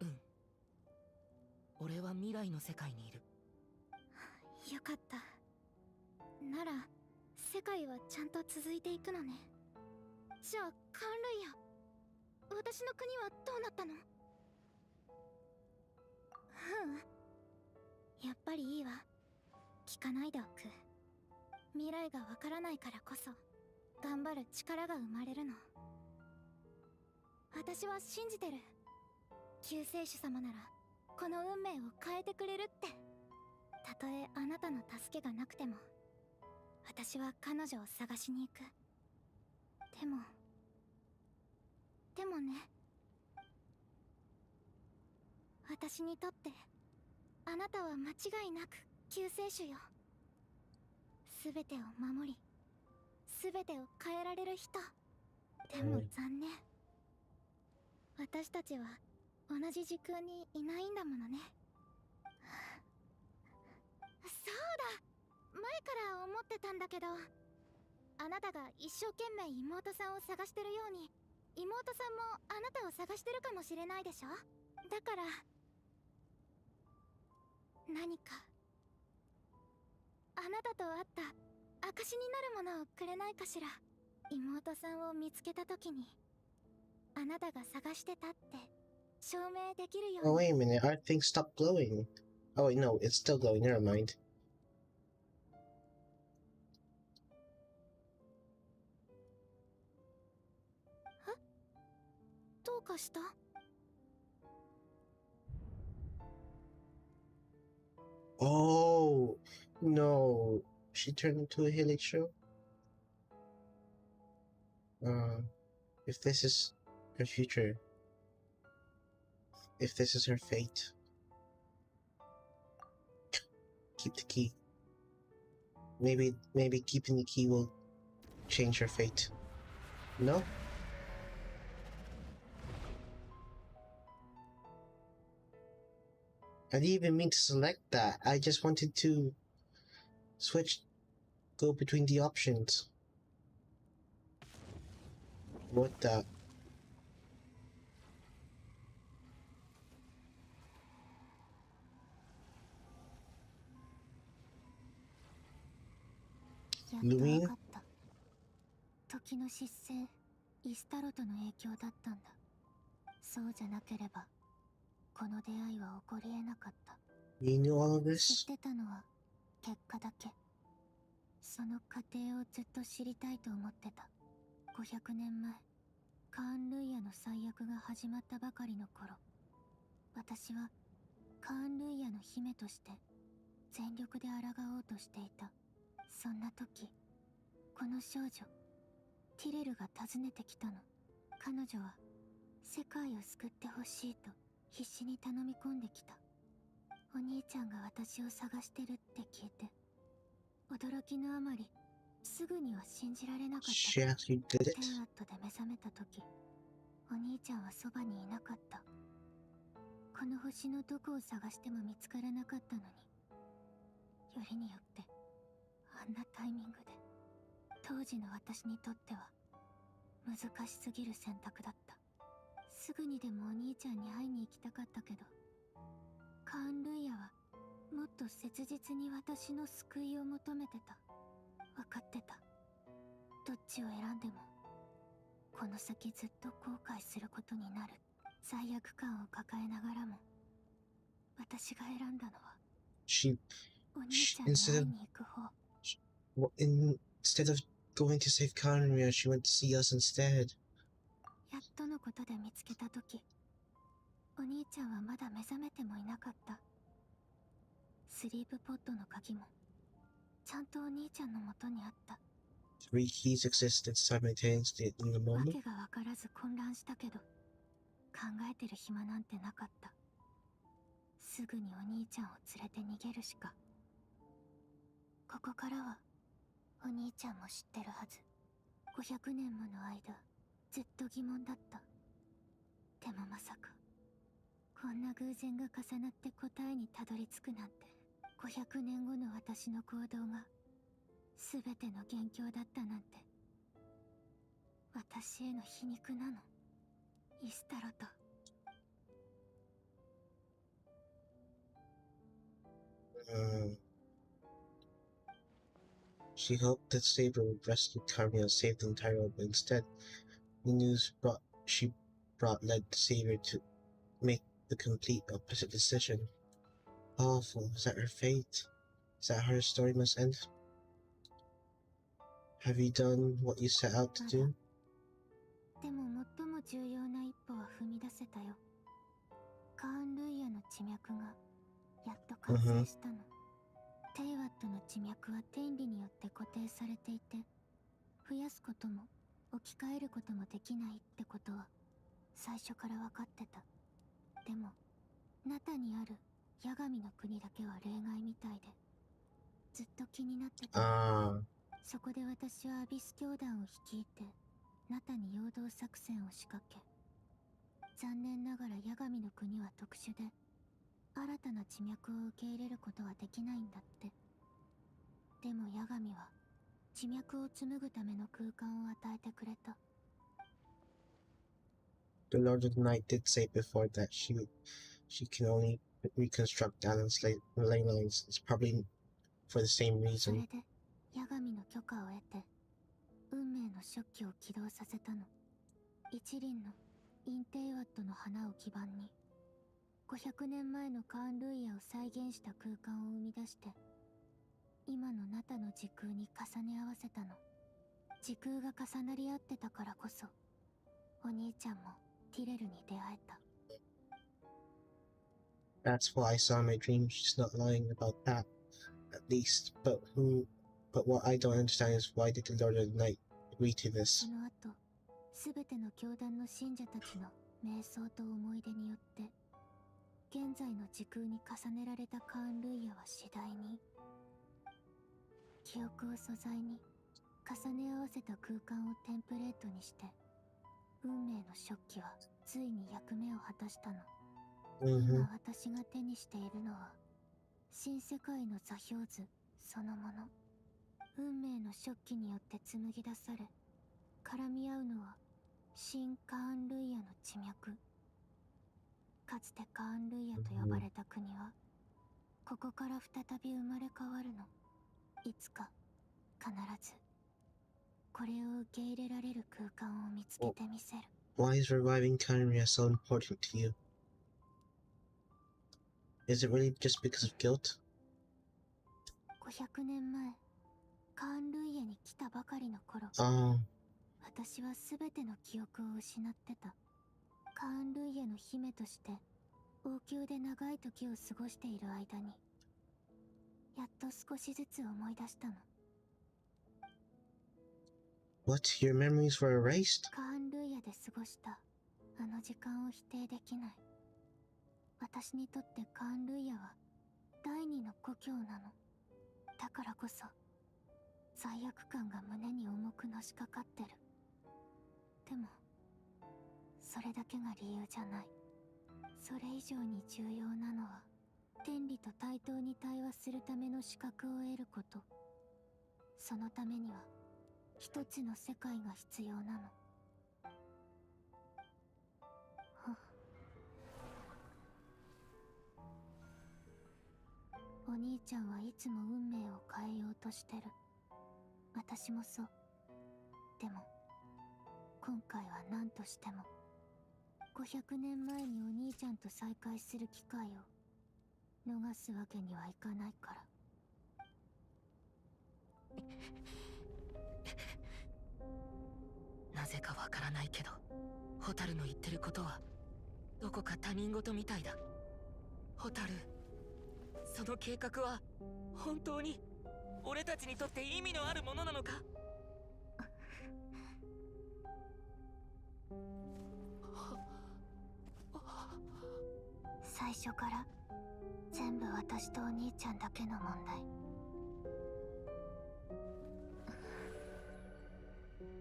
L: うん。俺は未来の世界にいる。
C: よかった。なら世界はちゃんと続いていくのね。じゃあカンルイヤ、私の国はどうなったの？やっぱりいいわ。聞かないでおく。未来がわからないからこそ頑張る力が生まれるの。私は信じてる。救世主様ならこの運命を変えてくれるって。たとえあなたの助けがなくても私は彼女を探しに行く。でもね、私にとってあなたは間違いなく救世主よ。すべてを守り、すべてを変えられる人。でも残念、私たちは同じ時空にいないんだものね。そうだ、前から思ってたんだけど、あなたが一生懸命妹さんを探してるように妹さんもあなたを探してるかもしれないでしょ。だから何かあなたと会った証になるものをくれないかしら。妹さんを見つけた時にあなたが探してたって証明できるように。
A: Oh, wait a minute, our thing stopped glowing. Oh, wait, no, it's still glowing, never mind.
C: どうかした？
A: Oh, no. She turned into a helixo? If this is her future, if this is her fate, keep the key. Maybe keeping the key will change her fate. No? I didn't even mean to select that. I just wanted to go between the options. What the?
C: やっと分かった。時の失勢、イスタロトの影響だったんだ。そうじゃなければこの出会いは起こり得なかった。
A: You knew all of this?
C: 知ってたのは結果だけ。その過程をずっと知りたいと思ってた。500年前、カーン・ルイヤの最悪が始まったばかりの頃、私はカーン・ルイヤの姫として全力で抗おうとしていた。そんな時、この少女ティレルが訪ねてきたの。彼女は世界を救ってほしいと必死に頼み込んできた。お兄ちゃんが私を探してるって聞いて、驚きのあまりすぐには信じられなかった。
A: She actually did it?
C: テンアットで目覚めた時、お兄ちゃんはそばにいなかった。この星のどこを探しても見つからなかったのに、よりによってあんなタイミングで。当時の私にとっては難しすぎる選択だった。すぐにでもお兄ちゃんに会いに行きたかったけど、カーン・ルイヤはもっと切実に私の救いを求めてた。分かってた。どっちを選んでもこの先ずっと後悔することになる。罪悪感を抱えながらも私が選んだのはお兄ちゃんに会いに行く方。
A: Instead of going to save Conria, she went to see us instead.
C: やっとのことで見つけた時、お兄ちゃんはまだ目覚めてもいなかった。スリープポットの鍵もちゃんとお兄ちゃんの元にあった。
A: Three keys existed simultaneously in the
C: わ
A: moment.
C: けがわからず混乱したけど、考えてる暇なんてなかった。すぐにお兄ちゃんを連れて逃げるしか。ここからはお兄ちゃんも知ってるはず。500年もの間ずっと疑問だった。でもまさかここんな偶然が重なって答えにたどり着くなんて、500年後の私の行動が全ての元凶だったなんて、私への皮肉なの、イスタロと。
A: She hoped that Saber would rescue Karia and save the entire world, but instead, the news she brought led Saber to make the complete opposite decision. Awful. Is that her fate? Is that how her story must end? Have you done what you set out to do?
C: でも最も重要な一歩は踏み出せたよ。カーン・ルイヤの地脈がやっと完成したの。テイワットの地脈は天理によって固定されていて、増やすことも置き換えることもできないってことは最初から分かってた。でもナタにあるヤガミの国だけは例外みたいで、ずっと気になってた。そこで私はアビス教団を率いてナタに陽動作戦を仕掛け、残念ながらヤガミの国は特殊で新たな地脈を受け入れることはできないんだって。でもヤガミは地脈を紡ぐための空間を与えてくれた。
A: The Lord of the Night did say before that she can only reconstruct Alan's ley lines. It's probably for the same
C: そ
A: reason.
C: れでヤガミの許可を得て運命の食器を起動させたの。一輪のインテイワットの花を基盤に500年前のカーン・ルイヤを再現した空間を生み出して、今のナタの時空に重ね合わせたの。時空が重なり合ってたからこそお兄ちゃんもティレルに出会えた。
A: That's what I saw in my dream. She's not lying about that, at least. But what I don't understand is why did the Lord of the Night agree to this?
C: その後、すべての教団の信者たちの瞑想と思い出によって現在の時空に重ねられたカーン・ルイヤは次第に記憶を素材に重ね合わせた空間をテンプレートにして、運命の食器はついに役目を果たしたの。今私が手にしているのは新世界の座標図そのもの。運命の食器によって紡ぎ出され絡み合うのは新カーン・ルイヤの地脈。かつてカーン・ルイヤと呼ばれた国はここから再び生まれ変わるの。いつか必ずこれを受け入れられる空間を見つけてみせる。
A: Why is reviving Kanaria so important to you? Is it really just because of guilt?
C: 500年前カーン・ルイヤに来たばかりの頃、私は全ての記憶を失ってた。カーン・ルイヤの姫として王宮で長い時を過ごしている間にやっと少しずつ思い出したの。
A: What? Your memories were erased?
C: カーン・ルイヤで過ごしたあの時間を否定できない。私にとってカーン・ルイヤは第二の故郷なの。だからこそ罪悪感が胸に重くのしかかってる。でもそれだけが理由じゃない。それ以上に重要なのは天理と対等に対話するための資格を得ること。そのためには一つの世界が必要なの。お兄ちゃんはいつも運命を変えようとしてる。私もそう。でも今回は何としても500年前にお兄ちゃんと再会する機会を逃すわけにはいかないから。
L: なぜかわからないけど、ホタルの言ってることはどこか他人事みたいだ。ホタル、その計画は本当に俺たちにとって意味のあるものなのか？
C: 最初から全部私とお兄ちゃんだけの問題。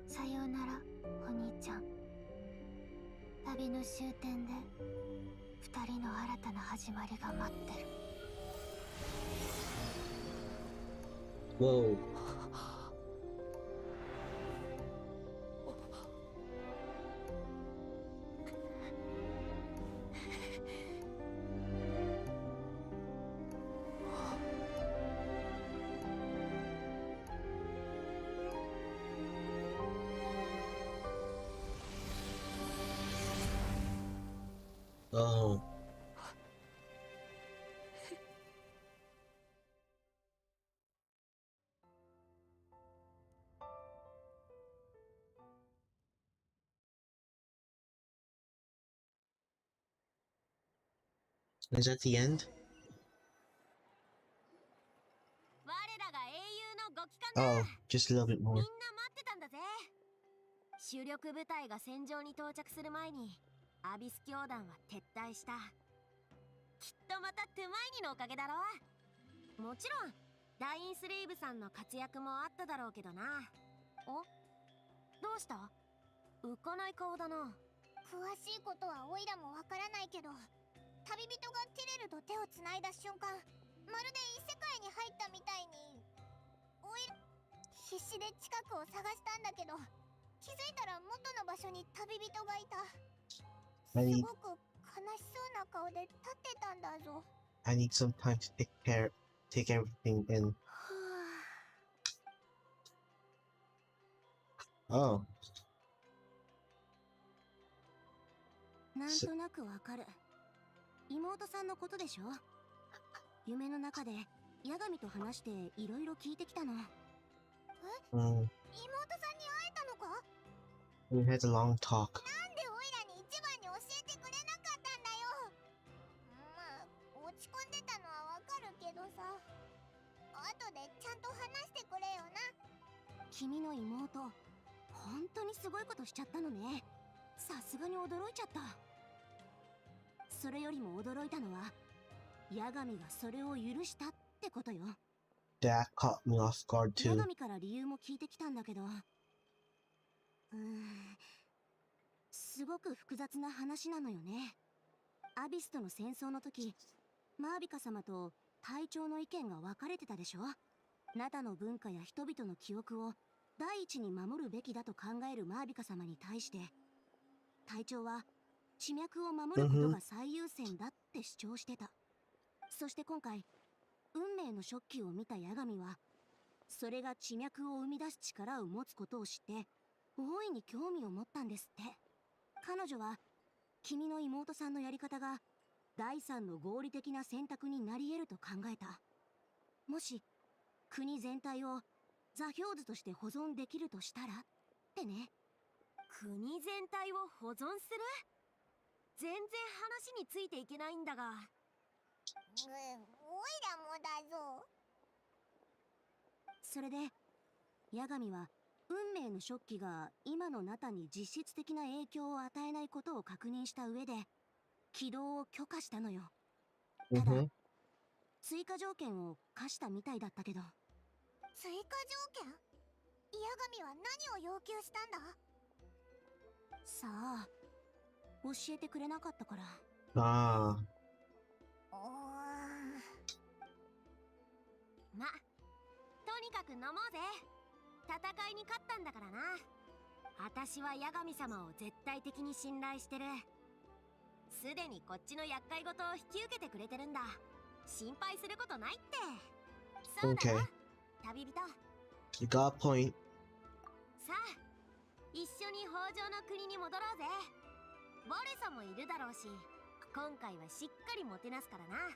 C: さようならお兄ちゃん。旅の終点で二人の新たな始まりが待ってる。
A: Whoa. Oh. Is that the end?
B: 我らが英雄のご帰還だ。
A: Oh, just a little bit
B: みんな
A: more.
B: 待ってたんだぜ。主力部隊が戦場に到着する前にアビス教団は撤退した。きっとまたトゥマイニのおかげだろう。もちろんダインスレイブさんの活躍もあっただろうけどな。お、どうした？浮かない顔だな。
C: 詳しいことはオイラもわからないけど、旅人がティレルと手をつないだ瞬間、まるで異世界に入ったみたいに、オイラ必死で近くを探したんだけど、気づいたら元の場所に旅人がいた。すごく悲しそうな顔で立ってたんだぞ。
A: I need some time to take everything in. Oh.
B: なんとなくわかる。妹さんのことでしょ。夢の中でヤガミと話していろいろ聞いてきたの。え？
A: Mm.
B: 妹さんに会えたのか？
A: We had a long talk.
C: なんでオイラに一番に教えてくれなかったんだよ。まあ、落ち込んでたのはわかるけどさ。後でちゃんと話してくれよな。
B: 君の妹、本当にすごいことしちゃったのね。さすがに驚いちゃった。それよりも驚いたのは、ヤガミがそれを許したってことよ。
A: That caught me off guard
B: ヤ
A: too.
B: ガミから理由も聞いてきたんだけど、すごく複雑な話なのよね。アビスとの戦争の時、マービカ様と隊長の意見が分かれてたでしょ。ナタの文化や人々の記憶を第一に守るべきだと考えるマービカ様に対して、隊長は地脈を守ることが最優先だって主張してた。そして今回、運命の食器を見たヤガミは、それが地脈を生み出す力を持つことを知って、大いに興味を持ったんですって。彼女は、君の妹さんのやり方が、第三の合理的な選択になり得ると考えた。もし、国全体を座標図として保存できるとしたらってね。国全体を保存する？全然話についていけないんだが。
C: オイラもだぞ。
B: それで、ヤガミは運命の食器が今のナタに実質的な影響を与えないことを確認した上で、起動を許可したのよ。ただ、追加条件を課したみたいだったけど。
C: 追加条件？ヤガミは何を要求したんだ？
B: さあ、教えてくれなかったから。
A: Ah.
B: ま、とにかく飲もうぜ。戦いに勝ったんだからな。私はヤガミ様を絶対的に信頼してる。すでにこっちの厄介事を引き受けてくれてるんだ。心配することないって。そうだよ、旅人。
A: You got a point.
B: さあ、一緒に北条の国に戻ろうぜ。ボレソもいるだろうし、今回はしっかりもてなすからな。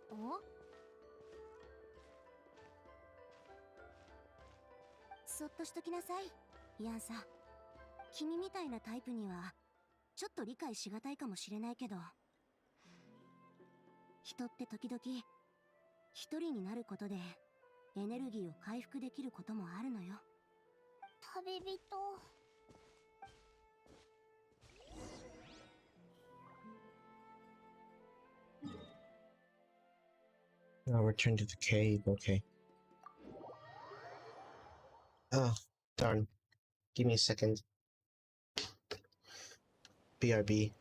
B: お？そっとしときなさい、イアンさん。君みたいなタイプにはちょっと理解しがたいかもしれないけど、人って時々一人になることでエネルギーを回復できることもあるのよ。
C: 旅人。
A: Now return to the cave. Okay. Oh, darn. Give me a second. BRB.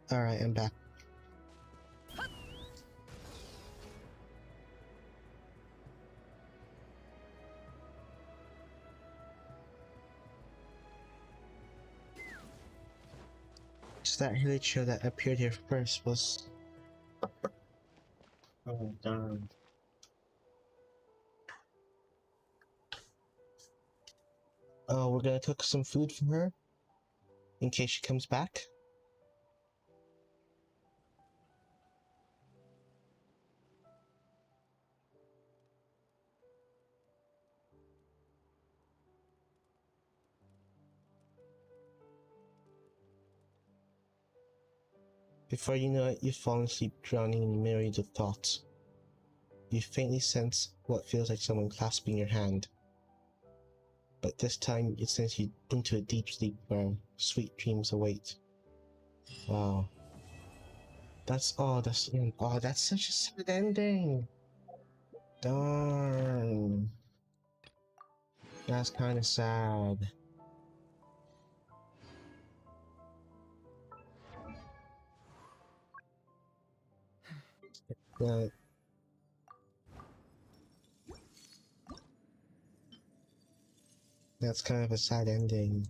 A: Alright, I'm back. So that Hilicho that appeared here first was... Oh, darn. Oh, we're gonna cook some food for her? In case she comes back? Before you know it, you've fallen asleep drowning in myriads of thoughts. You faintly sense what feels like someone clasping your hand. But this time it sends you into a deep sleep where sweet dreams await. Wow. That's that's such a sad ending. Darn. That's kinda sad. But that's kind of a sad ending.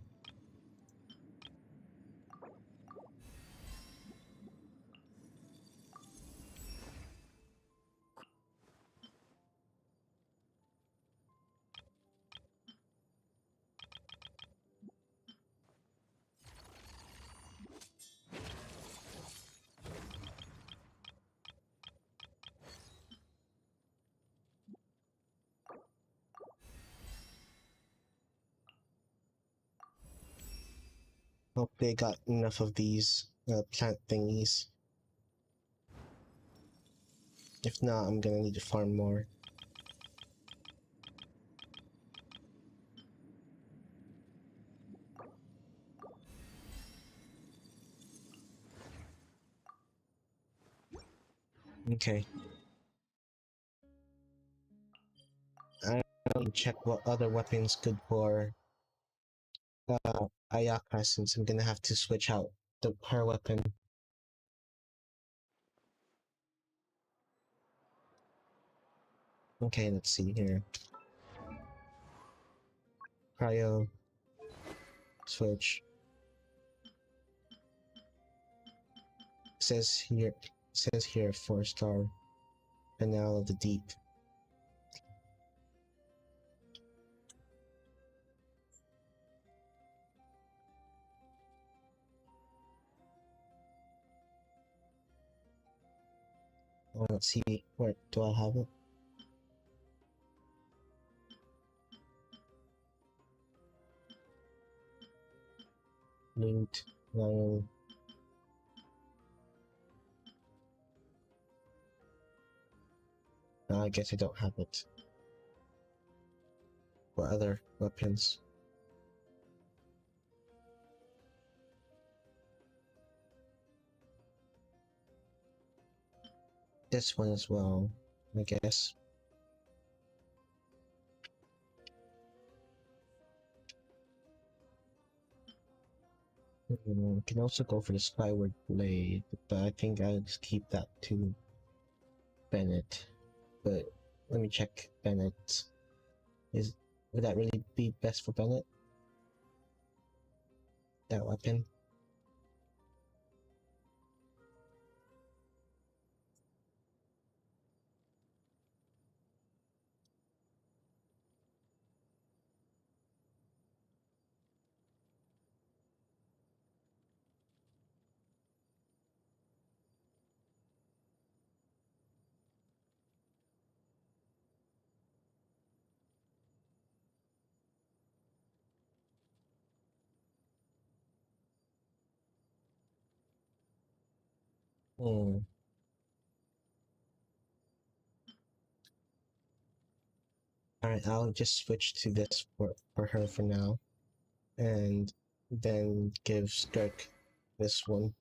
A: Hope they got enough of these plant thingies. If not, I'm gonna need to farm more. Okay. I will check what other weapons good for Ayaka, since I'm gonna have to switch out her weapon. Okay, let's see here. Cryo. Switch. Says here 4-star. Canal of the Deep. Oh, let's see. Where do I have it? Linked. Lion. No, I guess I don't have it. What other weapons? This one as well, I guess. Can also go for the Skyward Blade, but I think I'll just keep that to Bennett. But let me check Bennett. Would that really be best for Bennett? That weapon? Hmm. Alright, I'll just switch to this for her for now. And then give Skirk this one.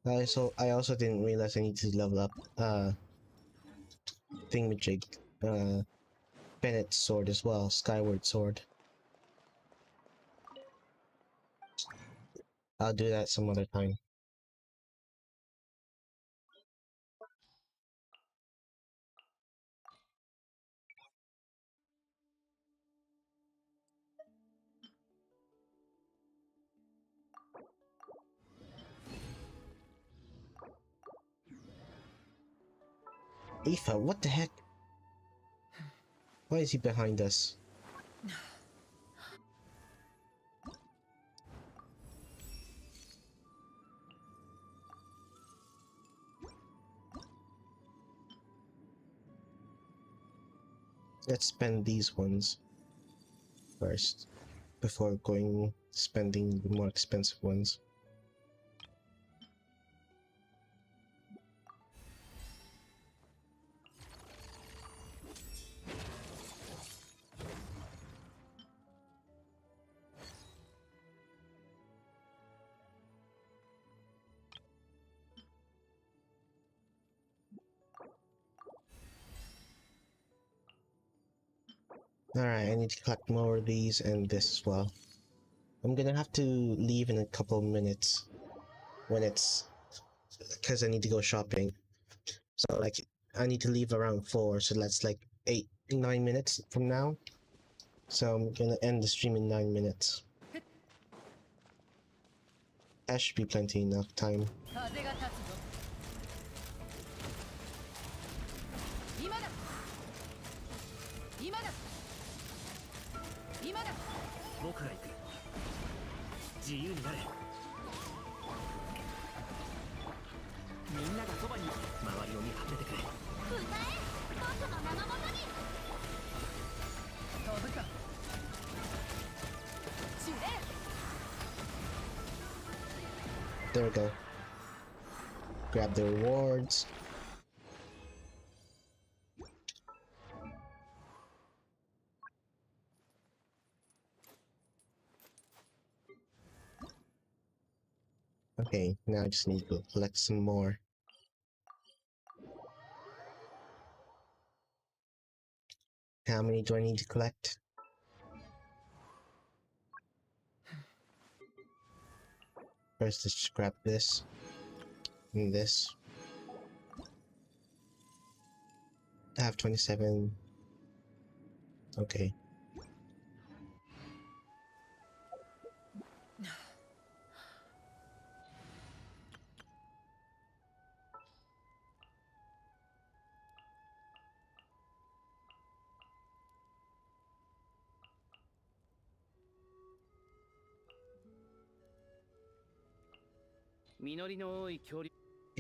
A: I also didn't realize I need to level up thingamajig Bennett's sword as well, Skyward Sword. I'll do that some other time. Aoife, what the heck? Why is he behind us? Let's spend these ones first before spending the more expensive ones. Alright, I need to collect more of these and this as well. I'm gonna have to leave in a couple of minutes when it's because I need to go shopping. So like I need to leave around 4, so that's like 9 minutes from now. So I'm gonna end the stream in 9 minutes. That should be plenty enough time.
K: 風が立つぞ。今だ。今だ。今だ。
L: 僕が行く。自由になれ。みんながそばに周りを見張っててくれ。
C: 歌え僕の名のもとに
K: 飛ぶか。ジュレ
A: There we go. Grab the rewards. Okay, now I just need to go collect some more. How many do I need to collect? First, let's just grab this and this. I have 27. Okay.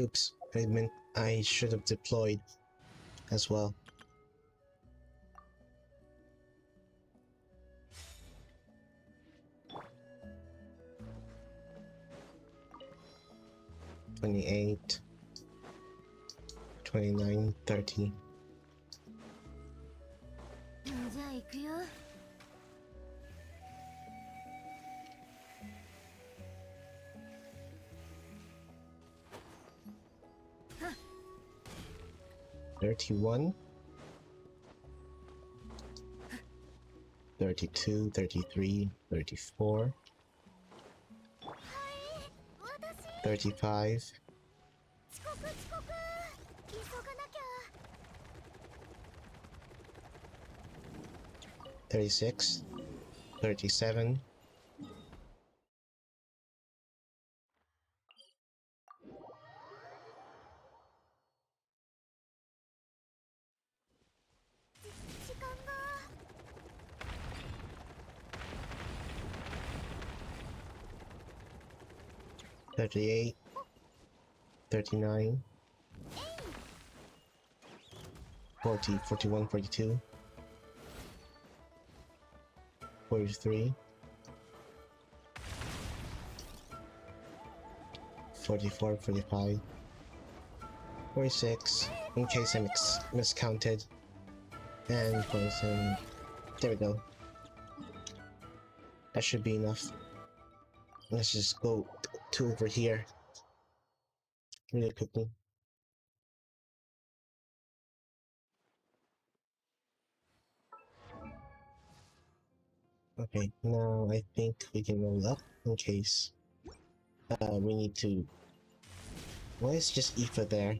A: Oops, I meant I should have deployed as well. $28, $29, $30.
C: じゃあ行くよ。
A: $31, $32, $33, $34, $35,
C: 遅刻急がなきゃ。
A: 36, 37,
C: 時間が。
A: 38, 39, 40, 41, 42, 43, 44, 45, 46, in case I miscounted, and 47. There we go. That should be enough. Let's just go to over here really quickly. Okay, now I think we can roll up in case we need to. Why is just Aoife there?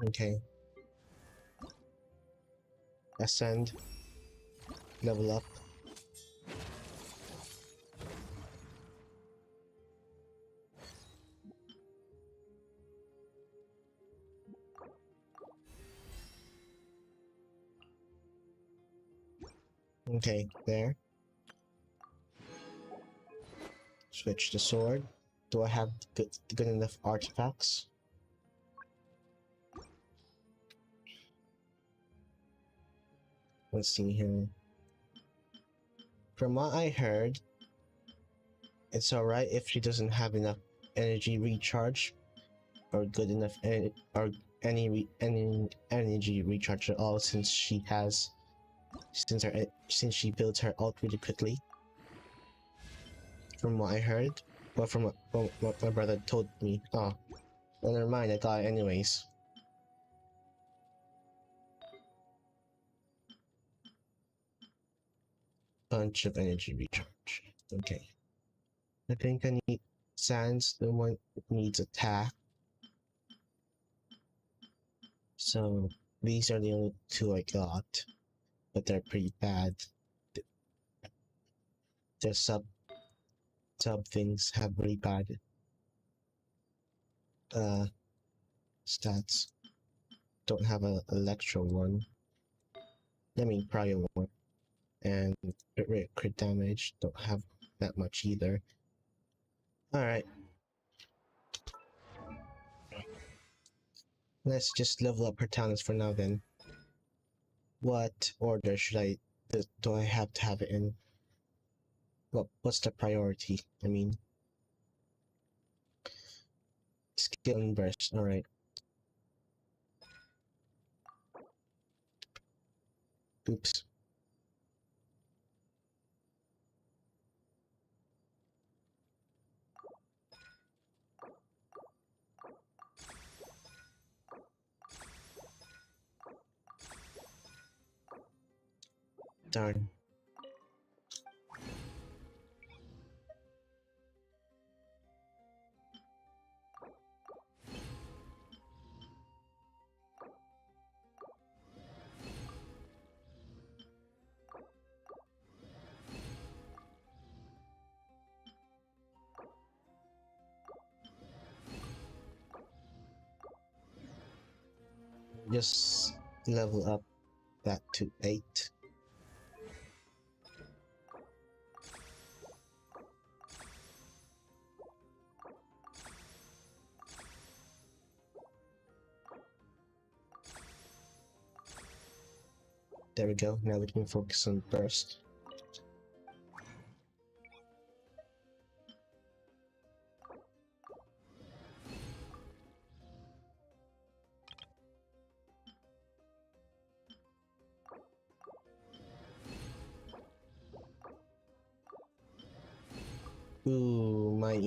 A: Okay. Ascend. Level up. Okay, there. Switch the sword. Do I have good enough artifacts? Let's see here. From what I heard, it's alright if she doesn't have enough energy recharge or good enough or any energy recharge at all, since she builds her ult really quickly. From what I heard, or from what my brother told me. Oh, well, never mind. I got it anyways. Bunch of energy recharge. Okay. I think I need Sans, the one that needs attack. So these are the only two I got, but they're pretty bad. Their sub things have really bad stats. Don't have a electro one. I mean prior one. And crit damage don't have that much either. Alright. Let's just level up her talents for now then. What order do I have to have it in? What's the priority? I mean, skill and burst. Alright. Oops. Darn. Just level up that to 8. There we go. Now we can focus on burst. Ooh, might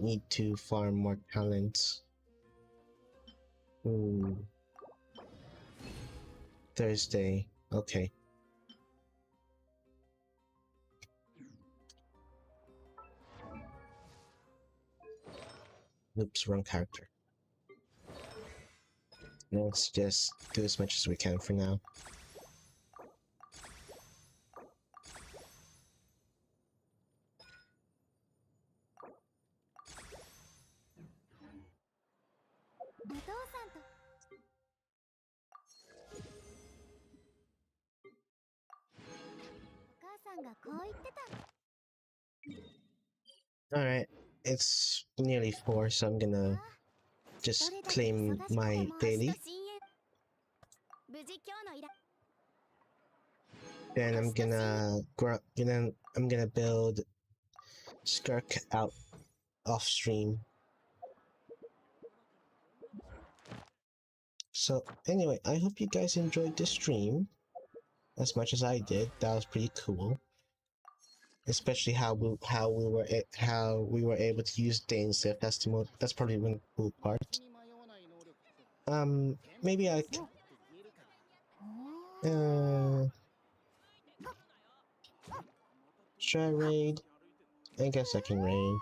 A: need to farm more talents. Ooh. Thursday. Okay. Oops, wrong character. Let's just do as much as we can for now. Alright, it's nearly 4, so I'm gonna just claim my daily. Then I'm gonna build Skirk out off stream. So anyway, I hope you guys enjoyed this stream as much as I did. That was pretty cool, especially how we were able to use Dane's Sift. That's probably one of the cool parts. Maybe should I raid? I guess I can raid.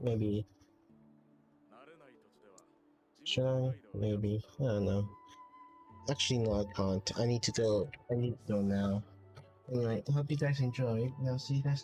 A: Maybe. Should I? Maybe. I don't know. Actually, no, I can't. I need to go now. Anyway, I hope you guys enjoyed, and I'll see you guys